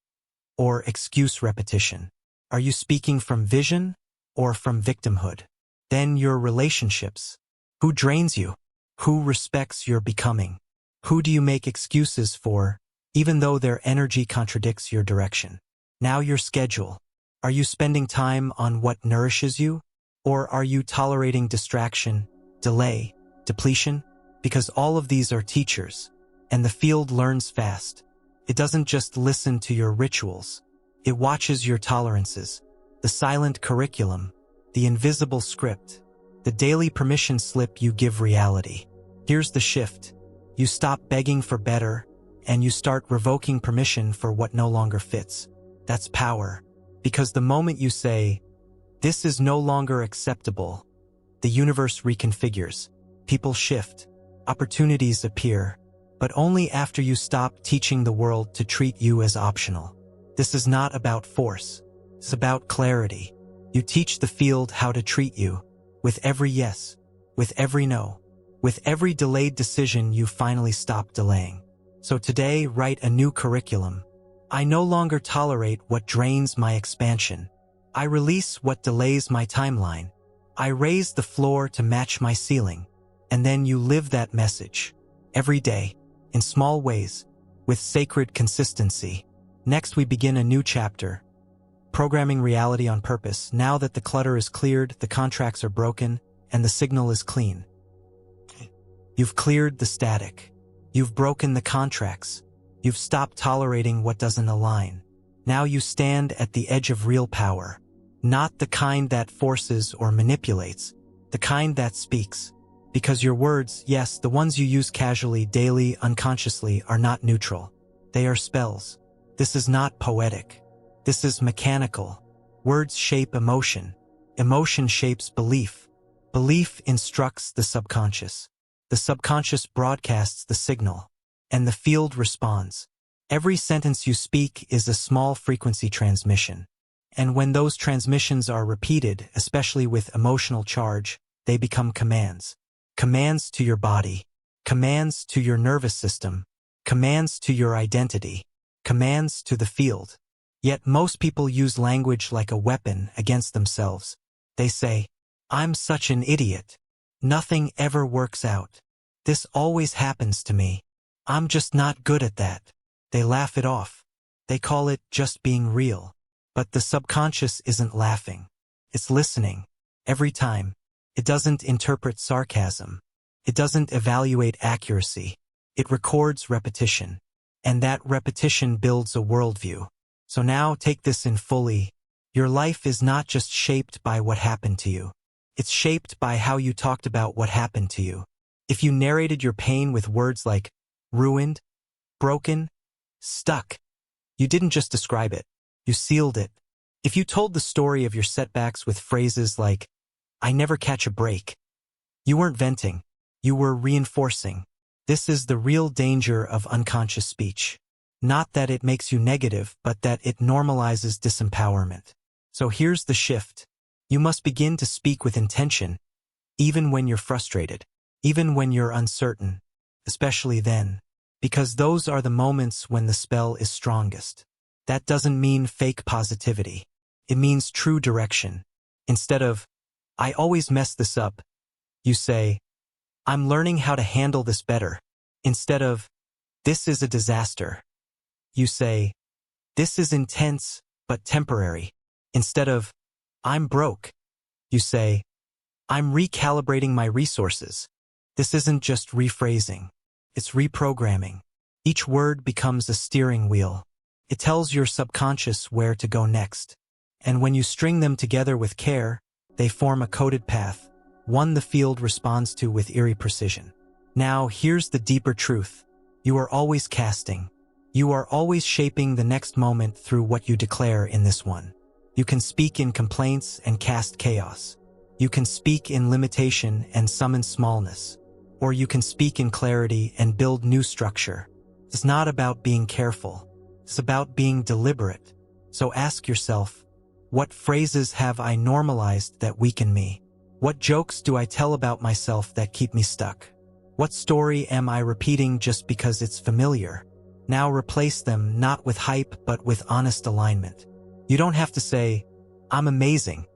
[SPEAKER 1] Or excuse repetition? Are you speaking from vision or from victimhood? Then your relationships. Who drains you? Who respects your becoming? Who do you make excuses for, even though their energy contradicts your direction? Now your schedule. Are you spending time on what nourishes you? Or are you tolerating distraction, delay, depletion? Because all of these are teachers, and the field learns fast. It doesn't just listen to your rituals. It watches your tolerances, the silent curriculum, the invisible script, the daily permission slip you give reality. Here's the shift. You stop begging for better, and you start revoking permission for what no longer fits. That's power. Because the moment you say, this is no longer acceptable, the universe reconfigures. People shift. Opportunities appear. But only after you stop teaching the world to treat you as optional. This is not about force. It's about clarity. You teach the field how to treat you. With every yes. With every no. With every delayed decision you finally stop delaying. So today, write a new curriculum. I no longer tolerate what drains my expansion. I release what delays my timeline. I raise the floor to match my ceiling. And then you live that message. Every day, in small ways, with sacred consistency. Next we begin a new chapter. Programming reality on purpose. Now that the clutter is cleared, the contracts are broken, and the signal is clean. You've cleared the static. You've broken the contracts. You've stopped tolerating what doesn't align. Now you stand at the edge of real power. Not the kind that forces or manipulates, the kind that speaks. Because your words, yes, the ones you use casually, daily, unconsciously, are not neutral. They are spells. This is not poetic. This is mechanical. Words shape emotion. Emotion shapes belief. Belief instructs the subconscious. The subconscious broadcasts the signal. And the field responds. Every sentence you speak is a small frequency transmission. And when those transmissions are repeated, especially with emotional charge, they become commands. Commands to your body. Commands to your nervous system. Commands to your identity. Commands to the field. Yet most people use language like a weapon against themselves. They say, I'm such an idiot. Nothing ever works out. This always happens to me. I'm just not good at that. They laugh it off. They call it just being real. But the subconscious isn't laughing. It's listening. Every time. It doesn't interpret sarcasm. It doesn't evaluate accuracy. It records repetition. And that repetition builds a worldview. So now take this in fully. Your life is not just shaped by what happened to you. It's shaped by how you talked about what happened to you. If you narrated your pain with words like ruined, broken, stuck, you didn't just describe it. You sealed it. If you told the story of your setbacks with phrases like, I never catch a break, you weren't venting. You were reinforcing. This is the real danger of unconscious speech. Not that it makes you negative, but that it normalizes disempowerment. So here's the shift. You must begin to speak with intention, even when you're frustrated, even when you're uncertain, especially then, because those are the moments when the spell is strongest. That doesn't mean fake positivity. It means true direction. Instead of, I always mess this up, you say, I'm learning how to handle this better. Instead of, this is a disaster, you say, this is intense, but temporary. Instead of, I'm broke, you say, I'm recalibrating my resources. This isn't just rephrasing. It's reprogramming. Each word becomes a steering wheel. It tells your subconscious where to go next. And when you string them together with care, they form a coded path, one the field responds to with eerie precision. Now, here's the deeper truth. You are always casting. You are always shaping the next moment through what you declare in this one. You can speak in complaints and cast chaos. You can speak in limitation and summon smallness. Or you can speak in clarity and build new structure. It's not about being careful. It's about being deliberate. So ask yourself, what phrases have I normalized that weaken me? What jokes do I tell about myself that keep me stuck? What story am I repeating just because it's familiar? Now replace them not with hype but with honest alignment. You don't have to say, I'm amazing,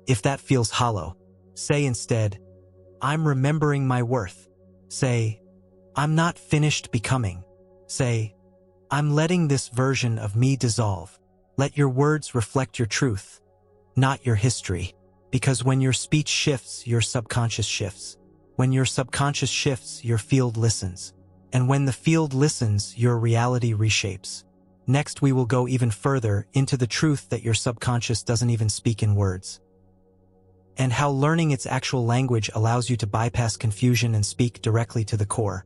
[SPEAKER 1] if that feels hollow. Say instead, I'm remembering my worth. Say, I'm not finished becoming. Say, I'm letting this version of me dissolve. Let your words reflect your truth, not your history. Because when your speech shifts, your subconscious shifts. When your subconscious shifts, your field listens. And when the field listens, your reality reshapes. Next, we will go even further into the truth that your subconscious doesn't even speak in words. And how learning its actual language allows you to bypass confusion and speak directly to the core.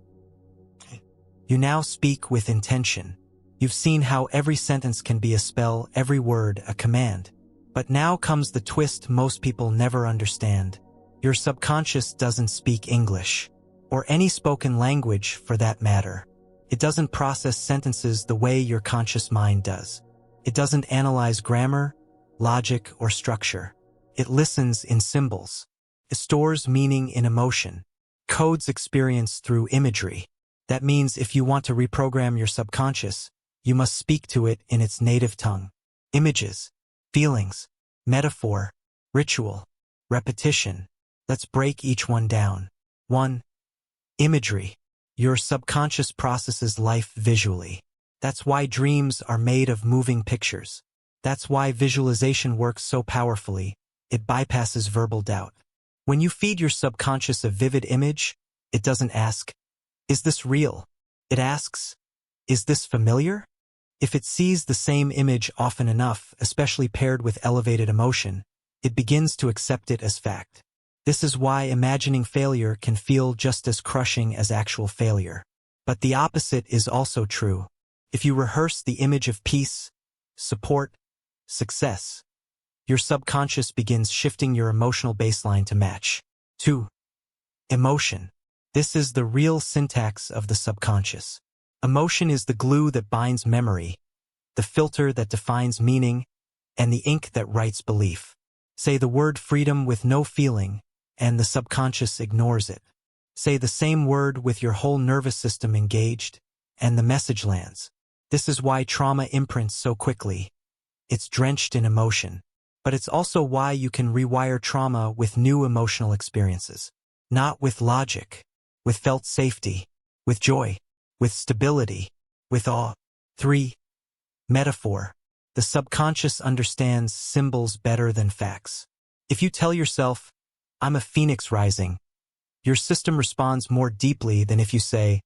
[SPEAKER 1] You now speak with intention. You've seen how every sentence can be a spell, every word a command. But now comes the twist most people never understand. Your subconscious doesn't speak English, or any spoken language for that matter. It doesn't process sentences the way your conscious mind does. It doesn't analyze grammar, logic, or structure. It listens in symbols. It stores meaning in emotion. Codes experience through imagery. That means if you want to reprogram your subconscious, You must speak to it in its native tongue. Images, feelings, metaphor, ritual, repetition. Let's break each one down. 1. Imagery. Your subconscious processes life visually. That's why dreams are made of moving pictures. That's why visualization works so powerfully. It bypasses verbal doubt. When you feed your subconscious a vivid image, it doesn't ask, "Is this real?" It asks, "Is this familiar?" If it sees the same image often enough, especially paired with elevated emotion, it begins to accept it as fact. This is why imagining failure can feel just as crushing as actual failure. But the opposite is also true. If you rehearse the image of peace, support, success, your subconscious begins shifting your emotional baseline to match. 2. Emotion. This is the real syntax of the subconscious. Emotion is the glue that binds memory, the filter that defines meaning, and the ink that writes belief. Say the word freedom with no feeling, and the subconscious ignores it. Say the same word with your whole nervous system engaged, and the message lands. This is why trauma imprints so quickly. It's drenched in emotion. But it's also why you can rewire trauma with new emotional experiences. Not with logic, with felt safety, with joy, with stability, with awe. 3. Metaphor. The subconscious understands symbols better than facts. If you tell yourself, "I'm a phoenix rising," your system responds more deeply than if you say,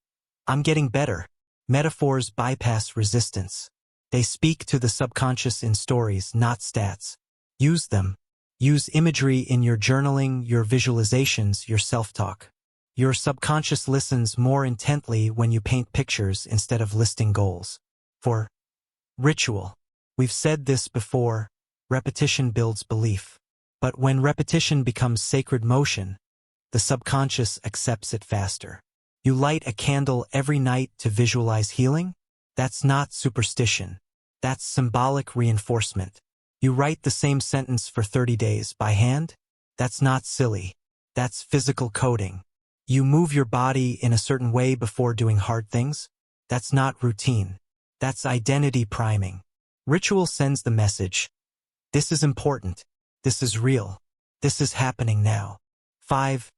[SPEAKER 1] "I'm getting better." Metaphors bypass resistance. They speak to the subconscious in stories, not stats. Use them. Use imagery in your journaling, your visualizations, your self-talk. Your subconscious listens more intently when you paint pictures instead of listing goals. 4. Ritual. We've said this before, repetition builds belief. But when repetition becomes sacred motion, the subconscious accepts it faster. You light a candle every night to visualize healing? That's not superstition. That's symbolic reinforcement. You write the same sentence for 30 days by hand? That's not silly. That's physical coding. You move your body in a certain way before doing hard things? That's not routine. That's identity priming. Ritual sends the message. This is important. This is real. This is happening now. 5.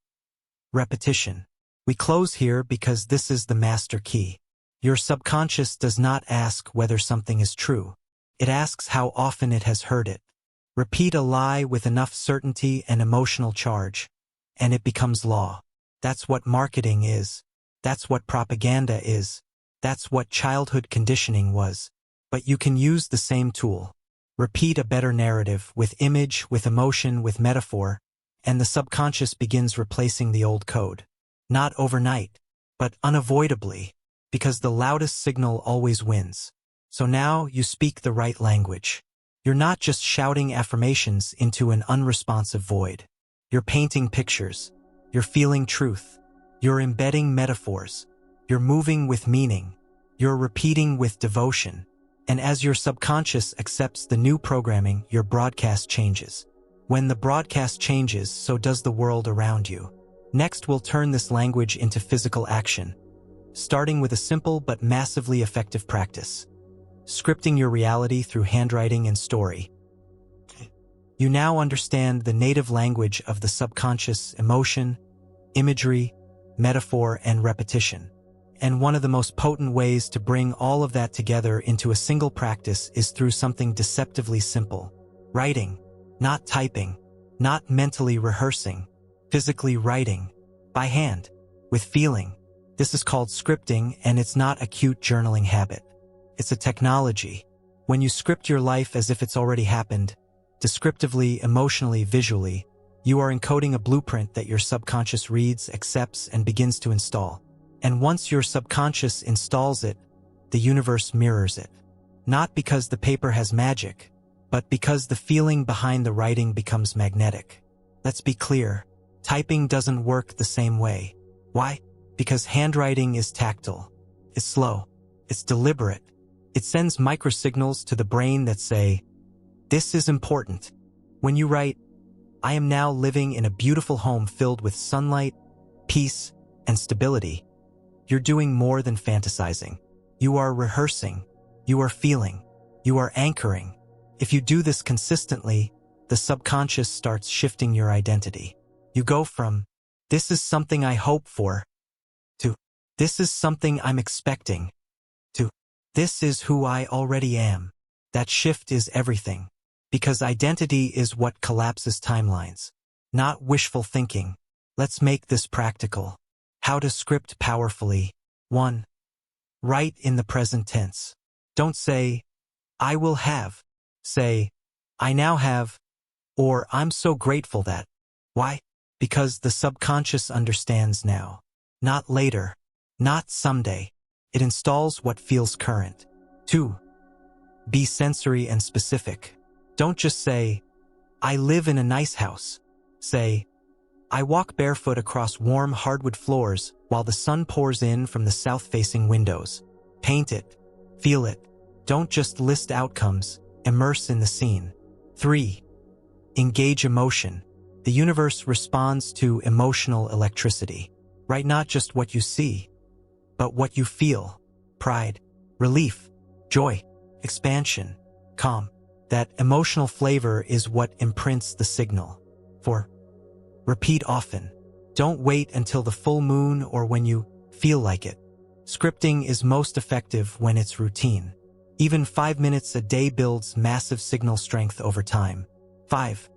[SPEAKER 1] Repetition. We close here because this is the master key. Your subconscious does not ask whether something is true. It asks how often it has heard it. Repeat a lie with enough certainty and emotional charge, and it becomes law. That's what marketing is. That's what propaganda is. That's what childhood conditioning was. But you can use the same tool. Repeat a better narrative with image, with emotion, with metaphor, and the subconscious begins replacing the old code. Not overnight, but unavoidably, because the loudest signal always wins. So now you speak the right language. You're not just shouting affirmations into an unresponsive void. You're painting pictures. You're feeling truth. You're embedding metaphors. You're moving with meaning. You're repeating with devotion. And as your subconscious accepts the new programming, your broadcast changes. When the broadcast changes, so does the world around you. Next, we'll turn this language into physical action, starting with a simple but massively effective practice. Scripting your reality through handwriting and story. You now understand the native language of the subconscious: emotion, imagery, metaphor, and repetition. And one of the most potent ways to bring all of that together into a single practice is through something deceptively simple. Writing. Not typing. Not mentally rehearsing. Physically writing. By hand. With feeling. This is called scripting, and it's not a cute journaling habit. It's a technology. When you script your life as if it's already happened, descriptively, emotionally, visually, you are encoding a blueprint that your subconscious reads, accepts, and begins to install. And once your subconscious installs it, the universe mirrors it. Not because the paper has magic, but because the feeling behind the writing becomes magnetic. Let's be clear, typing doesn't work the same way. Why? Because handwriting is tactile. It's slow. It's deliberate. It sends microsignals to the brain that say, "This is important." When you write, "I am now living in a beautiful home filled with sunlight, peace, and stability," you're doing more than fantasizing. You are rehearsing. You are feeling. You are anchoring. If you do this consistently, the subconscious starts shifting your identity. You go from, "This is something I hope for," to, "This is something I'm expecting," to, "This is who I already am." That shift is everything. Because identity is what collapses timelines. Not wishful thinking. Let's make this practical. How to script powerfully. 1. Write in the present tense. Don't say, "I will have." Say, "I now have," or "I'm so grateful that." Why? Because the subconscious understands now. Not later. Not someday. It installs what feels current. 2. Be sensory and specific. Don't just say, "I live in a nice house." Say, "I walk barefoot across warm hardwood floors while the sun pours in from the south-facing windows." Paint it. Feel it. Don't just list outcomes. Immerse in the scene. 3. Engage emotion. The universe responds to emotional electricity. Write not just what you see, but what you feel. Pride, relief, joy, expansion, calm. That emotional flavor is what imprints the signal. 4. Repeat often. Don't wait until the full moon or when you feel like it. Scripting is most effective when it's routine. Even 5 minutes a day builds massive signal strength over time. 5.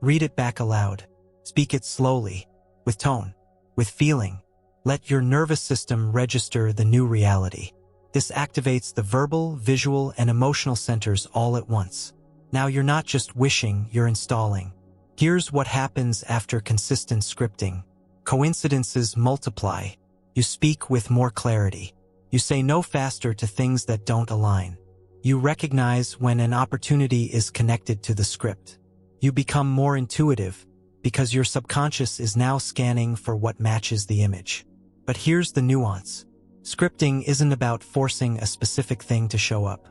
[SPEAKER 1] Read it back aloud. Speak it slowly, with tone, with feeling. Let your nervous system register the new reality. This activates the verbal, visual, and emotional centers all at once. Now you're not just wishing, you're installing. Here's what happens after consistent scripting. Coincidences multiply. You speak with more clarity. You say no faster to things that don't align. You recognize when an opportunity is connected to the script. You become more intuitive because your subconscious is now scanning for what matches the image. But here's the nuance. Scripting isn't about forcing a specific thing to show up.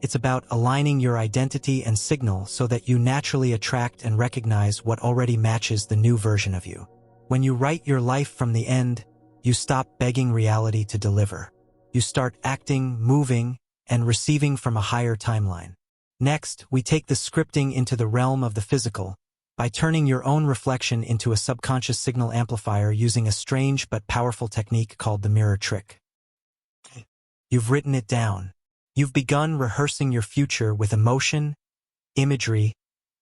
[SPEAKER 1] It's about aligning your identity and signal so that you naturally attract and recognize what already matches the new version of you. When you write your life from the end, you stop begging reality to deliver. You start acting, moving, and receiving from a higher timeline. Next, we take the scripting into the realm of the physical by turning your own reflection into a subconscious signal amplifier using a strange but powerful technique called the mirror trick. You've written it down. You've begun rehearsing your future with emotion, imagery,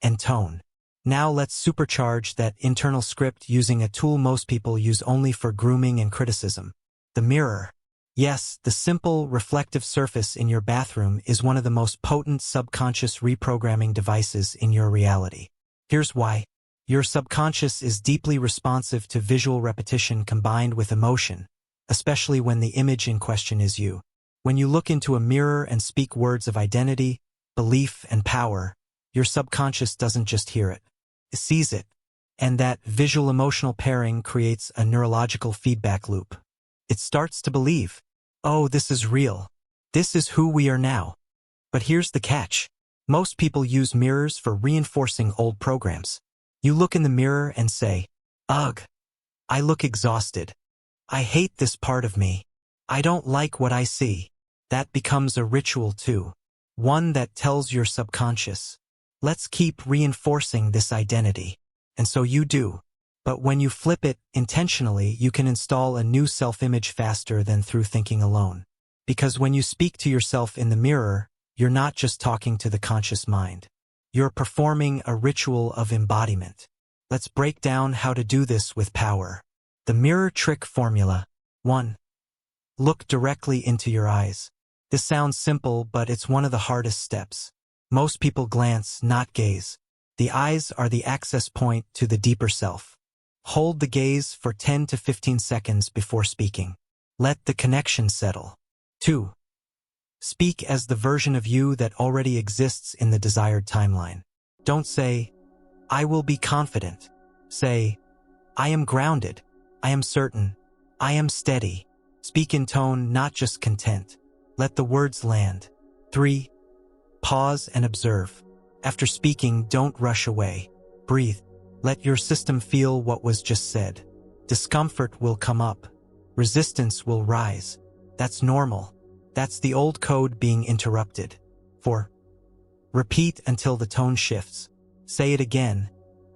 [SPEAKER 1] and tone. Now let's supercharge that internal script using a tool most people use only for grooming and criticism. The mirror. Yes, the simple, reflective surface in your bathroom is one of the most potent subconscious reprogramming devices in your reality. Here's why. Your subconscious is deeply responsive to visual repetition combined with emotion, especially when the image in question is you. When you look into a mirror and speak words of identity, belief, and power, your subconscious doesn't just hear it. It sees it. And that visual-emotional pairing creates a neurological feedback loop. It starts to believe, "Oh, this is real. This is who we are now." But here's the catch. Most people use mirrors for reinforcing old programs. You look in the mirror and say, "Ugh, I look exhausted. I hate this part of me. I don't like what I see." That becomes a ritual too. One that tells your subconscious, "Let's keep reinforcing this identity." And so you do. But when you flip it intentionally, you can install a new self-image faster than through thinking alone. Because when you speak to yourself in the mirror, you're not just talking to the conscious mind. You're performing a ritual of embodiment. Let's break down how to do this with power. The mirror trick formula. 1. Look directly into your eyes. This sounds simple, but it's one of the hardest steps. Most people glance, not gaze. The eyes are the access point to the deeper self. Hold the gaze for 10 to 15 seconds before speaking. Let the connection settle. 2. Speak as the version of you that already exists in the desired timeline. Don't say, "I will be confident." Say, "I am grounded. I am certain. I am steady." Speak in tone, not just content. Let the words land. 3. Pause and observe. After speaking, don't rush away. Breathe. Let your system feel what was just said. Discomfort will come up. Resistance will rise. That's normal. That's the old code being interrupted. 4. Repeat until the tone shifts. Say it again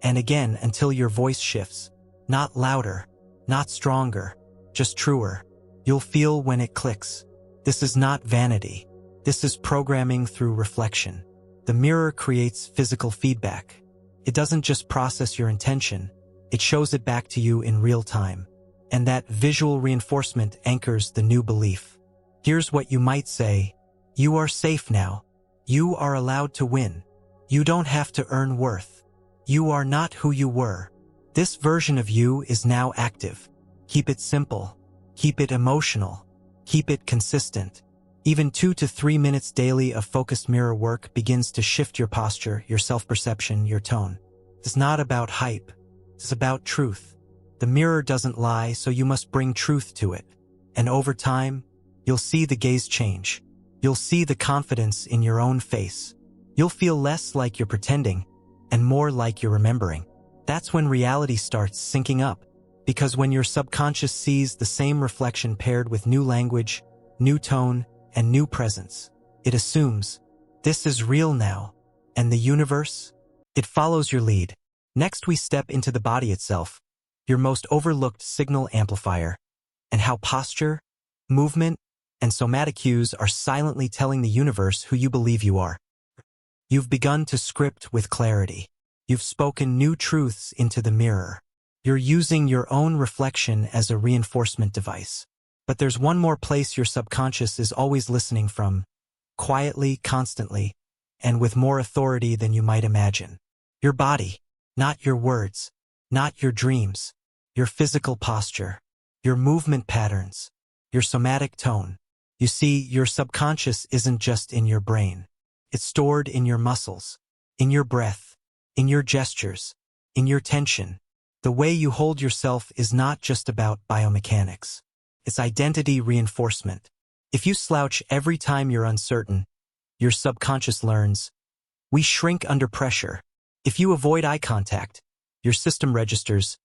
[SPEAKER 1] and again until your voice shifts. Not louder, not stronger, just truer. You'll feel when it clicks. This is not vanity. This is programming through reflection. The mirror creates physical feedback. It doesn't just process your intention, it shows it back to you in real time. And that visual reinforcement anchors the new belief. Here's what you might say: you are safe now. You are allowed to win. You don't have to earn worth. You are not who you were. This version of you is now active. Keep it simple. Keep it emotional. Keep it consistent. Even 2 to 3 minutes daily of focused mirror work begins to shift your posture, your self-perception, your tone. It's not about hype. It's about truth. The mirror doesn't lie, so you must bring truth to it. And over time, you'll see the gaze change. You'll see the confidence in your own face. You'll feel less like you're pretending and more like you're remembering. That's when reality starts syncing up. Because when your subconscious sees the same reflection paired with new language, new tone, and new presence, it assumes, this is real now. And the universe? It follows your lead. Next we step into the body itself, your most overlooked signal amplifier, and how posture, movement, and somatic cues are silently telling the universe who you believe you are. You've begun to script with clarity. You've spoken new truths into the mirror. You're using your own reflection as a reinforcement device. But there's one more place your subconscious is always listening from, quietly, constantly, and with more authority than you might imagine. Your body, not your words, not your dreams, your physical posture, your movement patterns, your somatic tone. You see, your subconscious isn't just in your brain. It's stored in your muscles, in your breath, in your gestures, in your tension. The way you hold yourself is not just about biomechanics. It's identity reinforcement. If you slouch every time you're uncertain, your subconscious learns. We shrink under pressure. If you avoid eye contact, your system registers,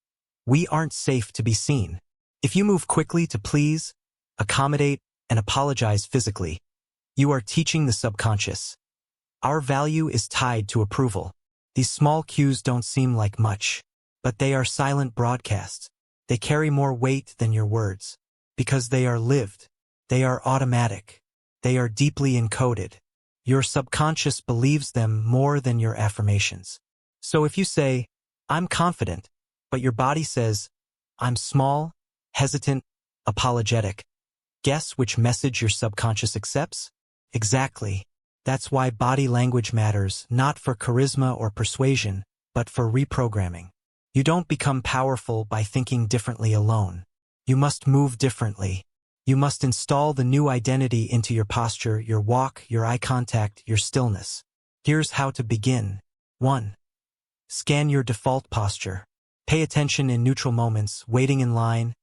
[SPEAKER 1] we aren't safe to be seen. If you move quickly to please, accommodate, and apologize physically, you are teaching the subconscious. Our value is tied to approval. These small cues don't seem like much, but they are silent broadcasts. They carry more weight than your words, because they are lived. They are automatic. They are deeply encoded. Your subconscious believes them more than your affirmations. So if you say, I'm confident, but your body says, I'm small, hesitant, apologetic, guess which message your subconscious accepts? Exactly. That's why body language matters, not for charisma or persuasion, but for reprogramming. You don't become powerful by thinking differently alone. You must move differently. You must install the new identity into your posture, your walk, your eye contact, your stillness. Here's how to begin. 1. Scan your default posture. Pay attention in neutral moments, waiting in line,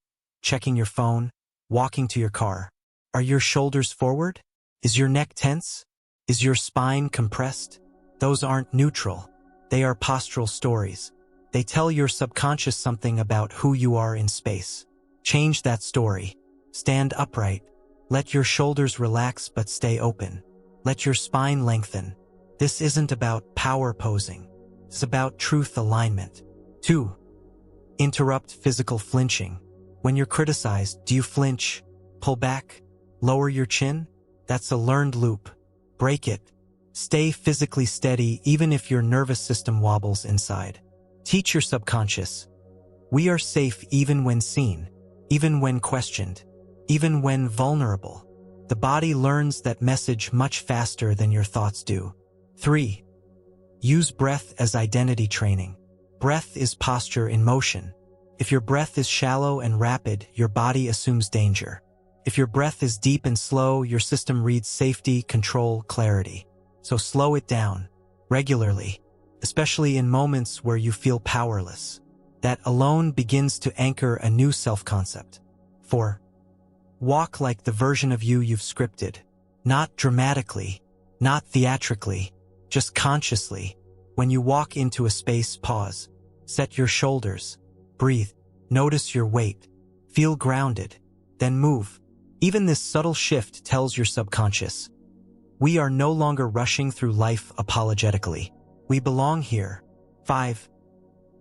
[SPEAKER 1] checking your phone, walking to your car. Are your shoulders forward? Is your neck tense? Is your spine compressed? Those aren't neutral. They are postural stories. They tell your subconscious something about who you are in space. Change that story. Stand upright. Let your shoulders relax but stay open. Let your spine lengthen. This isn't about power posing. It's about truth alignment. 2. Interrupt physical flinching. When you're criticized, do you flinch, pull back, lower your chin? That's a learned loop. Break it. Stay physically steady even if your nervous system wobbles inside. Teach your subconscious. We are safe even when seen, even when questioned, even when vulnerable. The body learns that message much faster than your thoughts do. 3. Use breath as identity training. Breath is posture in motion. If your breath is shallow and rapid, your body assumes danger. If your breath is deep and slow, your system reads safety, control, clarity. So slow it down, regularly, especially in moments where you feel powerless. That alone begins to anchor a new self-concept. 4. Walk like the version of you you've scripted. Not dramatically, not theatrically, just consciously. When you walk into a space, pause. Set your shoulders. Breathe. Notice your weight. Feel grounded. Then move. Even this subtle shift tells your subconscious, we are no longer rushing through life apologetically. We belong here. 5.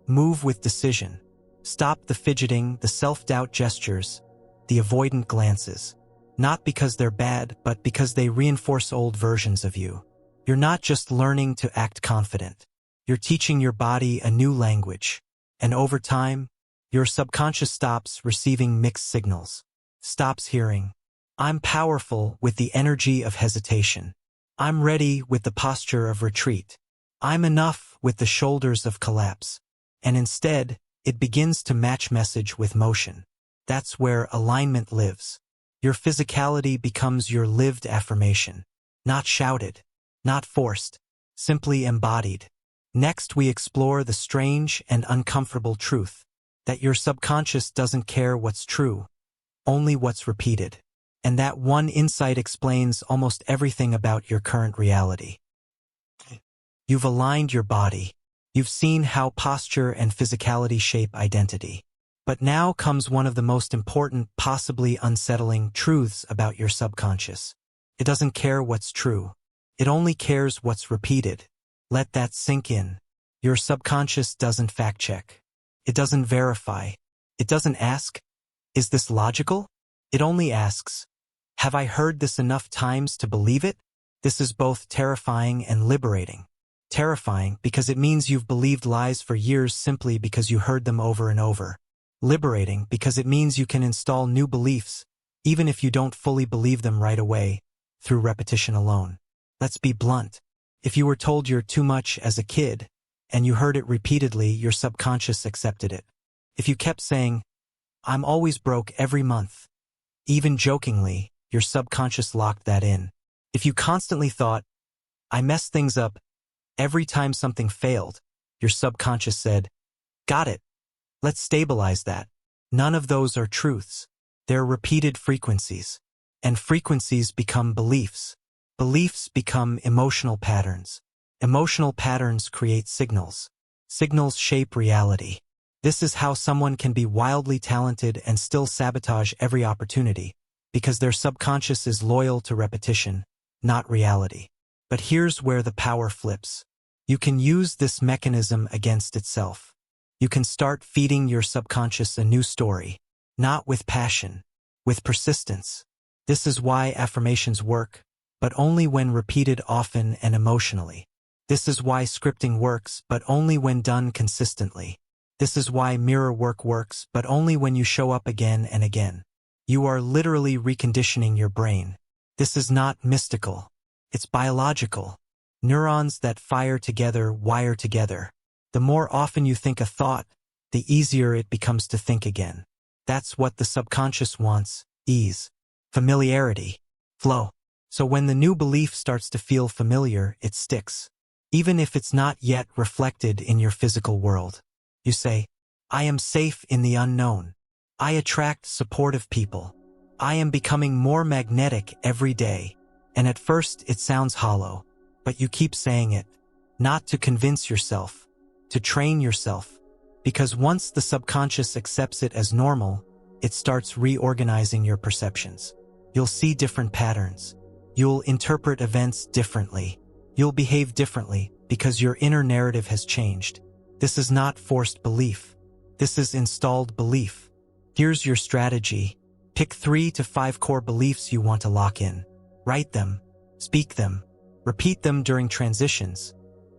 [SPEAKER 1] Move with decision. Stop the fidgeting, the self-doubt gestures, the avoidant glances. Not because they're bad, but because they reinforce old versions of you. You're not just learning to act confident. You're teaching your body a new language. And over time, your subconscious stops receiving mixed signals. Stops hearing, I'm powerful with the energy of hesitation. I'm ready with the posture of retreat. I'm enough with the shoulders of collapse. And instead, it begins to match message with motion. That's where alignment lives. Your physicality becomes your lived affirmation. Not shouted, not forced, simply embodied. Next, we explore the strange and uncomfortable truth that your subconscious doesn't care what's true, only what's repeated. And that one insight explains almost everything about your current reality. You've aligned your body. You've seen how posture and physicality shape identity. But now comes one of the most important, possibly unsettling truths about your subconscious. It doesn't care what's true. It only cares what's repeated. Let that sink in. Your subconscious doesn't fact-check. It doesn't verify. It doesn't ask, is this logical? It only asks, have I heard this enough times to believe it? This is both terrifying and liberating. Terrifying because it means you've believed lies for years simply because you heard them over and over. Liberating because it means you can install new beliefs, even if you don't fully believe them right away, through repetition alone. Let's be blunt. If you were told you're too much as a kid, and you heard it repeatedly, your subconscious accepted it. If you kept saying, I'm always broke every month, even jokingly, your subconscious locked that in. If you constantly thought, I mess things up every time something failed, your subconscious said, got it. Let's stabilize that. None of those are truths. They're repeated frequencies. And frequencies become beliefs. Beliefs become emotional patterns. Emotional patterns create signals. Signals shape reality. This is how someone can be wildly talented and still sabotage every opportunity, because their subconscious is loyal to repetition, not reality. But here's where the power flips. You can use this mechanism against itself. You can start feeding your subconscious a new story, not with passion, with persistence. This is why affirmations work, but only when repeated often and emotionally. This is why scripting works, but only when done consistently. This is why mirror work works, but only when you show up again and again. You are literally reconditioning your brain. This is not mystical. It's biological. Neurons that fire together wire together. The more often you think a thought, the easier it becomes to think again. That's what the subconscious wants: ease, familiarity, flow. So when the new belief starts to feel familiar, it sticks. Even if it's not yet reflected in your physical world. You say, I am safe in the unknown. I attract supportive people. I am becoming more magnetic every day. And at first it sounds hollow, but you keep saying it, not to convince yourself, to train yourself. Because once the subconscious accepts it as normal, it starts reorganizing your perceptions. You'll see different patterns. You'll interpret events differently. You'll behave differently because your inner narrative has changed. This is not forced belief. This is installed belief. Here's your strategy. Pick 3 to 5 core beliefs you want to lock in. Write them, speak them, repeat them during transitions,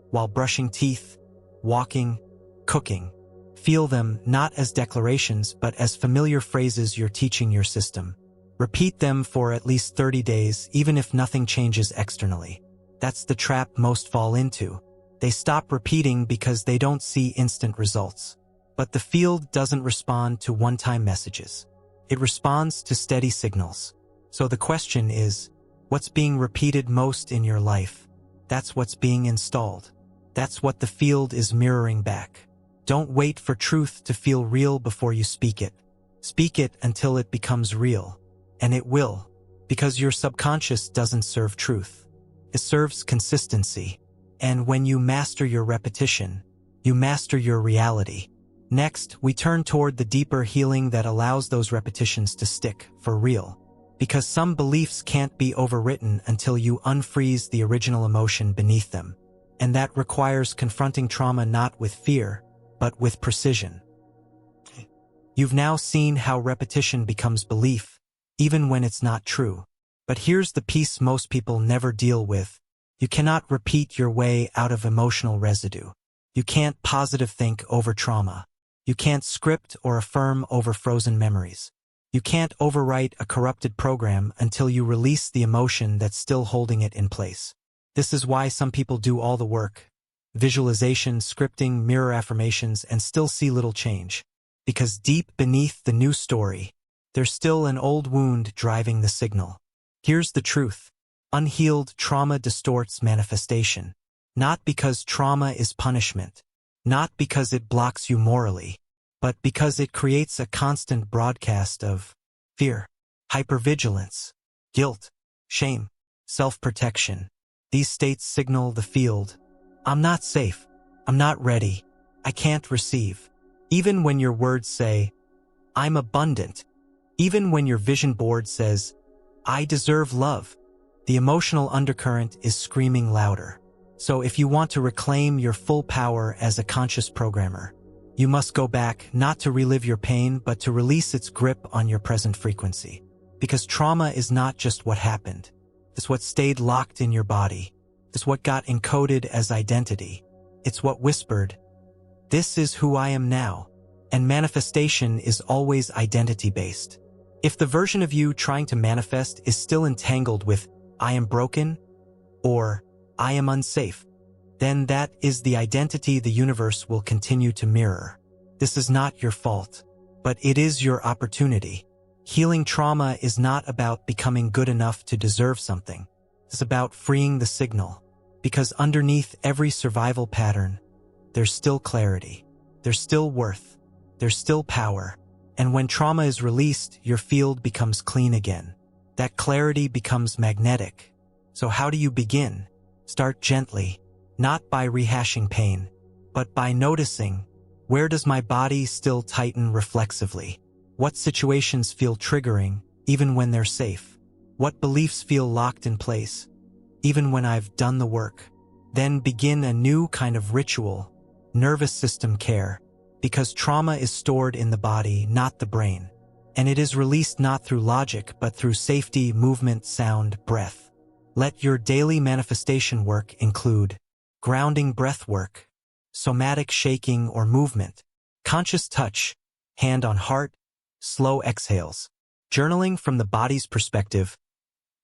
[SPEAKER 1] while brushing teeth, walking, cooking. Feel them not as declarations but as familiar phrases you're teaching your system. Repeat them for at least 30 days, even if nothing changes externally. That's the trap most fall into. They stop repeating because they don't see instant results. But the field doesn't respond to one-time messages. It responds to steady signals. So the question is, what's being repeated most in your life? That's what's being installed. That's what the field is mirroring back. Don't wait for truth to feel real before you speak it. Speak it until it becomes real. And it will, because your subconscious doesn't serve truth. It serves consistency. And when you master your repetition, you master your reality. Next, we turn toward the deeper healing that allows those repetitions to stick for real. Because some beliefs can't be overwritten until you unfreeze the original emotion beneath them. And that requires confronting trauma not with fear, but with precision. You've now seen how repetition becomes belief, even when it's not true. But here's the piece most people never deal with. You cannot repeat your way out of emotional residue. You can't positive think over trauma. You can't script or affirm over frozen memories. You can't overwrite a corrupted program until you release the emotion that's still holding it in place. This is why some people do all the work, visualization, scripting, mirror affirmations, and still see little change. Because deep beneath the new story, there's still an old wound driving the signal. Here's the truth. Unhealed trauma distorts manifestation. Not because trauma is punishment. Not because it blocks you morally. But because it creates a constant broadcast of fear, hypervigilance, guilt, shame, self-protection. These states signal the field. I'm not safe. I'm not ready. I can't receive. Even when your words say, I'm abundant. Even when your vision board says, I deserve love. The emotional undercurrent is screaming louder. So if you want to reclaim your full power as a conscious programmer, you must go back not to relive your pain, but to release its grip on your present frequency. Because trauma is not just what happened. It's what stayed locked in your body. It's what got encoded as identity. It's what whispered, this is who I am now. And manifestation is always identity-based. If the version of you trying to manifest is still entangled with, I am broken, or I am unsafe, then that is the identity the universe will continue to mirror. This is not your fault, but it is your opportunity. Healing trauma is not about becoming good enough to deserve something. It's about freeing the signal. Because underneath every survival pattern, there's still clarity. There's still worth. There's still power. And when trauma is released, your field becomes clean again. That clarity becomes magnetic. So how do you begin? Start gently. Not by rehashing pain, but by noticing, where does my body still tighten reflexively? What situations feel triggering, even when they're safe? What beliefs feel locked in place, even when I've done the work? Then begin a new kind of ritual, nervous system care, because trauma is stored in the body, not the brain. And it is released not through logic, but through safety, movement, sound, breath. Let your daily manifestation work include grounding breath work, somatic shaking or movement, conscious touch, hand on heart, slow exhales, journaling from the body's perspective.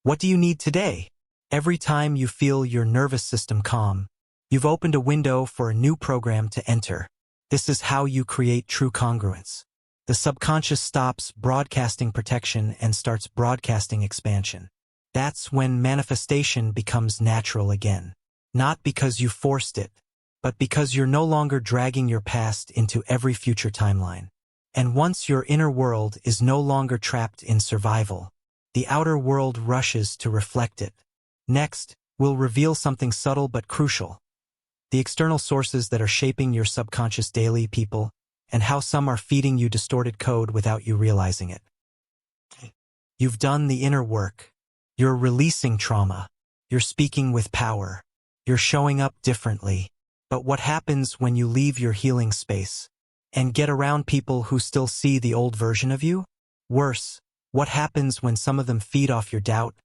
[SPEAKER 1] What do you need today? Every time you feel your nervous system calm, you've opened a window for a new program to enter. This is how you create true congruence. The subconscious stops broadcasting protection and starts broadcasting expansion. That's when manifestation becomes natural again. Not because you forced it, but because you're no longer dragging your past into every future timeline. And once your inner world is no longer trapped in survival, the outer world rushes to reflect it. Next, we'll reveal something subtle but crucial. The external sources that are shaping your subconscious daily, people, and how some are feeding you distorted code without you realizing it. You've done the inner work. You're releasing trauma. You're speaking with power. You're showing up differently. But what happens when you leave your healing space and get around people who still see the old version of you? Worse, what happens when some of them feed off your doubt,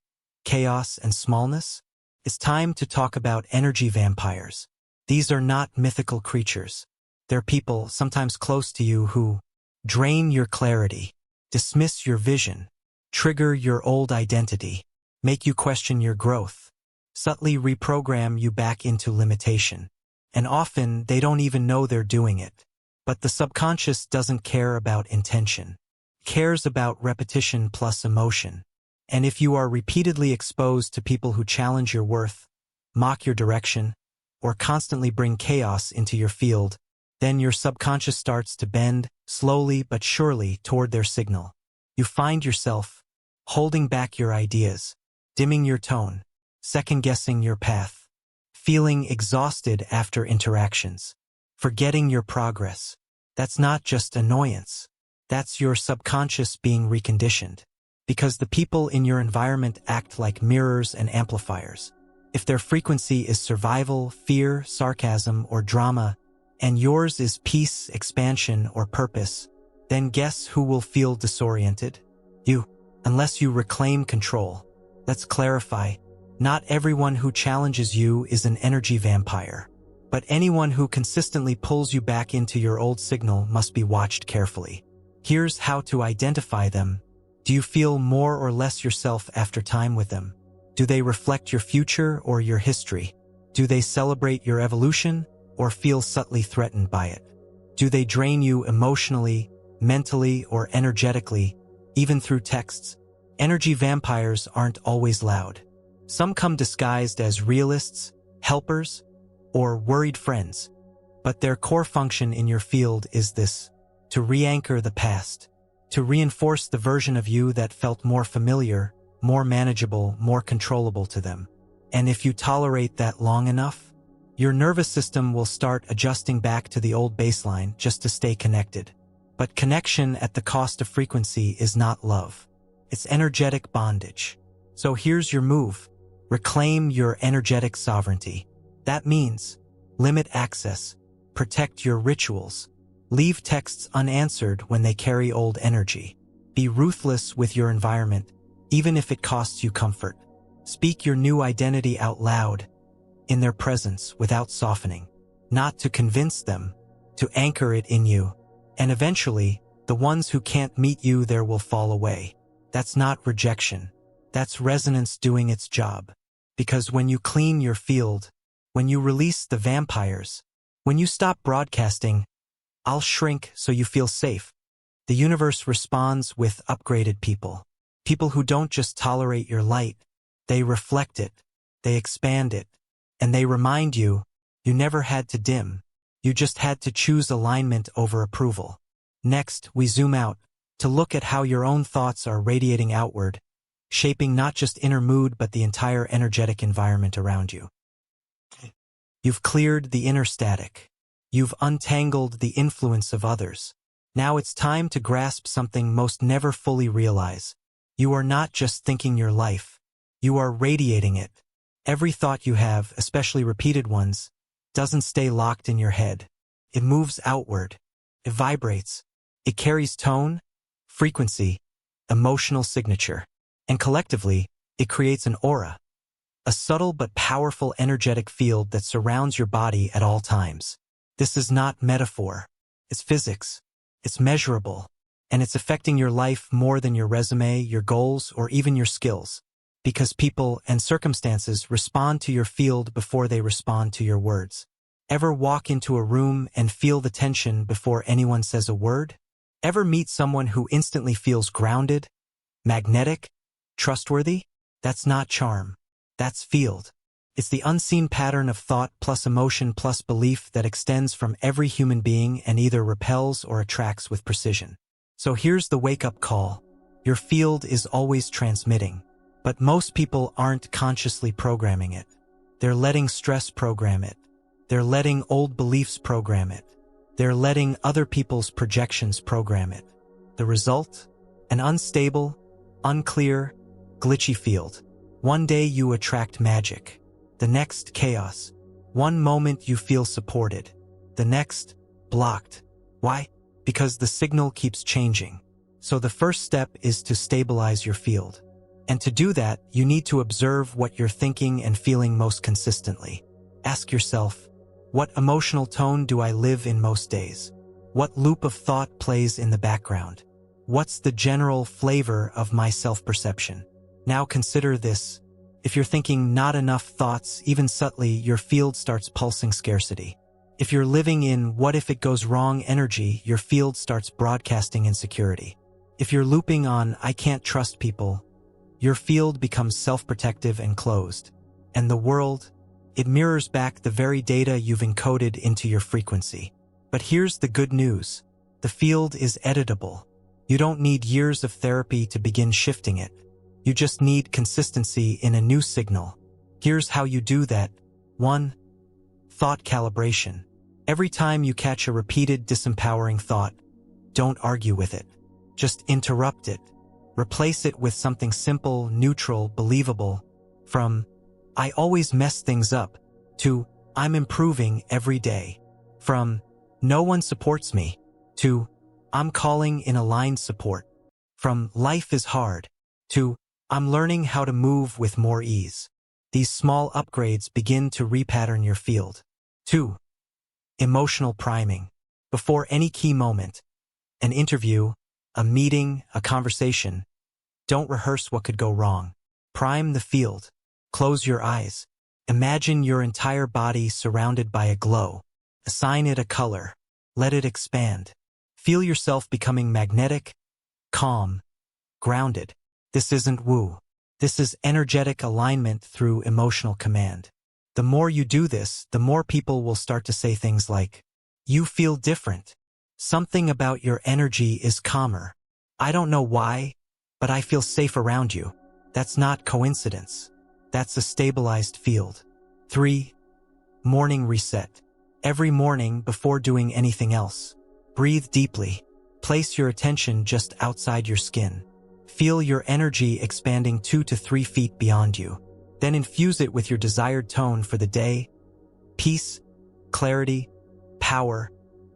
[SPEAKER 1] chaos, and smallness? It's time to talk about energy vampires. These are not mythical creatures. They're people, sometimes close to you, who drain your clarity, dismiss your vision, trigger your old identity, make you question your growth, subtly reprogram you back into limitation. And often, they don't even know they're doing it. But the subconscious doesn't care about intention. It cares about repetition plus emotion. And if you are repeatedly exposed to people who challenge your worth, mock your direction, or constantly bring chaos into your field, then your subconscious starts to bend, slowly but surely, toward their signal. You find yourself holding back your ideas, dimming your tone, second-guessing your path, feeling exhausted after interactions, forgetting your progress. That's not just annoyance. That's your subconscious being reconditioned. Because the people in your environment act like mirrors and amplifiers. If their frequency is survival, fear, sarcasm, or drama, and yours is peace, expansion, or purpose, then guess who will feel disoriented? You, unless you reclaim control. Let's clarify. Not everyone who challenges you is an energy vampire. But anyone who consistently pulls you back into your old signal must be watched carefully. Here's how to identify them. Do you feel more or less yourself after time with them? Do they reflect your future or your history? Do they celebrate your evolution or feel subtly threatened by it? Do they drain you emotionally, mentally, or energetically, even through texts? Energy vampires aren't always loud. Some come disguised as realists, helpers, or worried friends. But their core function in your field is this: to re-anchor the past, to reinforce the version of you that felt more familiar, more manageable, more controllable to them. And if you tolerate that long enough, your nervous system will start adjusting back to the old baseline just to stay connected. But connection at the cost of frequency is not love. It's energetic bondage. So here's your move. Reclaim your energetic sovereignty. That means limit access, protect your rituals, leave texts unanswered when they carry old energy. Be ruthless with your environment, even if it costs you comfort. Speak your new identity out loud, in their presence without softening, not to convince them, to anchor it in you. And eventually, the ones who can't meet you there will fall away. That's not rejection. That's resonance doing its job. Because when you clean your field, when you release the vampires, when you stop broadcasting, "I'll shrink so you feel safe," the universe responds with upgraded people. People who don't just tolerate your light, they reflect it, they expand it, and they remind you, you never had to dim. You just had to choose alignment over approval. Next, we zoom out to look at how your own thoughts are radiating outward, shaping not just inner mood but the entire energetic environment around you. You've cleared the inner static. You've untangled the influence of others. Now it's time to grasp something most never fully realize. You are not just thinking your life. You are radiating it. Every thought you have, especially repeated ones, doesn't stay locked in your head. It moves outward. It vibrates. It carries tone, frequency, emotional signature. And collectively, it creates an aura. A subtle but powerful energetic field that surrounds your body at all times. This is not metaphor. It's physics. It's measurable. And it's affecting your life more than your resume, your goals, or even your skills. Because people and circumstances respond to your field before they respond to your words. Ever walk into a room and feel the tension before anyone says a word? Ever meet someone who instantly feels grounded, magnetic, trustworthy? That's not charm. That's field. It's the unseen pattern of thought plus emotion plus belief that extends from every human being and either repels or attracts with precision. So here's the wake-up call. Your field is always transmitting. But most people aren't consciously programming it. They're letting stress program it. They're letting old beliefs program it. They're letting other people's projections program it. The result? An unstable, unclear, glitchy field. One day you attract magic. The next, chaos. One moment you feel supported. The next, blocked. Why? Because the signal keeps changing. So the first step is to stabilize your field. And to do that, you need to observe what you're thinking and feeling most consistently. Ask yourself, what emotional tone do I live in most days? What loop of thought plays in the background? What's the general flavor of my self-perception? Now consider this. If you're thinking not enough thoughts, even subtly, your field starts pulsing scarcity. If you're living in what if it goes wrong energy, your field starts broadcasting insecurity. If you're looping on I can't trust people, your field becomes self-protective and closed. And the world, it mirrors back the very data you've encoded into your frequency. But here's the good news. The field is editable. You don't need years of therapy to begin shifting it. You just need consistency in a new signal. Here's how you do that. 1. Thought calibration. Every time you catch a repeated disempowering thought, don't argue with it. Just interrupt it. Replace it with something simple, neutral, believable, from "I always mess things up" to "I'm improving every day." From "No one supports me" to "I'm calling in aligned support." From "Life is hard" to "I'm learning how to move with more ease." These small upgrades begin to repattern your field. 2. Emotional priming. Before any key moment, an interview, a meeting, a conversation, don't rehearse what could go wrong. Prime the field. Close your eyes. Imagine your entire body surrounded by a glow. Assign it a color. Let it expand. Feel yourself becoming magnetic, calm, grounded. This isn't woo. This is energetic alignment through emotional command. The more you do this, the more people will start to say things like, "You feel different. Something about your energy is calmer. I don't know why, but I feel safe around you." That's not coincidence. That's a stabilized field. 3. Morning reset. Every morning before doing anything else, breathe deeply. Place your attention just outside your skin. Feel your energy expanding 2 to 3 feet beyond you. Then infuse it with your desired tone for the day: peace, clarity, power,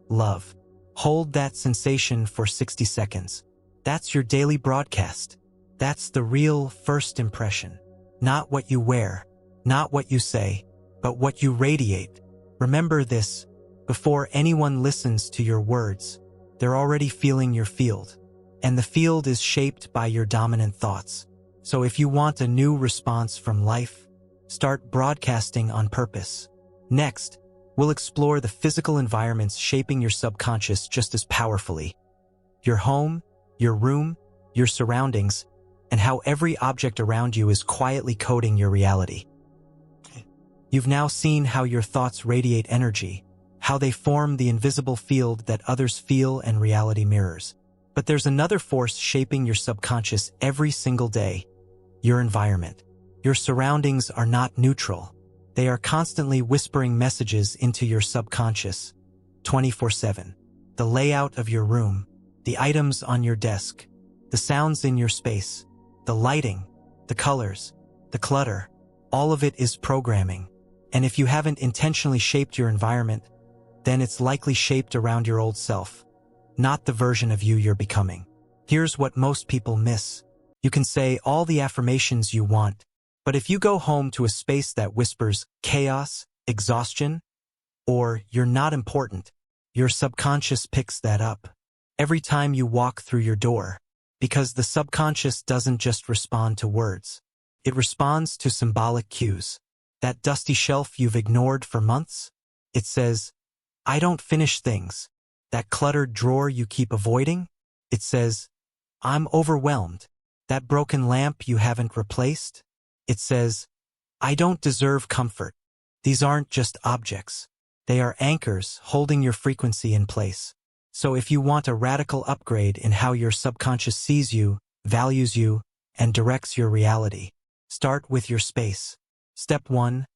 [SPEAKER 1] love. Hold that sensation for 60 seconds. That's your daily broadcast. That's the real first impression. Not what you wear, not what you say, but what you radiate. Remember this: before anyone listens to your words, they're already feeling your field. And the field is shaped by your dominant thoughts. So if you want a new response from life, start broadcasting on purpose. Next, we'll explore the physical environments shaping your subconscious just as powerfully. Your home, your room, your surroundings, and how every object around you is quietly coding your reality. You've now seen how your thoughts radiate energy, how they form the invisible field that others feel and reality mirrors. But there's another force shaping your subconscious every single day: your environment. Your surroundings are not neutral. They are constantly whispering messages into your subconscious, 24/7. The layout of your room, the items on your desk, the sounds in your space, the lighting, the colors, the clutter, all of it is programming. And if you haven't intentionally shaped your environment, then it's likely shaped around your old self, not the version of you you're becoming. Here's what most people miss. You can say all the affirmations you want, but if you go home to a space that whispers chaos, exhaustion, or "you're not important," your subconscious picks that up every time you walk through your door. Because the subconscious doesn't just respond to words. It responds to symbolic cues. That dusty shelf you've ignored for months? It says, "I don't finish things." That cluttered drawer you keep avoiding? It says, "I'm overwhelmed." That broken lamp you haven't replaced? It says, "I don't deserve comfort." These aren't just objects. They are anchors holding your frequency in place. So if you want a radical upgrade in how your subconscious sees you, values you, and directs your reality, start with your space. Step 1.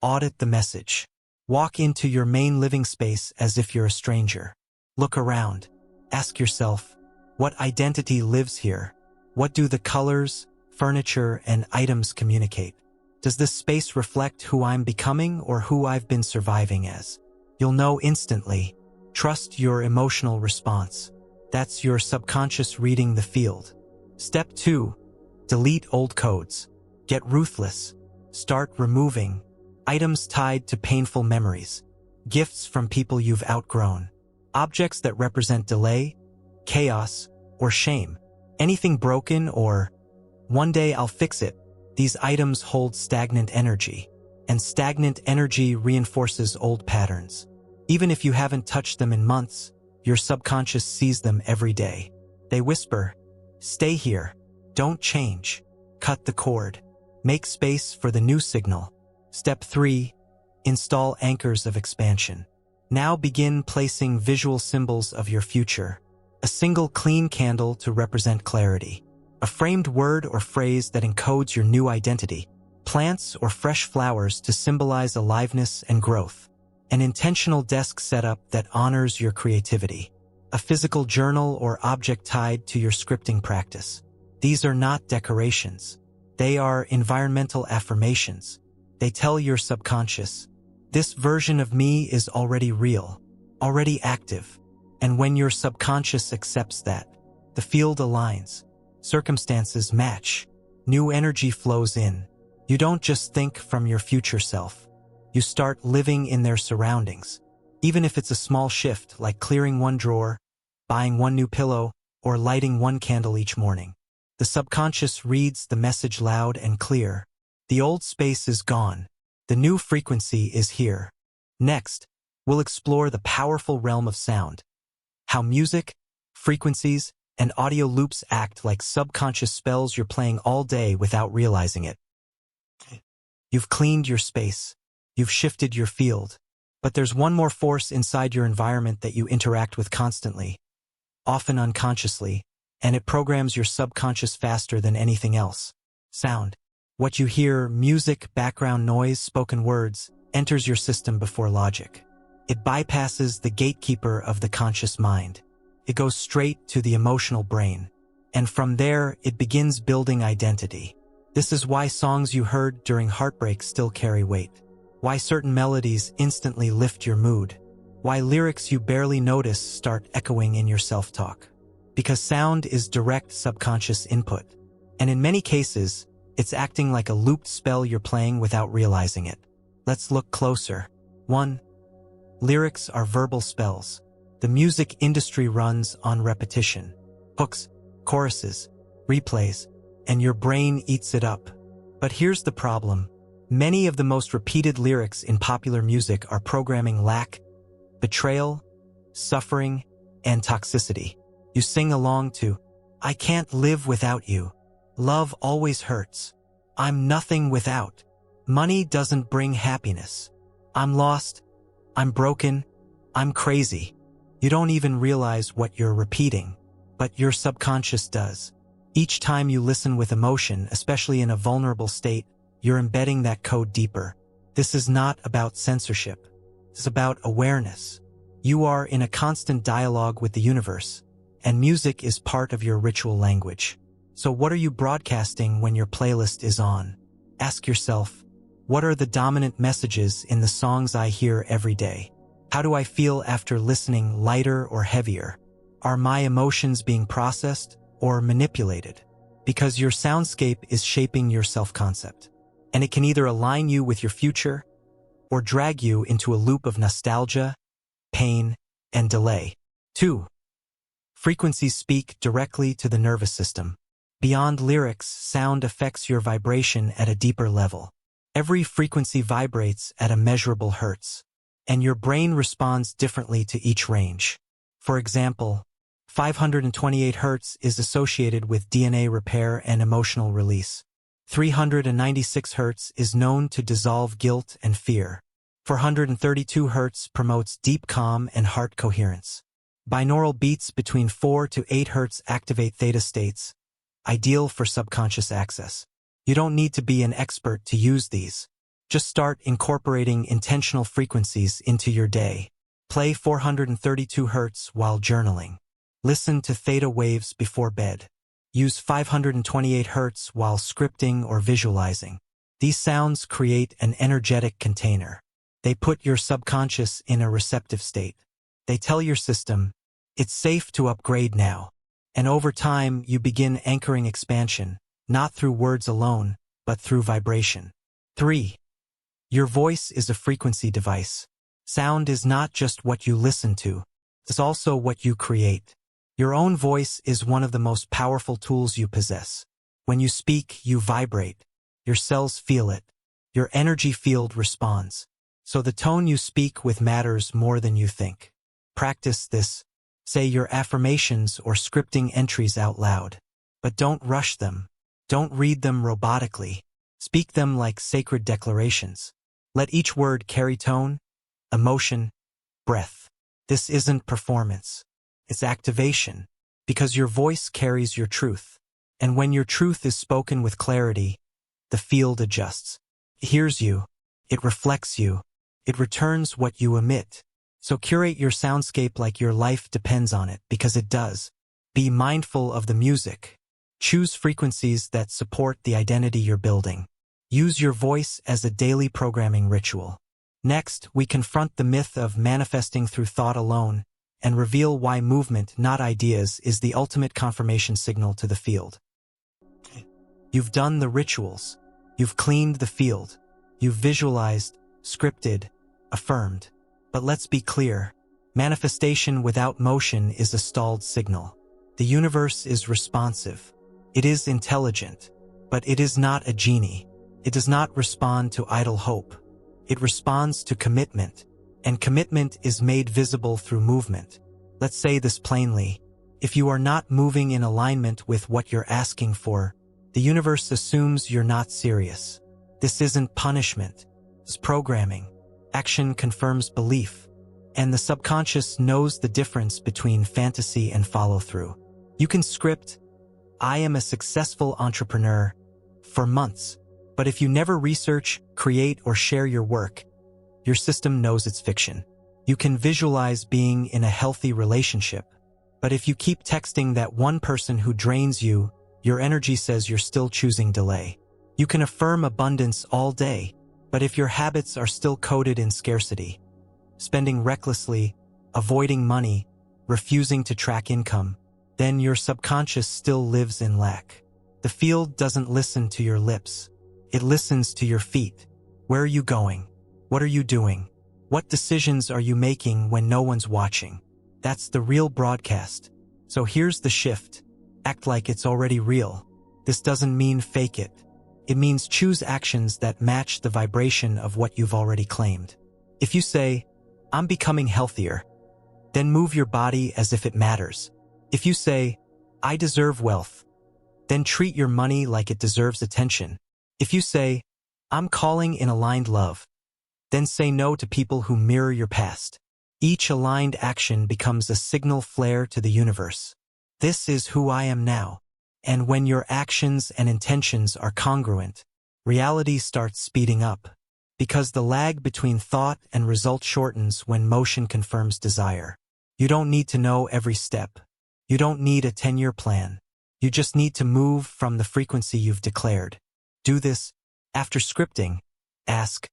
[SPEAKER 1] Audit the message. Walk into your main living space as if you're a stranger. Look around. Ask yourself, what identity lives here? What do the colors, furniture, and items communicate? Does this space reflect who I'm becoming or who I've been surviving as? You'll know instantly. Trust your emotional response. That's your subconscious reading the field. Step 2. Delete old codes. Get ruthless. Start removing items tied to painful memories, gifts from people you've outgrown, objects that represent delay, chaos, or shame. Anything broken or "one day I'll fix it." These items hold stagnant energy, and stagnant energy reinforces old patterns. Even if you haven't touched them in months, your subconscious sees them every day. They whisper, "Stay here. Don't change. Cut the cord. Make space for the new signal." Step 3. Install anchors of expansion. Now begin placing visual symbols of your future. A single clean candle to represent clarity. A framed word or phrase that encodes your new identity. Plants or fresh flowers to symbolize aliveness and growth. An intentional desk setup that honors your creativity. A physical journal or object tied to your scripting practice. These are not decorations. They are environmental affirmations. They tell your subconscious, this version of me is already real, already active. And when your subconscious accepts that, the field aligns, circumstances match, new energy flows in. You don't just think from your future self. You start living in their surroundings. Even if it's a small shift, like clearing one drawer, buying one new pillow, or lighting one candle each morning. The subconscious reads the message loud and clear. The old space is gone. The new frequency is here. Next, we'll explore the powerful realm of sound. How music, frequencies, and audio loops act like subconscious spells you're playing all day without realizing it. You've cleaned your space. You've shifted your field. But there's one more force inside your environment that you interact with constantly, often unconsciously, and it programs your subconscious faster than anything else. Sound. What you hear, music, background noise, spoken words, enters your system before logic. It bypasses the gatekeeper of the conscious mind. It goes straight to the emotional brain. And from there, it begins building identity. This is why songs you heard during heartbreak still carry weight. Why certain melodies instantly lift your mood. Why lyrics you barely notice start echoing in your self-talk. Because sound is direct subconscious input. And in many cases, it's acting like a looped spell you're playing without realizing it. Let's look closer. 1. Lyrics are verbal spells. The music industry runs on repetition. Hooks, choruses, replays, and your brain eats it up. But here's the problem. Many of the most repeated lyrics in popular music are programming lack, betrayal, suffering, and toxicity. You sing along to, I can't live without you. Love always hurts. I'm nothing without. Money doesn't bring happiness. I'm lost. I'm broken. I'm crazy. You don't even realize what you're repeating, but your subconscious does. Each time you listen with emotion, especially in a vulnerable state, you're embedding that code deeper. This is not about censorship. It's about awareness. You are in a constant dialogue with the universe, and music is part of your ritual language. So what are you broadcasting when your playlist is on? Ask yourself, what are the dominant messages in the songs I hear every day? How do I feel after listening, lighter or heavier? Are my emotions being processed or manipulated? Because your soundscape is shaping your self-concept, and it can either align you with your future or drag you into a loop of nostalgia, pain, and delay. 2. Frequencies speak directly to the nervous system. Beyond lyrics, sound affects your vibration at a deeper level. Every frequency vibrates at a measurable hertz, and your brain responds differently to each range. For example, 528 Hz is associated with DNA repair and emotional release. 396 Hz is known to dissolve guilt and fear. 432 Hz promotes deep calm and heart coherence. Binaural beats between 4 to 8 Hz activate theta states, ideal for subconscious access. You don't need to be an expert to use these. Just start incorporating intentional frequencies into your day. Play 432 Hz while journaling. Listen to theta waves before bed. Use 528 Hz while scripting or visualizing. These sounds create an energetic container. They put your subconscious in a receptive state. They tell your system, it's safe to upgrade now. And over time, you begin anchoring expansion, not through words alone, but through vibration. 3. Your voice is a frequency device. Sound is not just what you listen to, it's also what you create. Your own voice is one of the most powerful tools you possess. When you speak, you vibrate. Your cells feel it. Your energy field responds. So the tone you speak with matters more than you think. Practice this. Say your affirmations or scripting entries out loud. But don't rush them. Don't read them robotically. Speak them like sacred declarations. Let each word carry tone, emotion, breath. This isn't performance. It's activation. Because your voice carries your truth. And when your truth is spoken with clarity, the field adjusts. It hears you. It reflects you. It returns what you emit. So curate your soundscape like your life depends on it, because it does. Be mindful of the music. Choose frequencies that support the identity you're building. Use your voice as a daily programming ritual. Next, we confront the myth of manifesting through thought alone and reveal why movement, not ideas, is the ultimate confirmation signal to the field. You've done the rituals. You've cleaned the field. You've visualized, scripted, affirmed. But let's be clear. Manifestation without motion is a stalled signal. The universe is responsive. It is intelligent. But it is not a genie. It does not respond to idle hope. It responds to commitment. And commitment is made visible through movement. Let's say this plainly. If you are not moving in alignment with what you're asking for, the universe assumes you're not serious. This isn't punishment. It's programming. Action confirms belief. And the subconscious knows the difference between fantasy and follow-through. You can script, "I am a successful entrepreneur," for months. But if you never research, create, or share your work, your system knows it's fiction. You can visualize being in a healthy relationship. But if you keep texting that one person who drains you, your energy says you're still choosing delay. You can affirm abundance all day, but if your habits are still coded in scarcity, spending recklessly, avoiding money, refusing to track income, then your subconscious still lives in lack. The field doesn't listen to your lips. It listens to your feet. Where are you going? What are you doing? What decisions are you making when no one's watching? That's the real broadcast. So here's the shift. Act like it's already real. This doesn't mean fake it. It means choose actions that match the vibration of what you've already claimed. If you say, "I'm becoming healthier," then move your body as if it matters. If you say, "I deserve wealth," then treat your money like it deserves attention. If you say, "I'm calling in aligned love," then say no to people who mirror your past. Each aligned action becomes a signal flare to the universe. This is who I am now. And when your actions and intentions are congruent, reality starts speeding up. Because the lag between thought and result shortens when motion confirms desire. You don't need to know every step. You don't need a 10-year plan. You just need to move from the frequency you've declared. Do this. After scripting, ask,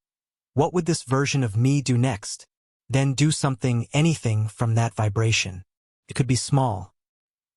[SPEAKER 1] "What would this version of me do next?" Then do something, anything from that vibration. It could be small.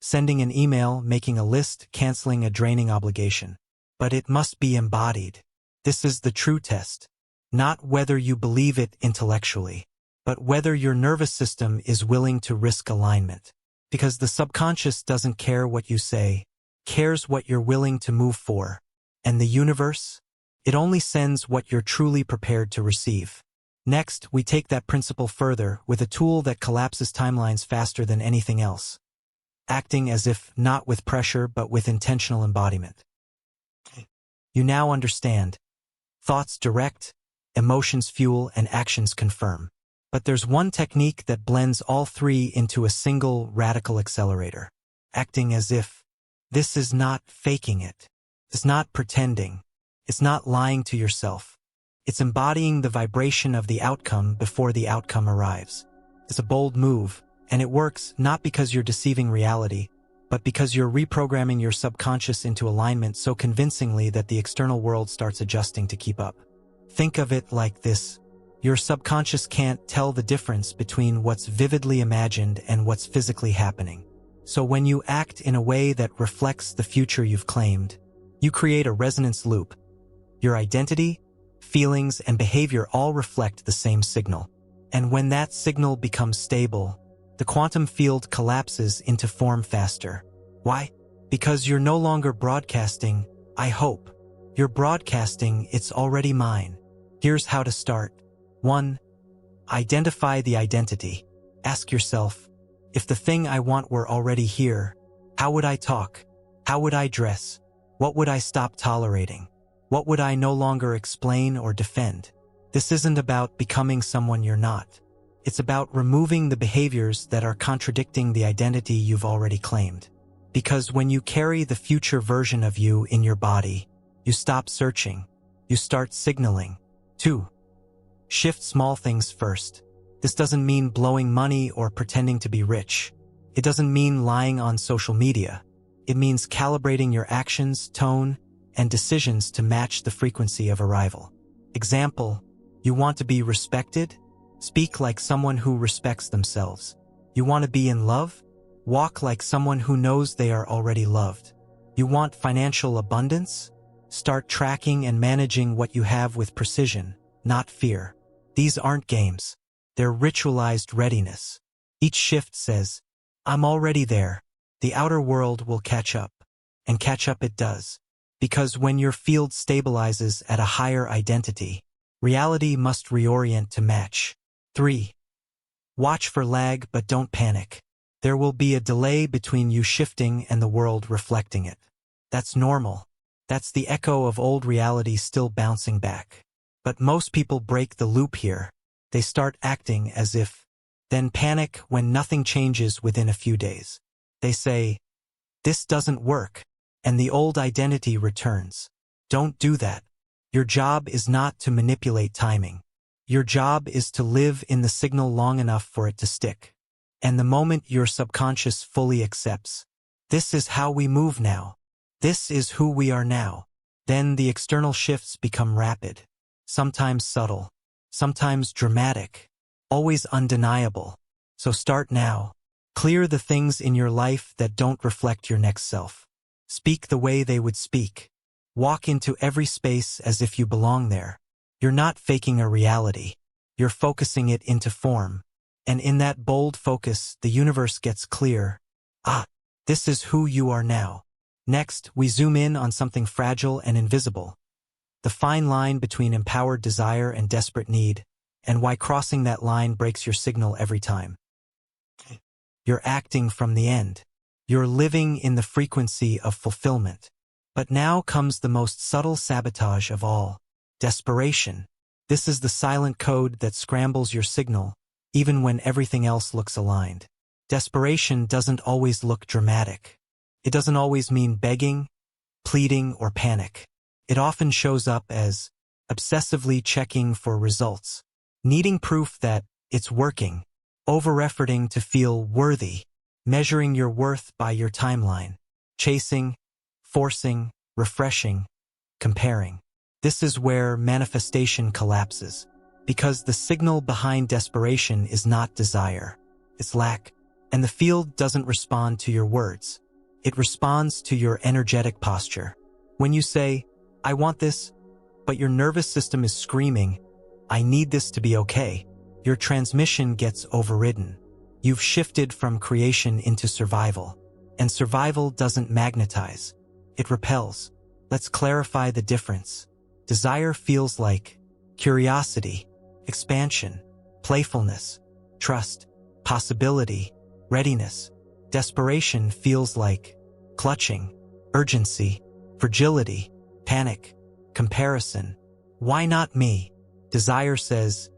[SPEAKER 1] Sending an email, making a list, canceling a draining obligation. But it must be embodied. This is the true test. Not whether you believe it intellectually, but whether your nervous system is willing to risk alignment. Because the subconscious doesn't care what you say, cares what you're willing to move for. And the universe? It only sends what you're truly prepared to receive. Next, we take that principle further with a tool that collapses timelines faster than anything else. Acting as if not with pressure but with intentional embodiment. You now understand. Thoughts direct, emotions fuel, and actions confirm. But there's one technique that blends all three into a single radical accelerator. Acting as if. This is not faking it. It's not pretending. It's not lying to yourself. It's embodying the vibration of the outcome before the outcome arrives. It's a bold move. And it works not because you're deceiving reality, but because you're reprogramming your subconscious into alignment so convincingly that the external world starts adjusting to keep up. Think of it like this. Your subconscious can't tell the difference between what's vividly imagined and what's physically happening. So when you act in a way that reflects the future you've claimed, you create a resonance loop. Your identity, feelings, and behavior all reflect the same signal. And when that signal becomes stable, the quantum field collapses into form faster. Why? Because you're no longer broadcasting, "I hope." You're broadcasting, "It's already mine." Here's how to start. 1. Identify the identity. Ask yourself, if the thing I want were already here, how would I talk? How would I dress? What would I stop tolerating? What would I no longer explain or defend? This isn't about becoming someone you're not. It's about removing the behaviors that are contradicting the identity you've already claimed. Because when you carry the future version of you in your body, you stop searching. You start signaling. 2. Shift small things first. This doesn't mean blowing money or pretending to be rich. It doesn't mean lying on social media. It means calibrating your actions, tone, and decisions to match the frequency of arrival. Example, you want to be respected? Speak like someone who respects themselves. You want to be in love? Walk like someone who knows they are already loved. You want financial abundance? Start tracking and managing what you have with precision, not fear. These aren't games. They're ritualized readiness. Each shift says, I'm already there. The outer world will catch up. And catch up it does. Because when your field stabilizes at a higher identity, reality must reorient to match. 3. Watch for lag but don't panic. There will be a delay between you shifting and the world reflecting it. That's normal. That's the echo of old reality still bouncing back. But most people break the loop here. They start acting as if, then panic when nothing changes within a few days. They say, this doesn't work, and the old identity returns. Don't do that. Your job is not to manipulate timing. Your job is to live in the signal long enough for it to stick. And the moment your subconscious fully accepts, this is how we move now. This is who we are now. Then the external shifts become rapid, sometimes subtle, sometimes dramatic, always undeniable. So start now. Clear the things in your life that don't reflect your next self. Speak the way they would speak. Walk into every space as if you belong there. You're not faking a reality. You're focusing it into form. And in that bold focus, the universe gets clear. This is who you are now. Next, we zoom in on something fragile and invisible. The fine line between empowered desire and desperate need, and why crossing that line breaks your signal every time. You're acting from the end. You're living in the frequency of fulfillment. But now comes the most subtle sabotage of all. Desperation. This is the silent code that scrambles your signal, even when everything else looks aligned. Desperation doesn't always look dramatic. It doesn't always mean begging, pleading, or panic. It often shows up as obsessively checking for results, needing proof that it's working, over-efforting to feel worthy, measuring your worth by your timeline, chasing, forcing, refreshing, comparing. This is where manifestation collapses, because the signal behind desperation is not desire, it's lack, and the field doesn't respond to your words. It responds to your energetic posture. When you say, I want this, but your nervous system is screaming, I need this to be okay, your transmission gets overridden. You've shifted from creation into survival. And survival doesn't magnetize. It repels. Let's clarify the difference. Desire feels like curiosity, expansion, playfulness, trust, possibility, readiness. Desperation feels like clutching, urgency, fragility, panic, comparison. Why not me? Desire says,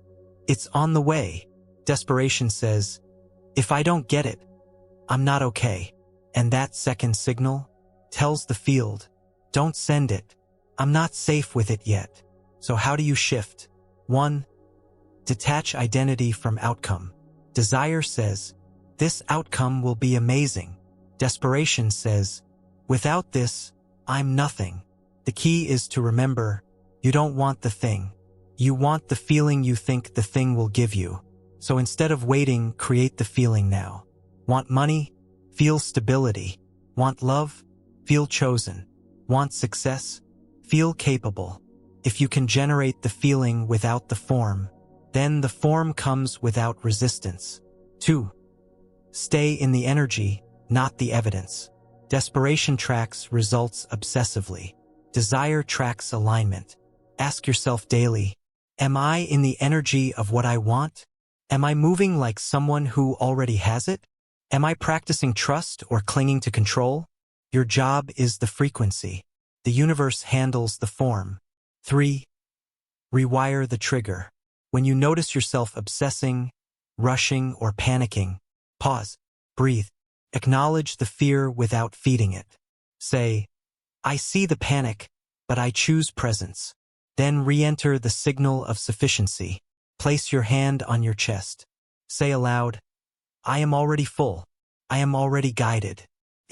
[SPEAKER 1] it's on the way. Desperation says, if I don't get it, I'm not okay. And that second signal tells the field, don't send it. I'm not safe with it yet. So how do you shift? 1. Detach identity from outcome. Desire says, this outcome will be amazing. Desperation says, without this, I'm nothing. The key is to remember, you don't want the thing. You want the feeling you think the thing will give you. So instead of waiting, create the feeling now. Want money? Feel stability. Want love? Feel chosen. Want success? Feel capable. If you can generate the feeling without the form, then the form comes without resistance. 2. Stay in the energy, not the evidence. Desperation tracks results obsessively. Desire tracks alignment. Ask yourself daily, am I in the energy of what I want? Am I moving like someone who already has it? Am I practicing trust or clinging to control? Your job is the frequency. The universe handles the form. 3. Rewire the trigger. When you notice yourself obsessing, rushing, or panicking, pause, breathe, acknowledge the fear without feeding it. Say, I see the panic, but I choose presence. Then re-enter the signal of sufficiency. Place your hand on your chest. Say aloud, I am already full. I am already guided.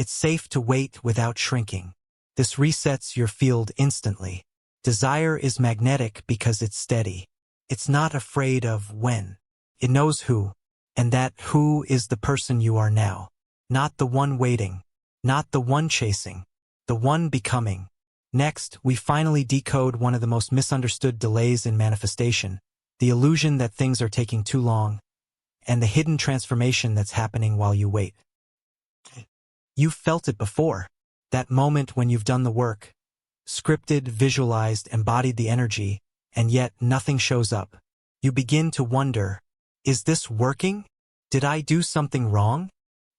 [SPEAKER 1] It's safe to wait without shrinking. This resets your field instantly. Desire is magnetic because it's steady. It's not afraid of when. It knows who, and that who is the person you are now. Not the one waiting, not the one chasing, the one becoming. Next, we finally decode one of the most misunderstood delays in manifestation, the illusion that things are taking too long, and the hidden transformation that's happening while you wait. You've felt it before, that moment when you've done the work, scripted, visualized, embodied the energy, and yet nothing shows up. You begin to wonder, is this working? Did I do something wrong?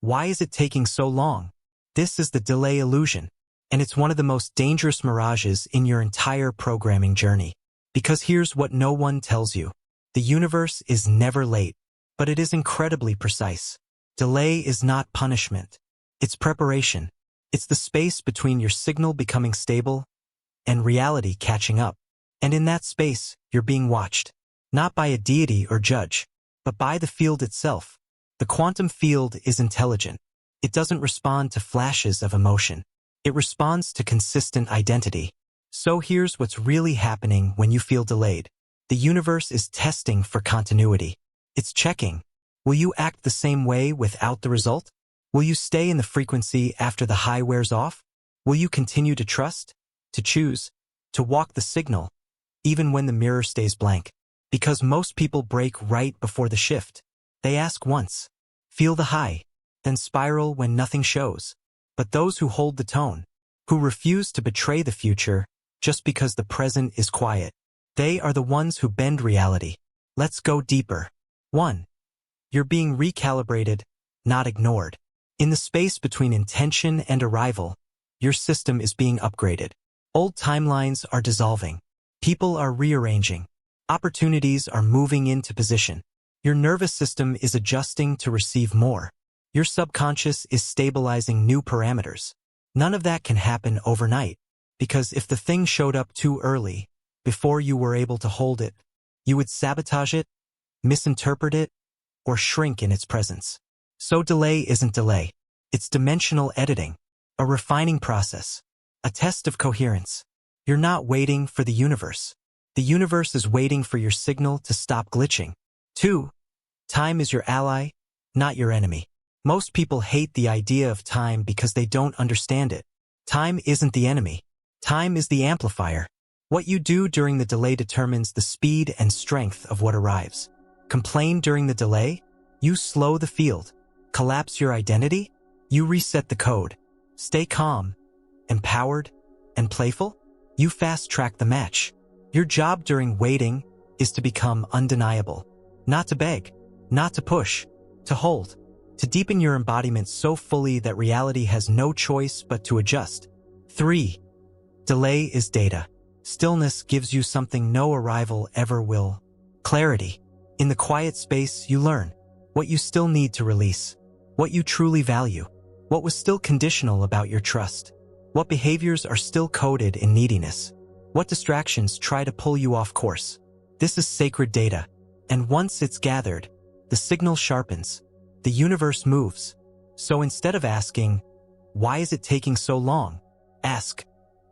[SPEAKER 1] Why is it taking so long? This is the delay illusion, and it's one of the most dangerous mirages in your entire programming journey. Because here's what no one tells you. The universe is never late, but it is incredibly precise. Delay is not punishment. It's preparation. It's the space between your signal becoming stable and reality catching up. And in that space, you're being watched. Not by a deity or judge, but by the field itself. The quantum field is intelligent. It doesn't respond to flashes of emotion. It responds to consistent identity. So here's what's really happening when you feel delayed. The universe is testing for continuity. It's checking. Will you act the same way without the result? Will you stay in the frequency after the high wears off? Will you continue to trust, to choose, to walk the signal, even when the mirror stays blank? Because most people break right before the shift. They ask once, feel the high, then spiral when nothing shows. But those who hold the tone, who refuse to betray the future just because the present is quiet, they are the ones who bend reality. Let's go deeper. 1. You're being recalibrated, not ignored. In the space between intention and arrival, your system is being upgraded. Old timelines are dissolving. People are rearranging. Opportunities are moving into position. Your nervous system is adjusting to receive more. Your subconscious is stabilizing new parameters. None of that can happen overnight, because if the thing showed up too early, before you were able to hold it, you would sabotage it, misinterpret it, or shrink in its presence. So delay isn't delay. It's dimensional editing, a refining process, a test of coherence. You're not waiting for the universe. The universe is waiting for your signal to stop glitching. 2. Time is your ally, not your enemy. Most people hate the idea of time because they don't understand it. Time isn't the enemy. Time is the amplifier. What you do during the delay determines the speed and strength of what arrives. Complain during the delay? You slow the field. Collapse your identity? You reset the code. Stay calm, empowered, and playful? You fast-track the match. Your job during waiting is to become undeniable. Not to beg, not to push, to hold. To deepen your embodiment so fully that reality has no choice but to adjust. 3. Delay is data. Stillness gives you something no arrival ever will. Clarity. In the quiet space, you learn what you still need to release, what you truly value, what was still conditional about your trust, what behaviors are still coded in neediness, what distractions try to pull you off course. This is sacred data, and once it's gathered, the signal sharpens, the universe moves. So instead of asking, why is it taking so long? Ask,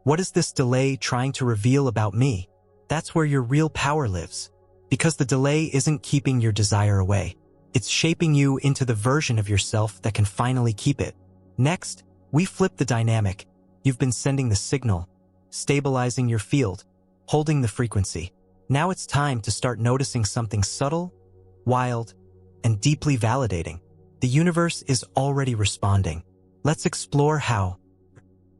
[SPEAKER 1] what is this delay trying to reveal about me? That's where your real power lives. Because the delay isn't keeping your desire away. It's shaping you into the version of yourself that can finally keep it. Next, we flip the dynamic. You've been sending the signal, stabilizing your field, holding the frequency. Now it's time to start noticing something subtle, wild, and deeply validating. The universe is already responding. Let's explore how.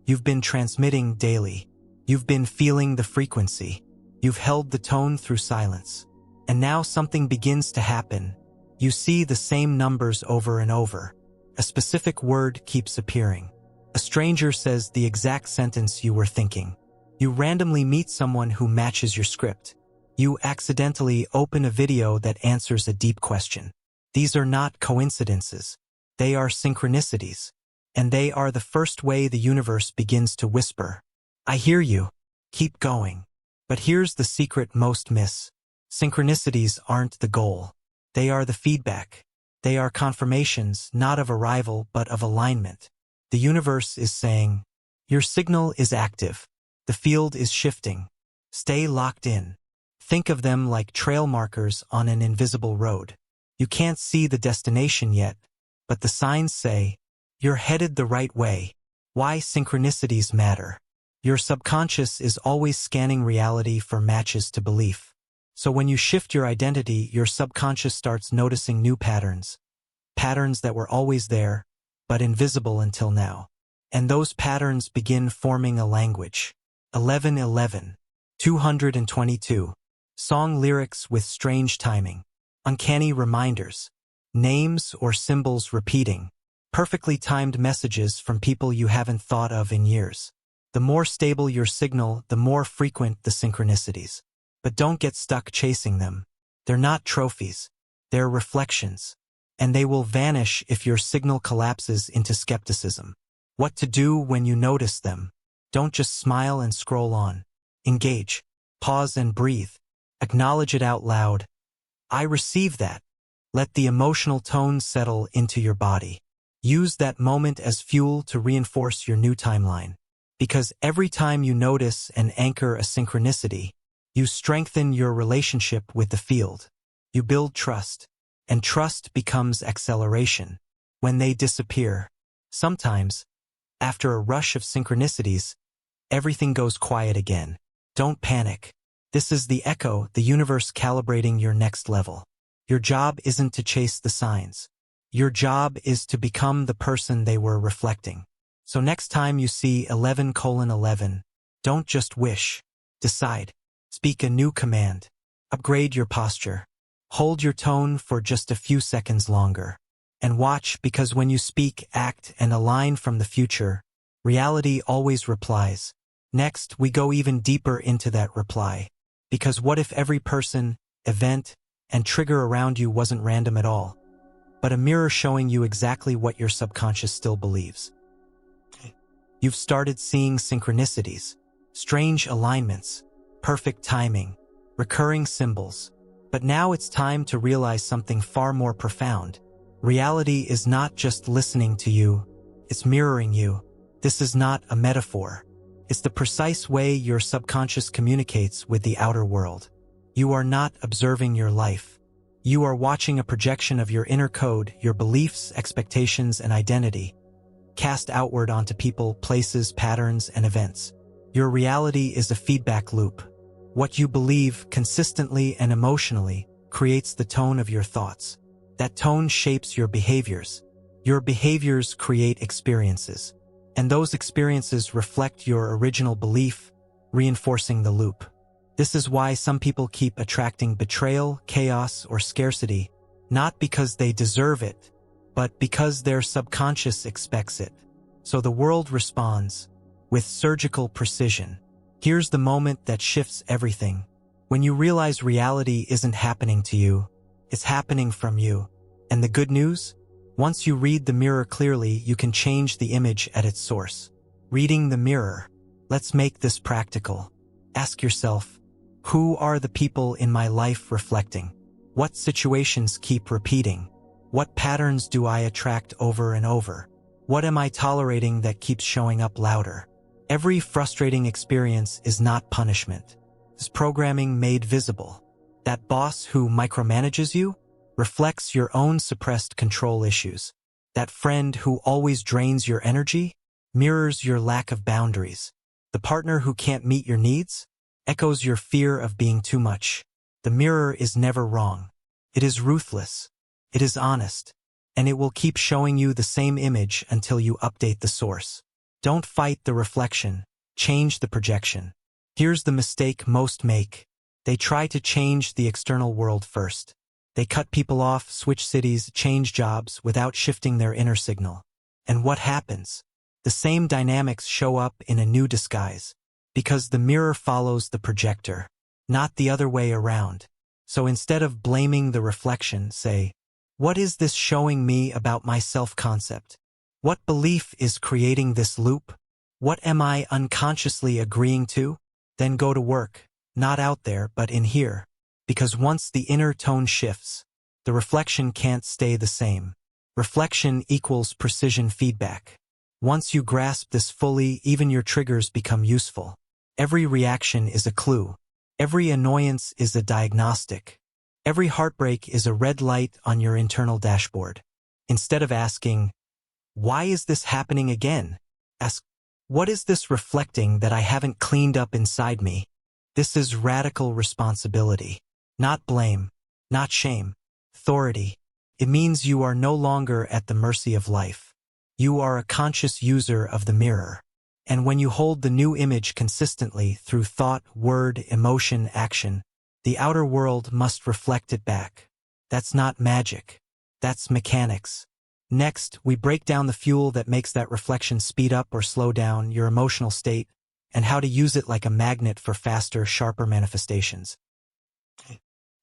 [SPEAKER 1] You've been transmitting daily. You've been feeling the frequency. You've held the tone through silence. And now something begins to happen. You see the same numbers over and over. A specific word keeps appearing. A stranger says the exact sentence you were thinking. You randomly meet someone who matches your script. You accidentally open a video that answers a deep question. These are not coincidences. They are synchronicities. And they are the first way the universe begins to whisper. I hear you. Keep going. But here's the secret most miss. Synchronicities aren't the goal. They are the feedback. They are confirmations not of arrival but of alignment. The universe is saying, your signal is active. The field is shifting. Stay locked in. Think of them like trail markers on an invisible road. You can't see the destination yet, but the signs say, you're headed the right way. Why synchronicities matter. Your subconscious is always scanning reality for matches to belief. So when you shift your identity, your subconscious starts noticing new patterns. Patterns that were always there, but invisible until now. And those patterns begin forming a language. 1111. 222. Song lyrics with strange timing. Uncanny reminders. Names or symbols repeating. Perfectly timed messages from people you haven't thought of in years. The more stable your signal, the more frequent the synchronicities. But don't get stuck chasing them. They're not trophies. They're reflections. And they will vanish if your signal collapses into skepticism. What to do when you notice them? Don't just smile and scroll on. Engage. Pause and breathe. Acknowledge it out loud. I receive that. Let the emotional tone settle into your body. Use that moment as fuel to reinforce your new timeline. Because every time you notice and anchor a synchronicity, you strengthen your relationship with the field. You build trust, and trust becomes acceleration. When they disappear, sometimes, after a rush of synchronicities, everything goes quiet again. Don't panic. This is the echo, the universe calibrating your next level. Your job isn't to chase the signs. Your job is to become the person they were reflecting. So next time you see 11:11, don't just wish. Decide. Speak a new command. Upgrade your posture. Hold your tone for just a few seconds longer. And watch, because when you speak, act, and align from the future, reality always replies. Next, we go even deeper into that reply. Because what if every person, event, and trigger around you wasn't random at all, but a mirror showing you exactly what your subconscious still believes? You've started seeing synchronicities, strange alignments, perfect timing, recurring symbols. But now it's time to realize something far more profound. Reality is not just listening to you, it's mirroring you. This is not a metaphor. It's the precise way your subconscious communicates with the outer world. You are not observing your life. You are watching a projection of your inner code, your beliefs, expectations, and identity, cast outward onto people, places, patterns, and events. Your reality is a feedback loop. What you believe consistently and emotionally creates the tone of your thoughts. That tone shapes your behaviors. Your behaviors create experiences. And those experiences reflect your original belief, reinforcing the loop. This is why some people keep attracting betrayal, chaos, or scarcity, not because they deserve it, but because their subconscious expects it. So the world responds with surgical precision. Here's the moment that shifts everything. When you realize reality isn't happening to you, it's happening from you. And the good news? Once you read the mirror clearly, you can change the image at its source. Reading the mirror. Let's make this practical. Ask yourself, who are the people in my life reflecting? What situations keep repeating? What patterns do I attract over and over? What am I tolerating that keeps showing up louder? Every frustrating experience is not punishment. It's programming made visible. That boss who micromanages you reflects your own suppressed control issues. That friend who always drains your energy mirrors your lack of boundaries. The partner who can't meet your needs echoes your fear of being too much. The mirror is never wrong. It is ruthless. It is honest. And it will keep showing you the same image until you update the source. Don't fight the reflection. Change the projection. Here's the mistake most make. They try to change the external world first. They cut people off, switch cities, change jobs without shifting their inner signal. And what happens? The same dynamics show up in a new disguise. Because the mirror follows the projector, not the other way around. So instead of blaming the reflection, say, what is this showing me about my self-concept? What belief is creating this loop? What am I unconsciously agreeing to? Then go to work, not out there, but in here. Because once the inner tone shifts, the reflection can't stay the same. Reflection equals precision feedback. Once you grasp this fully, even your triggers become useful. Every reaction is a clue. Every annoyance is a diagnostic. Every heartbreak is a red light on your internal dashboard. Instead of asking, "Why is this happening again?" ask, "What is this reflecting that I haven't cleaned up inside me?" This is radical responsibility. Not blame, not shame. Authority. It means you are no longer at the mercy of life. You are a conscious user of the mirror. And when you hold the new image consistently through thought, word, emotion, action, the outer world must reflect it back. That's not magic. That's mechanics. Next, we break down the fuel that makes that reflection speed up or slow down your emotional state, and how to use it like a magnet for faster, sharper manifestations.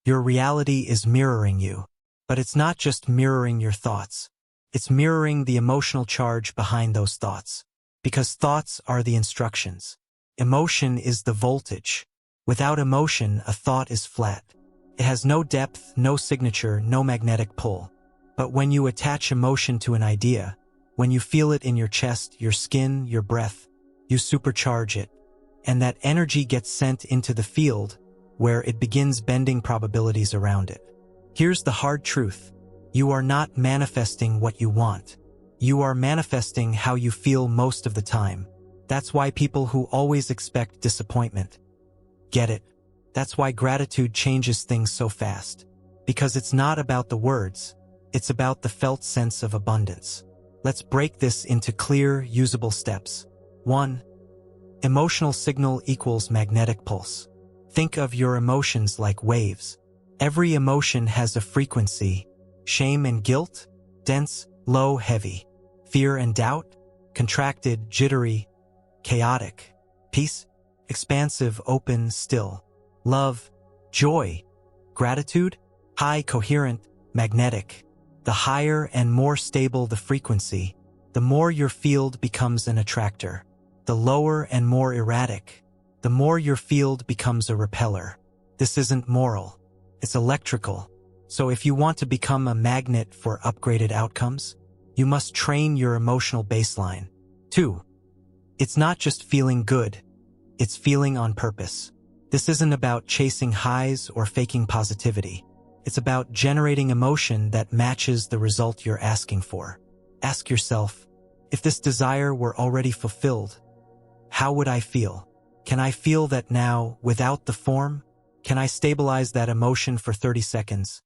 [SPEAKER 1] Your reality is mirroring you, but it's not just mirroring your thoughts. It's mirroring the emotional charge behind those thoughts. Because thoughts are the instructions. Emotion is the voltage. Without emotion, a thought is flat. It has no depth, no signature, no magnetic pull. But when you attach emotion to an idea, when you feel it in your chest, your skin, your breath, you supercharge it. And that energy gets sent into the field, where it begins bending probabilities around it. Here's the hard truth. You are not manifesting what you want. You are manifesting how you feel most of the time. That's why people who always expect disappointment get it. That's why gratitude changes things so fast. Because it's not about the words, it's about the felt sense of abundance. Let's break this into clear, usable steps. 1. Emotional signal equals magnetic pulse. Think of your emotions like waves. Every emotion has a frequency. Shame and guilt, dense, low, heavy. Fear and doubt, contracted, jittery, chaotic. Peace, expansive, open, still. Love, joy. Gratitude, high, coherent, magnetic. The higher and more stable the frequency, the more your field becomes an attractor. The lower and more erratic, the more your field becomes a repeller. This isn't moral, it's electrical. So if you want to become a magnet for upgraded outcomes, you must train your emotional baseline. 2. It's not just feeling good, it's feeling on purpose. This isn't about chasing highs or faking positivity. It's about generating emotion that matches the result you're asking for. Ask yourself, if this desire were already fulfilled, how would I feel? Can I feel that now, without the form? Can I stabilize that emotion for 30 seconds?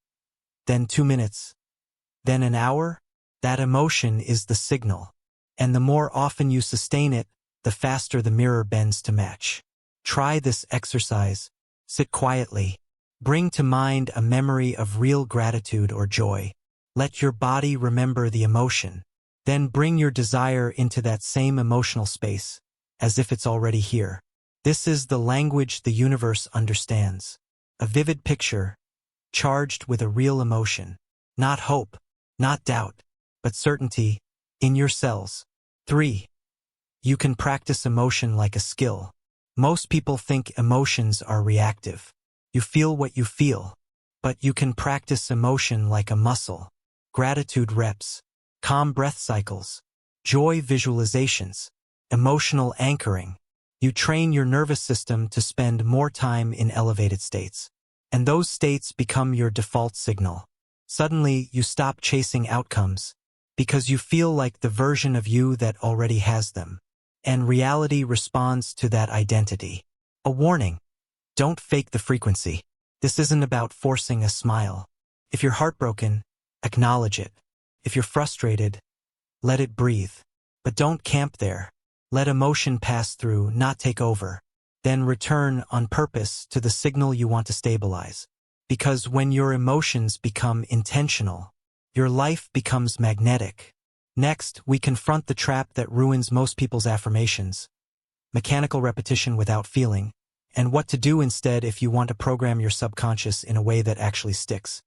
[SPEAKER 1] Then 2 minutes? Then an hour? That emotion is the signal. And the more often you sustain it, the faster the mirror bends to match. Try this exercise. Sit quietly. Bring to mind a memory of real gratitude or joy. Let your body remember the emotion. Then bring your desire into that same emotional space, as if it's already here. This is the language the universe understands. A vivid picture, charged with a real emotion. Not hope, not doubt, but certainty, in your cells. 3. You can practice emotion like a skill. Most people think emotions are reactive. You feel what you feel, but you can practice emotion like a muscle. Gratitude reps, calm breath cycles, joy visualizations, emotional anchoring. You train your nervous system to spend more time in elevated states. And those states become your default signal. Suddenly, you stop chasing outcomes, because you feel like the version of you that already has them. And reality responds to that identity. A warning. Don't fake the frequency. This isn't about forcing a smile. If you're heartbroken, acknowledge it. If you're frustrated, let it breathe. But don't camp there. Let emotion pass through, not take over. Then return on purpose to the signal you want to stabilize. Because when your emotions become intentional, your life becomes magnetic. Next, we confront the trap that ruins most people's affirmations. Mechanical repetition without feeling. And what to do instead if you want to program your subconscious in a way that actually sticks.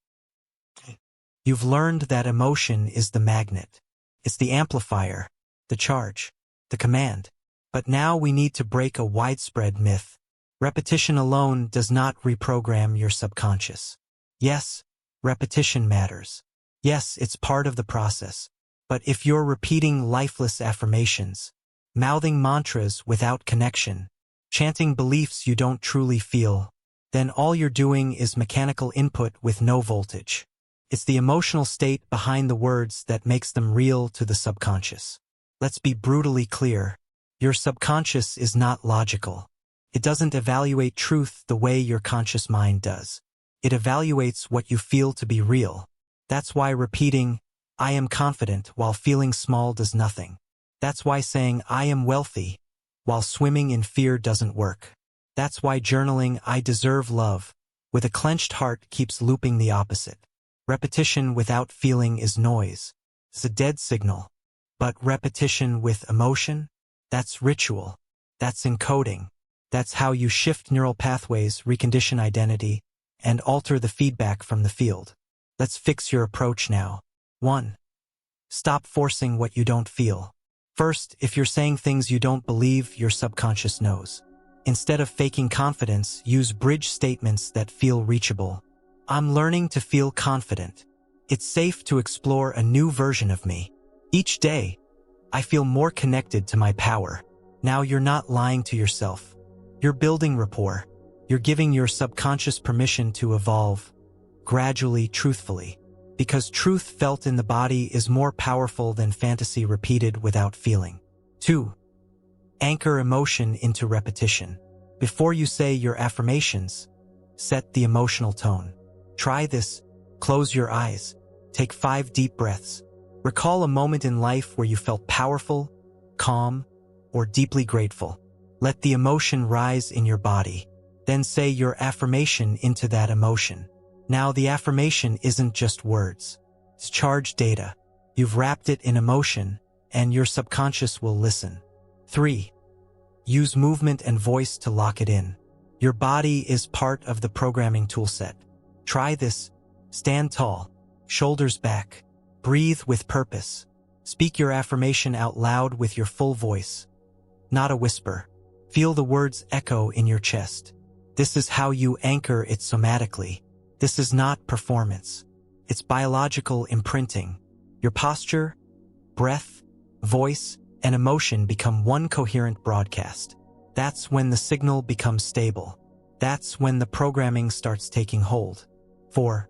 [SPEAKER 1] You've learned that emotion is the magnet. It's the amplifier, the charge, the command. But now we need to break a widespread myth. Repetition alone does not reprogram your subconscious. Yes, repetition matters. Yes, it's part of the process. But if you're repeating lifeless affirmations, mouthing mantras without connection, chanting beliefs you don't truly feel, then all you're doing is mechanical input with no voltage. It's the emotional state behind the words that makes them real to the subconscious. Let's be brutally clear. Your subconscious is not logical. It doesn't evaluate truth the way your conscious mind does. It evaluates what you feel to be real. That's why repeating, "I am confident," while feeling small does nothing. That's why saying, "I am wealthy," while swimming in fear doesn't work. That's why journaling, "I deserve love," with a clenched heart keeps looping the opposite. Repetition without feeling is noise. It's a dead signal. But repetition with emotion? That's ritual. That's encoding. That's how you shift neural pathways, recondition identity, and alter the feedback from the field. Let's fix your approach now. 1. Stop forcing what you don't feel. First, if you're saying things you don't believe, your subconscious knows. Instead of faking confidence, use bridge statements that feel reachable. I'm learning to feel confident. It's safe to explore a new version of me. Each day, I feel more connected to my power. Now you're not lying to yourself. You're building rapport. You're giving your subconscious permission to evolve, gradually, truthfully. Because truth felt in the body is more powerful than fantasy repeated without feeling. 2. Anchor emotion into repetition. Before you say your affirmations, set the emotional tone. Try this. Close your eyes. Take 5 deep breaths. Recall a moment in life where you felt powerful, calm, or deeply grateful. Let the emotion rise in your body. Then say your affirmation into that emotion. Now the affirmation isn't just words. It's charged data. You've wrapped it in emotion, and your subconscious will listen. 3. Use movement and voice to lock it in. Your body is part of the programming toolset. Try this. Stand tall, shoulders back. Breathe with purpose. Speak your affirmation out loud with your full voice, not a whisper. Feel the words echo in your chest. This is how you anchor it somatically. This is not performance. It's biological imprinting. Your posture, breath, voice, and emotion become one coherent broadcast. That's when the signal becomes stable. That's when the programming starts taking hold. 4.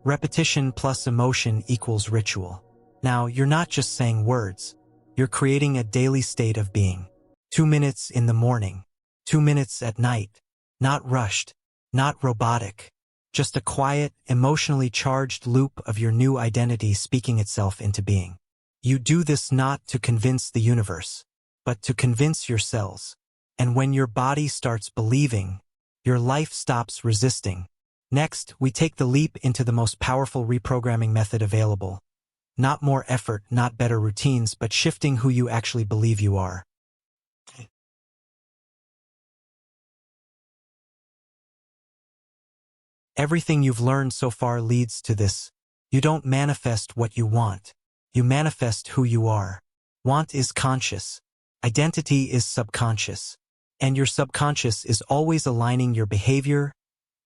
[SPEAKER 1] Repetition plus emotion equals ritual. Now, you're not just saying words. You're creating a daily state of being. 2 minutes in the morning, 2 minutes at night. Not rushed, not robotic. Just a quiet, emotionally charged loop of your new identity speaking itself into being. You do this not to convince the universe, but to convince your cells. And when your body starts believing, your life stops resisting. Next, we take the leap into the most powerful reprogramming method available. Not more effort, not better routines, but shifting who you actually believe you are. Everything you've learned so far leads to this. You don't manifest what you want. You manifest who you are. Want is conscious. Identity is subconscious. And your subconscious is always aligning your behavior,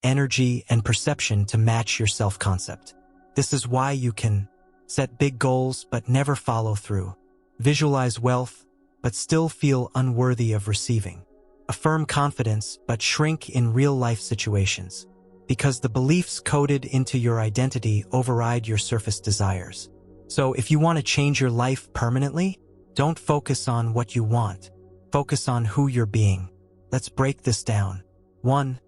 [SPEAKER 1] energy, and perception to match your self-concept. This is why you can set big goals but never follow through. Visualize wealth but still feel unworthy of receiving. Affirm confidence but shrink in real-life situations. Because the beliefs coded into your identity override your surface desires. So if you want to change your life permanently, don't focus on what you want. Focus on who you're being. Let's break this down. 1.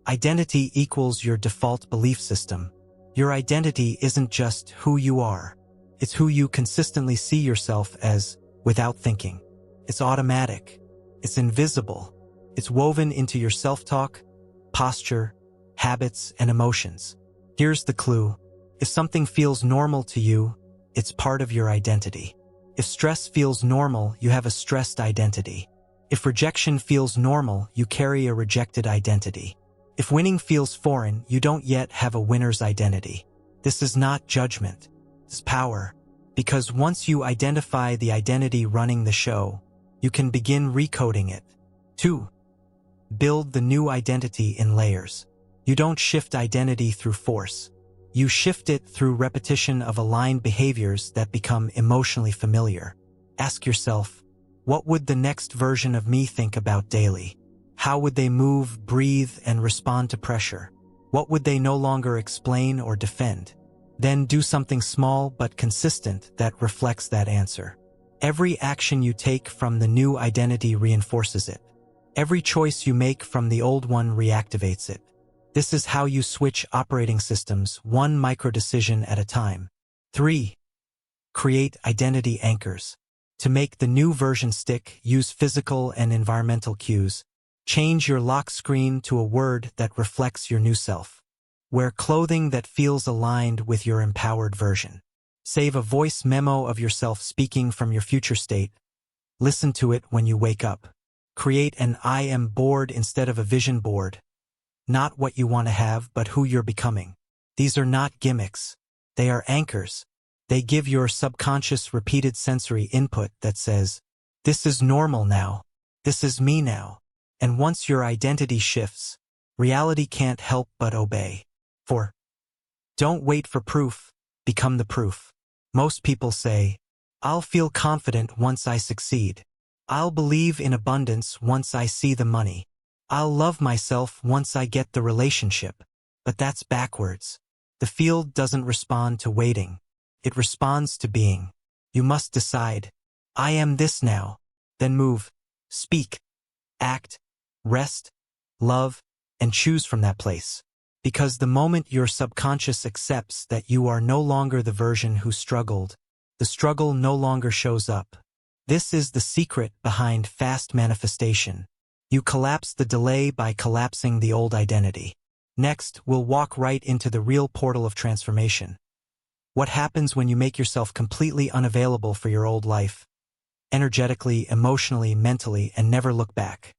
[SPEAKER 1] Identity equals your default belief system. Your identity isn't just who you are. It's who you consistently see yourself as without thinking. It's automatic. It's invisible. It's woven into your self-talk, posture, habits, and emotions. Here's the clue. If something feels normal to you, it's part of your identity. If stress feels normal, you have a stressed identity. If rejection feels normal, you carry a rejected identity. If winning feels foreign, you don't yet have a winner's identity. This is not judgment. It's power. Because once you identify the identity running the show, you can begin recoding it. 2. Build the new identity in layers. You don't shift identity through force. You shift it through repetition of aligned behaviors that become emotionally familiar. Ask yourself, what would the next version of me think about daily? How would they move, breathe, and respond to pressure? What would they no longer explain or defend? Then do something small but consistent that reflects that answer. Every action you take from the new identity reinforces it. Every choice you make from the old one reactivates it. This is how you switch operating systems, one micro-decision at a time. 3. Create identity anchors. To make the new version stick, use physical and environmental cues. Change your lock screen to a word that reflects your new self. Wear clothing that feels aligned with your empowered version. Save a voice memo of yourself speaking from your future state. Listen to it when you wake up. Create an I am board instead of a vision board. Not what you want to have, but who you're becoming. These are not gimmicks. They are anchors. They give your subconscious repeated sensory input that says, this is normal now. This is me now. And once your identity shifts, reality can't help but obey. 4. Don't wait for proof. Become the proof. Most people say, I'll feel confident once I succeed. I'll believe in abundance once I see the money. I'll love myself once I get the relationship. But that's backwards. The field doesn't respond to waiting. It responds to being. You must decide, I am this now. Then move, speak, act, rest, love, and choose from that place. Because the moment your subconscious accepts that you are no longer the version who struggled, the struggle no longer shows up. This is the secret behind fast manifestation. You collapse the delay by collapsing the old identity. Next, we'll walk right into the real portal of transformation. What happens when you make yourself completely unavailable for your old life? Energetically, emotionally, mentally, and never look back.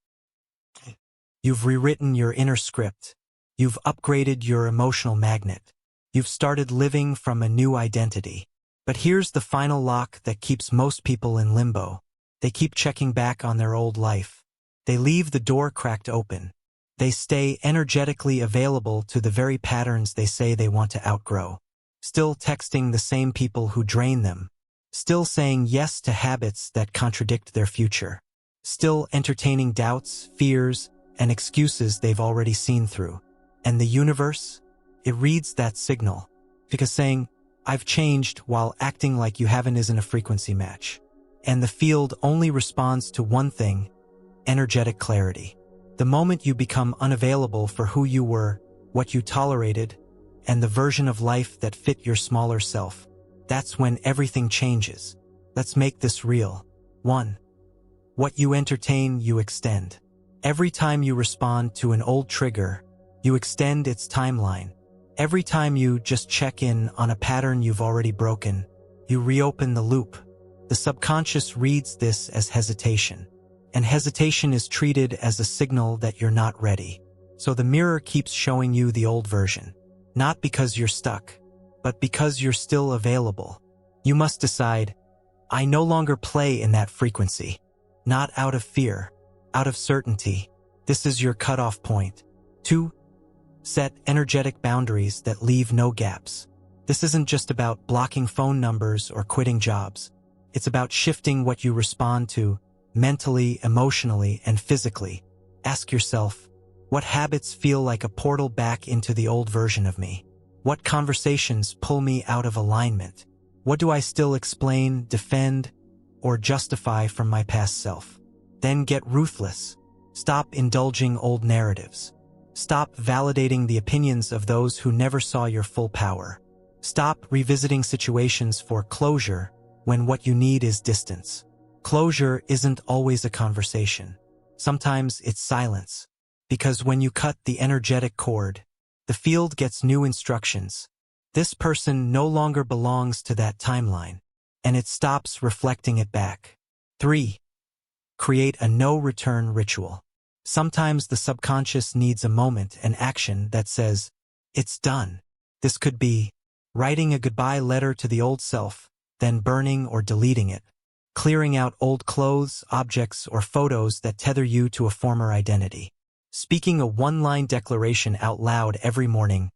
[SPEAKER 1] You've rewritten your inner script. You've upgraded your emotional magnet. You've started living from a new identity. But here's the final lock that keeps most people in limbo. They keep checking back on their old life. They leave the door cracked open. They stay energetically available to the very patterns they say they want to outgrow. Still texting the same people who drain them. Still saying yes to habits that contradict their future. Still entertaining doubts, fears, and excuses they've already seen through. And the universe? It reads that signal. Because saying, I've changed while acting like you haven't isn't a frequency match. And the field only responds to one thing, energetic clarity. The moment you become unavailable for who you were, what you tolerated, and the version of life that fit your smaller self, that's when everything changes. Let's make this real. 1. What you entertain, you extend. Every time you respond to an old trigger, you extend its timeline. Every time you just check in on a pattern you've already broken, you reopen the loop. The subconscious reads this as hesitation. And hesitation is treated as a signal that you're not ready. So the mirror keeps showing you the old version. Not because you're stuck, but because you're still available. You must decide, I no longer play in that frequency. Not out of fear, out of certainty. This is your cutoff point. 2. Set energetic boundaries that leave no gaps. This isn't just about blocking phone numbers or quitting jobs. It's about shifting what you respond to, mentally, emotionally, and physically. Ask yourself, what habits feel like a portal back into the old version of me? What conversations pull me out of alignment? What do I still explain, defend, or justify from my past self? Then get ruthless. Stop indulging old narratives. Stop validating the opinions of those who never saw your full power. Stop revisiting situations for closure when what you need is distance. Closure isn't always a conversation. Sometimes it's silence. Because when you cut the energetic cord, the field gets new instructions. This person no longer belongs to that timeline, and it stops reflecting it back. 3. Create a no-return ritual. Sometimes the subconscious needs a moment, an action that says, it's done. This could be writing a goodbye letter to the old self, then burning or deleting it. Clearing out old clothes, objects, or photos that tether you to a former identity. Speaking a one-line declaration out loud every morning.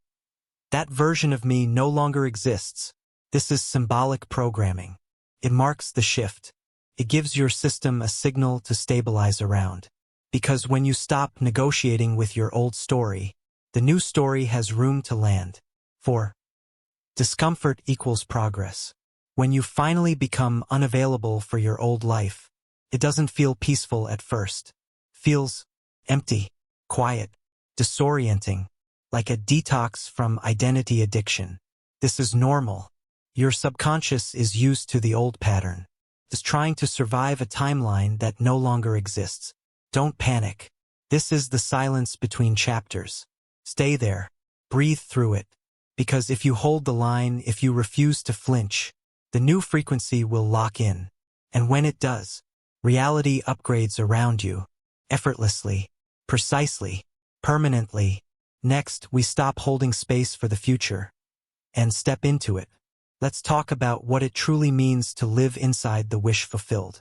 [SPEAKER 1] That version of me no longer exists. This is symbolic programming. It marks the shift. It gives your system a signal to stabilize around. Because when you stop negotiating with your old story, the new story has room to land. 4. Discomfort equals progress. When you finally become unavailable for your old life, it doesn't feel peaceful at first. Feels empty, quiet, disorienting, like a detox from identity addiction. This is normal. Your subconscious is used to the old pattern. It's trying to survive a timeline that no longer exists. Don't panic. This is the silence between chapters. Stay there. Breathe through it. Because if you hold the line, if you refuse to flinch, the new frequency will lock in. And when it does, reality upgrades around you, effortlessly, precisely, permanently. Next, we stop holding space for the future and step into it. Let's talk about what it truly means to live inside the wish fulfilled.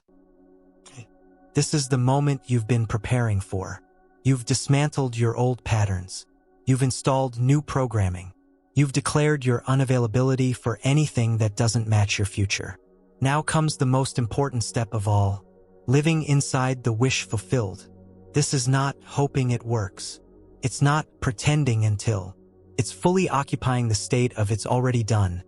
[SPEAKER 1] This is the moment you've been preparing for. You've dismantled your old patterns. You've installed new programming. You've declared your unavailability for anything that doesn't match your future. Now comes the most important step of all, living inside the wish fulfilled. This is not hoping it works. It's not pretending until. It's fully occupying the state of it's already done.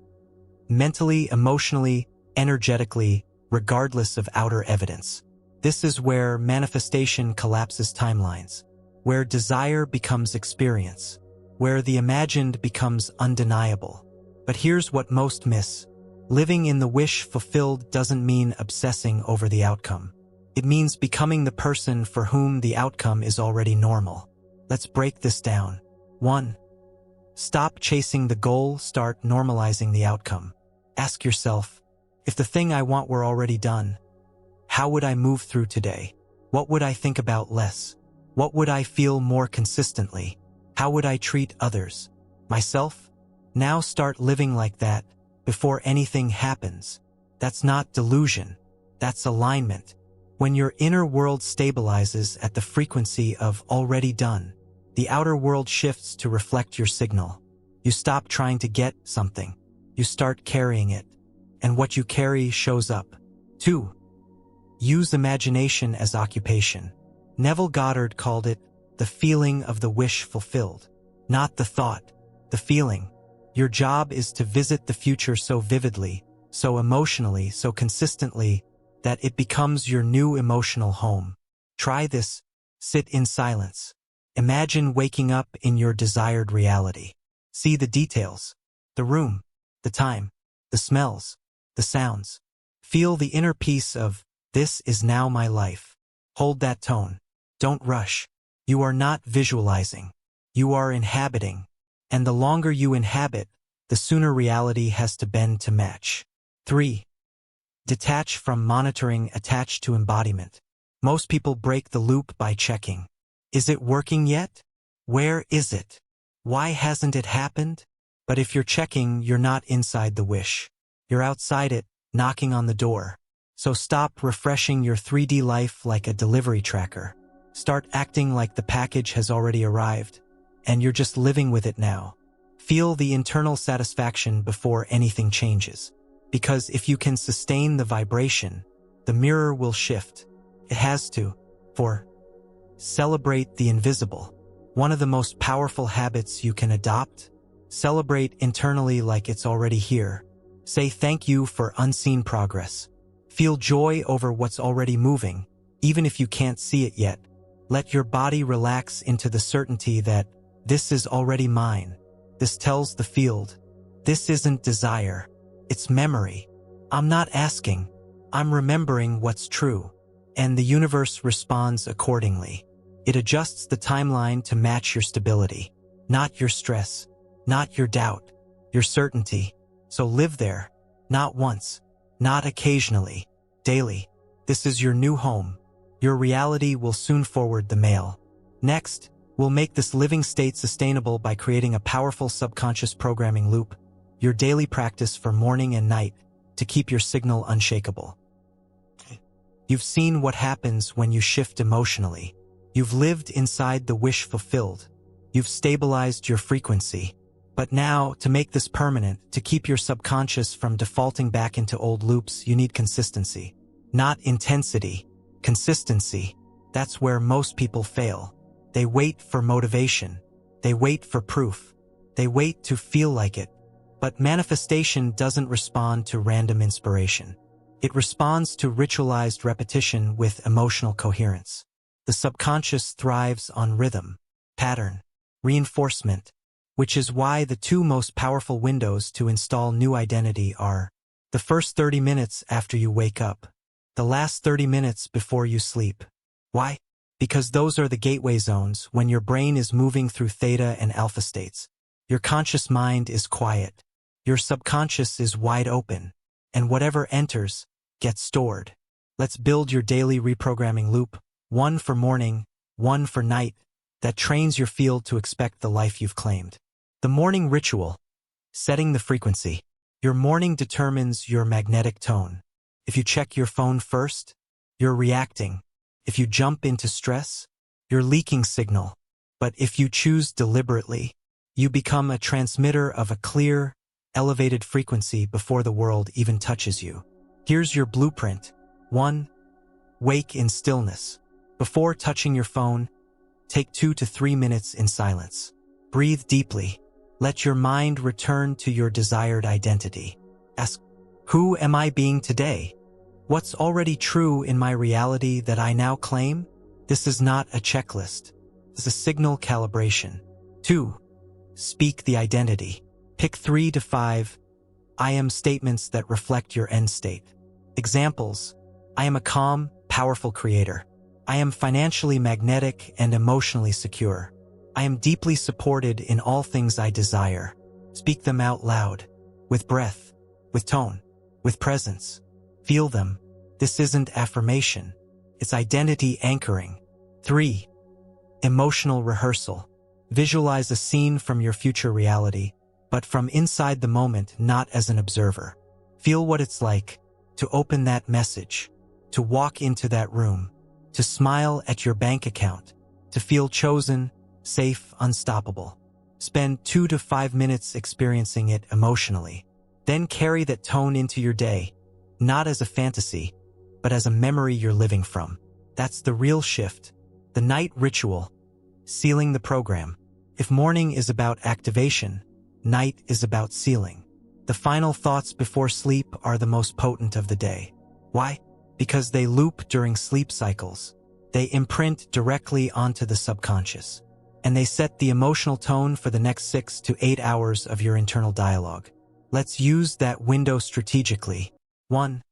[SPEAKER 1] Mentally, emotionally, energetically, regardless of outer evidence. This is where manifestation collapses timelines, where desire becomes experience, where the imagined becomes undeniable. But here's what most miss. Living in the wish fulfilled doesn't mean obsessing over the outcome. It means becoming the person for whom the outcome is already normal. Let's break this down. 1. Stop chasing the goal, start normalizing the outcome. Ask yourself, if the thing I want were already done, how would I move through today? What would I think about less? What would I feel more consistently? How would I treat others? Myself? Now start living like that before anything happens. That's not delusion. That's alignment. When your inner world stabilizes at the frequency of already done, the outer world shifts to reflect your signal. You stop trying to get something. You start carrying it. And what you carry shows up. 2. Use imagination as occupation. Neville Goddard called it the feeling of the wish fulfilled. Not the thought, the feeling. Your job is to visit the future so vividly, so emotionally, so consistently, that it becomes your new emotional home. Try this. Sit in silence. Imagine waking up in your desired reality. See the details. The room, the time, the smells, the sounds. Feel the inner peace of, this is now my life. Hold that tone. Don't rush. You are not visualizing. You are inhabiting. And the longer you inhabit, the sooner reality has to bend to match. 3. Detach from monitoring, attach to embodiment. Most people break the loop by checking. Is it working yet? Where is it? Why hasn't it happened? But if you're checking, you're not inside the wish. You're outside it, knocking on the door. So stop refreshing your 3D life like a delivery tracker. Start acting like the package has already arrived, and you're just living with it now. Feel the internal satisfaction before anything changes. Because if you can sustain the vibration, the mirror will shift. It has to. 4. Celebrate the invisible. One of the most powerful habits you can adopt. Celebrate internally like it's already here. Say thank you for unseen progress. Feel joy over what's already moving, even if you can't see it yet. Let your body relax into the certainty that this is already mine. This tells the field. This isn't desire. It's memory. I'm not asking. I'm remembering what's true. And the universe responds accordingly. It adjusts the timeline to match your stability, not your stress, not your doubt, your certainty. So live there, not once, not occasionally, daily. This is your new home. Your reality will soon forward the mail. Next, we'll make this living state sustainable by creating a powerful subconscious programming loop, your daily practice for morning and night, to keep your signal unshakable. You've seen what happens when you shift emotionally. You've lived inside the wish fulfilled. You've stabilized your frequency. But now, to make this permanent, to keep your subconscious from defaulting back into old loops, you need consistency. Not intensity, consistency. That's where most people fail. They wait for motivation. They wait for proof. They wait to feel like it. But manifestation doesn't respond to random inspiration. It responds to ritualized repetition with emotional coherence. The subconscious thrives on rhythm, pattern, reinforcement, which is why the two most powerful windows to install new identity are the first 30 minutes after you wake up, the last 30 minutes before you sleep. Why? Because those are the gateway zones when your brain is moving through theta and alpha states. Your conscious mind is quiet. Your subconscious is wide open. And whatever enters gets stored. Let's build your daily reprogramming loop, one for morning, one for night, that trains your field to expect the life you've claimed. The morning ritual. Setting the frequency. Your morning determines your magnetic tone. If you check your phone first, you're reacting. If you jump into stress, you're leaking signal. But if you choose deliberately, you become a transmitter of a clear, elevated frequency before the world even touches you. Here's your blueprint. 1. Wake in stillness. Before touching your phone, take 2 to 3 minutes in silence. Breathe deeply. Let your mind return to your desired identity. Ask, who am I being today? What's already true in my reality that I now claim? This is not a checklist. It's a signal calibration. 2. Speak the identity. Pick 3 to 5 I am statements that reflect your end state. Examples: I am a calm, powerful creator. I am financially magnetic and emotionally secure. I am deeply supported in all things I desire. Speak them out loud, with breath, with tone, with presence. Feel them. This isn't affirmation. It's identity anchoring. 3. Emotional rehearsal. Visualize a scene from your future reality, but from inside the moment, not as an observer. Feel what it's like to open that message, to walk into that room, to smile at your bank account, to feel chosen, safe, unstoppable. Spend 2 to 5 minutes experiencing it emotionally. Then carry that tone into your day, not as a fantasy, but as a memory you're living from. That's the real shift. The night ritual. Sealing the program. If morning is about activation, night is about sealing. The final thoughts before sleep are the most potent of the day. Why? Because they loop during sleep cycles. They imprint directly onto the subconscious. And they set the emotional tone for the next 6 to 8 hours of your internal dialogue. Let's use that window strategically. 1.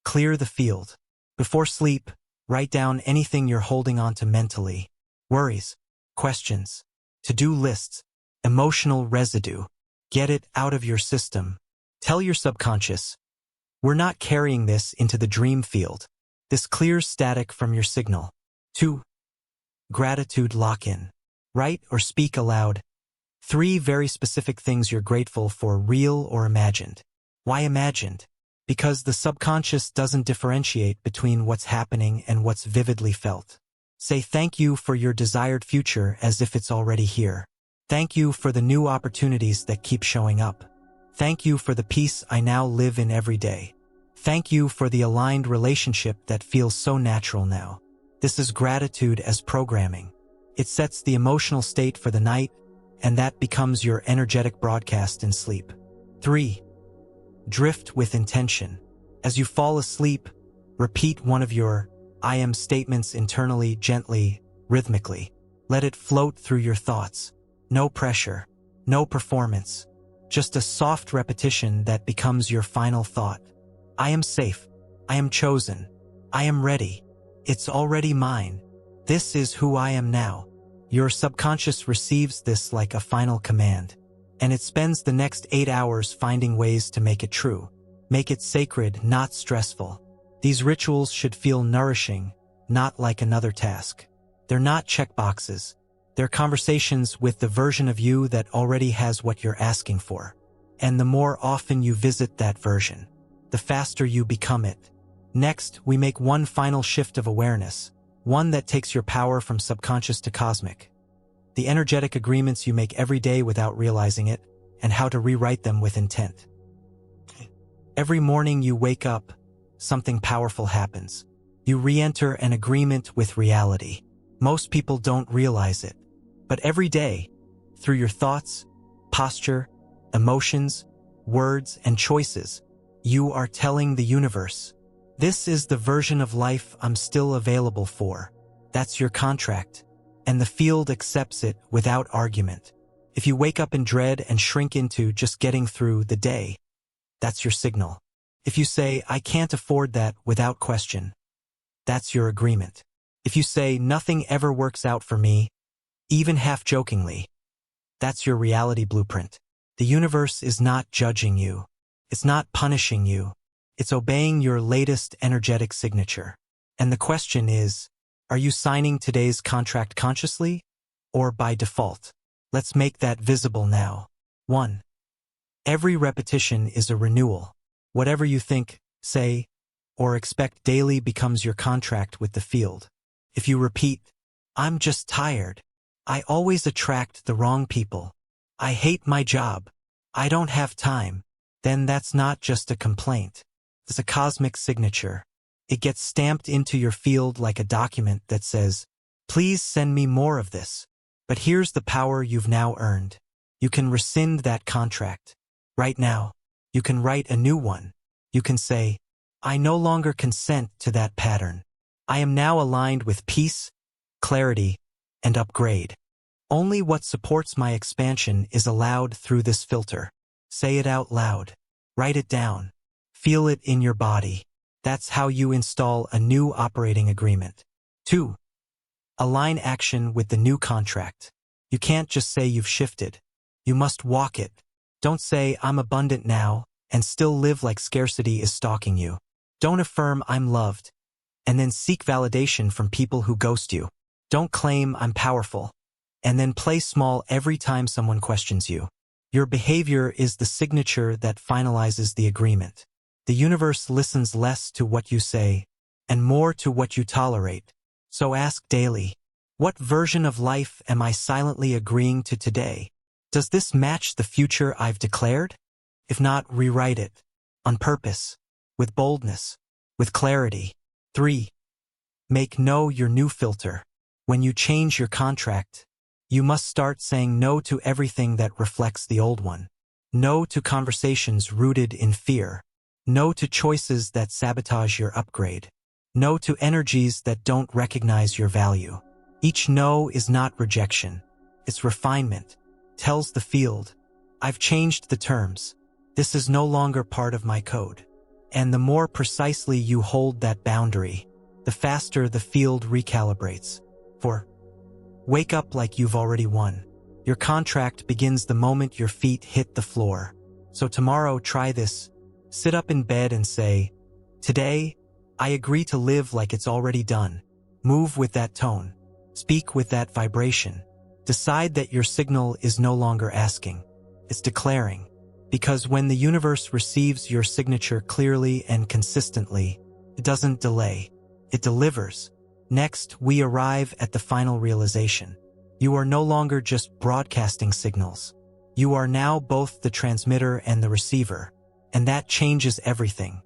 [SPEAKER 1] Clear the field. Before sleep, write down anything you're holding on to mentally. Worries, questions, to-do lists, emotional residue. Get it out of your system. Tell your subconscious, we're not carrying this into the dream field. This clears static from your signal. 2. Gratitude lock-in. Write or speak aloud 3 very specific things you're grateful for, real or imagined. Why imagined? Because the subconscious doesn't differentiate between what's happening and what's vividly felt. Say thank you for your desired future as if it's already here. Thank you for the new opportunities that keep showing up. Thank you for the peace I now live in every day. Thank you for the aligned relationship that feels so natural now. This is gratitude as programming. It sets the emotional state for the night, and that becomes your energetic broadcast in sleep. 3. Drift with intention. As you fall asleep, repeat one of your I am statements internally, gently, rhythmically. Let it float through your thoughts. No pressure, no performance. Just a soft repetition that becomes your final thought. I am safe. I am chosen. I am ready. It's already mine. This is who I am now. Your subconscious receives this like a final command, and it spends the next 8 hours finding ways to make it true. Make it sacred, not stressful. These rituals should feel nourishing, not like another task. They're not checkboxes. They're conversations with the version of you that already has what you're asking for. And the more often you visit that version, the faster you become it. Next, we make one final shift of awareness, one that takes your power from subconscious to cosmic. The energetic agreements you make every day without realizing it, and how to rewrite them with intent. Every morning you wake up, something powerful happens. You re-enter an agreement with reality. Most people don't realize it, but every day, through your thoughts, posture, emotions, words, and choices, you are telling the universe, this is the version of life I'm still available for. That's your contract, and the field accepts it without argument. If you wake up in dread and shrink into just getting through the day, that's your signal. If you say, I can't afford that without question, that's your agreement. If you say, nothing ever works out for me, even half-jokingly, that's your reality blueprint. The universe is not judging you. It's not punishing you. It's obeying your latest energetic signature. And the question is, are you signing today's contract consciously or by default? Let's make that visible now. 1. Every repetition is a renewal. Whatever you think, say, or expect daily becomes your contract with the field. If you repeat, I'm just tired, I always attract the wrong people, I hate my job, I don't have time, then that's not just a complaint. It's a cosmic signature. It gets stamped into your field like a document that says, please send me more of this. But here's the power you've now earned. You can rescind that contract. Right now, you can write a new one. You can say, I no longer consent to that pattern. I am now aligned with peace, clarity, and upgrade. Only what supports my expansion is allowed through this filter. Say it out loud. Write it down. Feel it in your body. That's how you install a new operating agreement. 2. Align action with the new contract. You can't just say you've shifted. You must walk it. Don't say, I'm abundant now, and still live like scarcity is stalking you. Don't affirm I'm loved, and then seek validation from people who ghost you. Don't claim I'm powerful, and then play small every time someone questions you. Your behavior is the signature that finalizes the agreement. The universe listens less to what you say, and more to what you tolerate. So ask daily, what version of life am I silently agreeing to today? Does this match the future I've declared? If not, rewrite it. On purpose. With boldness. With clarity. 3. Make no your new filter. When you change your contract, you must start saying no to everything that reflects the old one. No to conversations rooted in fear. No to choices that sabotage your upgrade. No to energies that don't recognize your value. Each no is not rejection. It's refinement. Tells the field, I've changed the terms. This is no longer part of my code. And the more precisely you hold that boundary, the faster the field recalibrates. 4. Wake up like you've already won. Your contract begins the moment your feet hit the floor. So tomorrow, try this. Sit up in bed and say, today, I agree to live like it's already done. Move with that tone. Speak with that vibration. Decide that your signal is no longer asking. It's declaring. Because when the universe receives your signature clearly and consistently, it doesn't delay. It delivers. Next, we arrive at the final realization. You are no longer just broadcasting signals. You are now both the transmitter and the receiver. And that changes everything.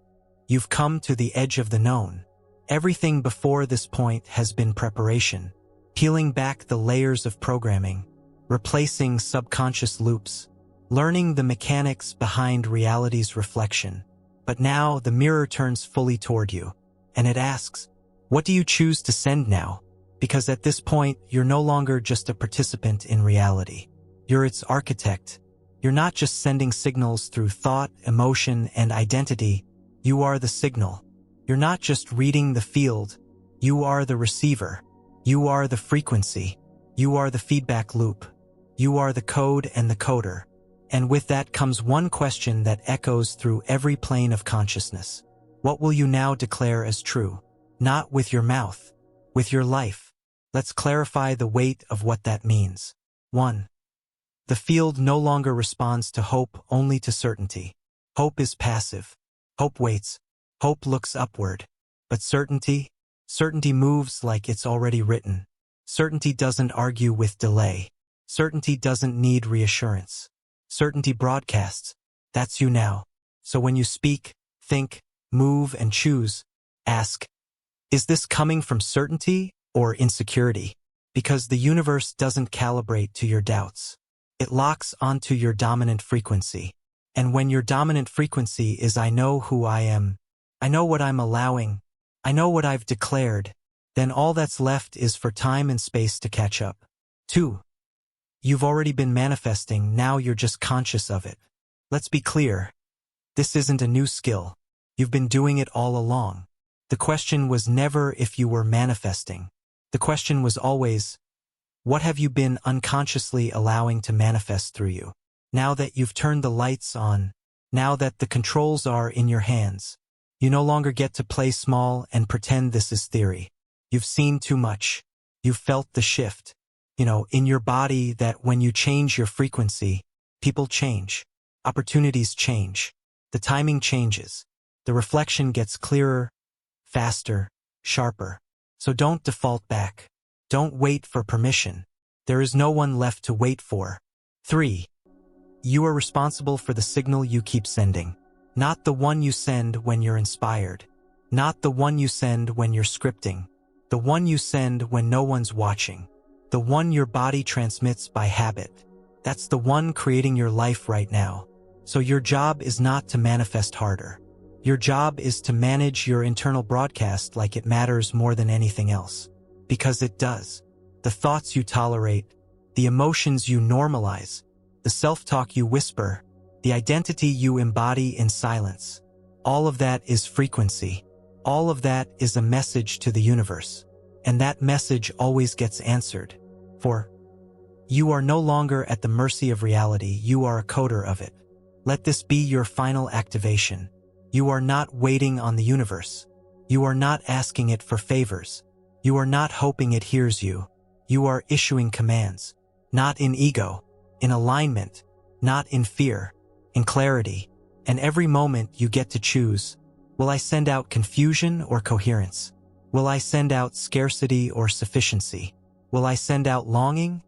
[SPEAKER 1] You've come to the edge of the known. Everything before this point has been preparation, peeling back the layers of programming, replacing subconscious loops, learning the mechanics behind reality's reflection. But now the mirror turns fully toward you, and it asks, what do you choose to send now? Because at this point, you're no longer just a participant in reality. You're its architect. You're not just sending signals through thought, emotion, and identity. You are the signal. You're not just reading the field. You are the receiver. You are the frequency. You are the feedback loop. You are the code and the coder. And with that comes one question that echoes through every plane of consciousness. What will you now declare as true? Not with your mouth, with your life. Let's clarify the weight of what that means. 1. The field no longer responds to hope, only to certainty. Hope is passive. Hope waits. Hope looks upward. But certainty moves like it's already written. Certainty doesn't argue with delay. Certainty doesn't need reassurance. Certainty broadcasts. That's you now. So when you speak, think, move, and choose, ask, is this coming from certainty or insecurity? Because the universe doesn't calibrate to your doubts. It locks onto your dominant frequency. And when your dominant frequency is I know who I am, I know what I'm allowing, I know what I've declared, then all that's left is for time and space to catch up. 2. You've already been manifesting, now you're just conscious of it. Let's be clear. This isn't a new skill. You've been doing it all along. The question was never if you were manifesting. The question was always, what have you been unconsciously allowing to manifest through you? Now that you've turned the lights on, now that the controls are in your hands, you no longer get to play small and pretend this is theory. You've seen too much. You've felt the shift, in your body, that when you change your frequency, people change, opportunities change, the timing changes, the reflection gets clearer, faster, sharper. So don't default back. Don't wait for permission. There is no one left to wait for. 3. You are responsible for the signal you keep sending. Not the one you send when you're inspired. Not the one you send when you're scripting. The one you send when no one's watching. The one your body transmits by habit. That's the one creating your life right now. So your job is not to manifest harder. Your job is to manage your internal broadcast like it matters more than anything else. Because it does. The thoughts you tolerate, the emotions you normalize, the self-talk you whisper, the identity you embody in silence. All of that is frequency. All of that is a message to the universe. And that message always gets answered. For you are no longer at the mercy of reality, you are a coder of it. Let this be your final activation. You are not waiting on the universe. You are not asking it for favors. You are not hoping it hears you. You are issuing commands. Not in ego, in alignment, not in fear, in clarity. And every moment you get to choose, will I send out confusion or coherence? Will I send out scarcity or sufficiency? Will I send out longing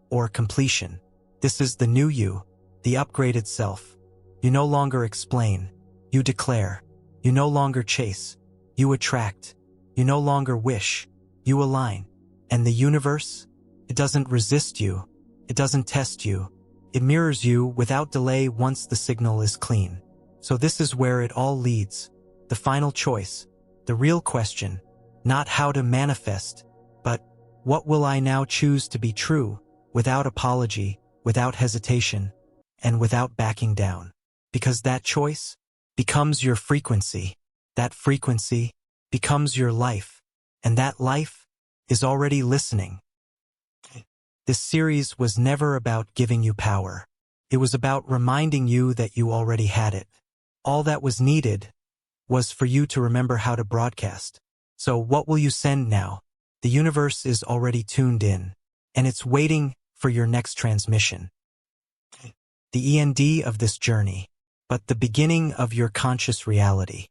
[SPEAKER 1] or completion? This is the new you, the upgraded self. You no longer explain. You declare. You no longer chase. You attract. You no longer wish. You align. And the universe? It doesn't resist you. It doesn't test you. It mirrors you without delay once the signal is clean. So this is where it all leads. The final choice. The real question. Not how to manifest, but what will I now choose to be true, without apology, without hesitation, and without backing down? Because that choice becomes your frequency. That frequency becomes your life. And that life is already listening. This series was never about giving you power. It was about reminding you that you already had it. All that was needed was for you to remember how to broadcast. So what will you send now? The universe is already tuned in, and it's waiting for your next transmission. The end of this journey, but the beginning of your conscious reality.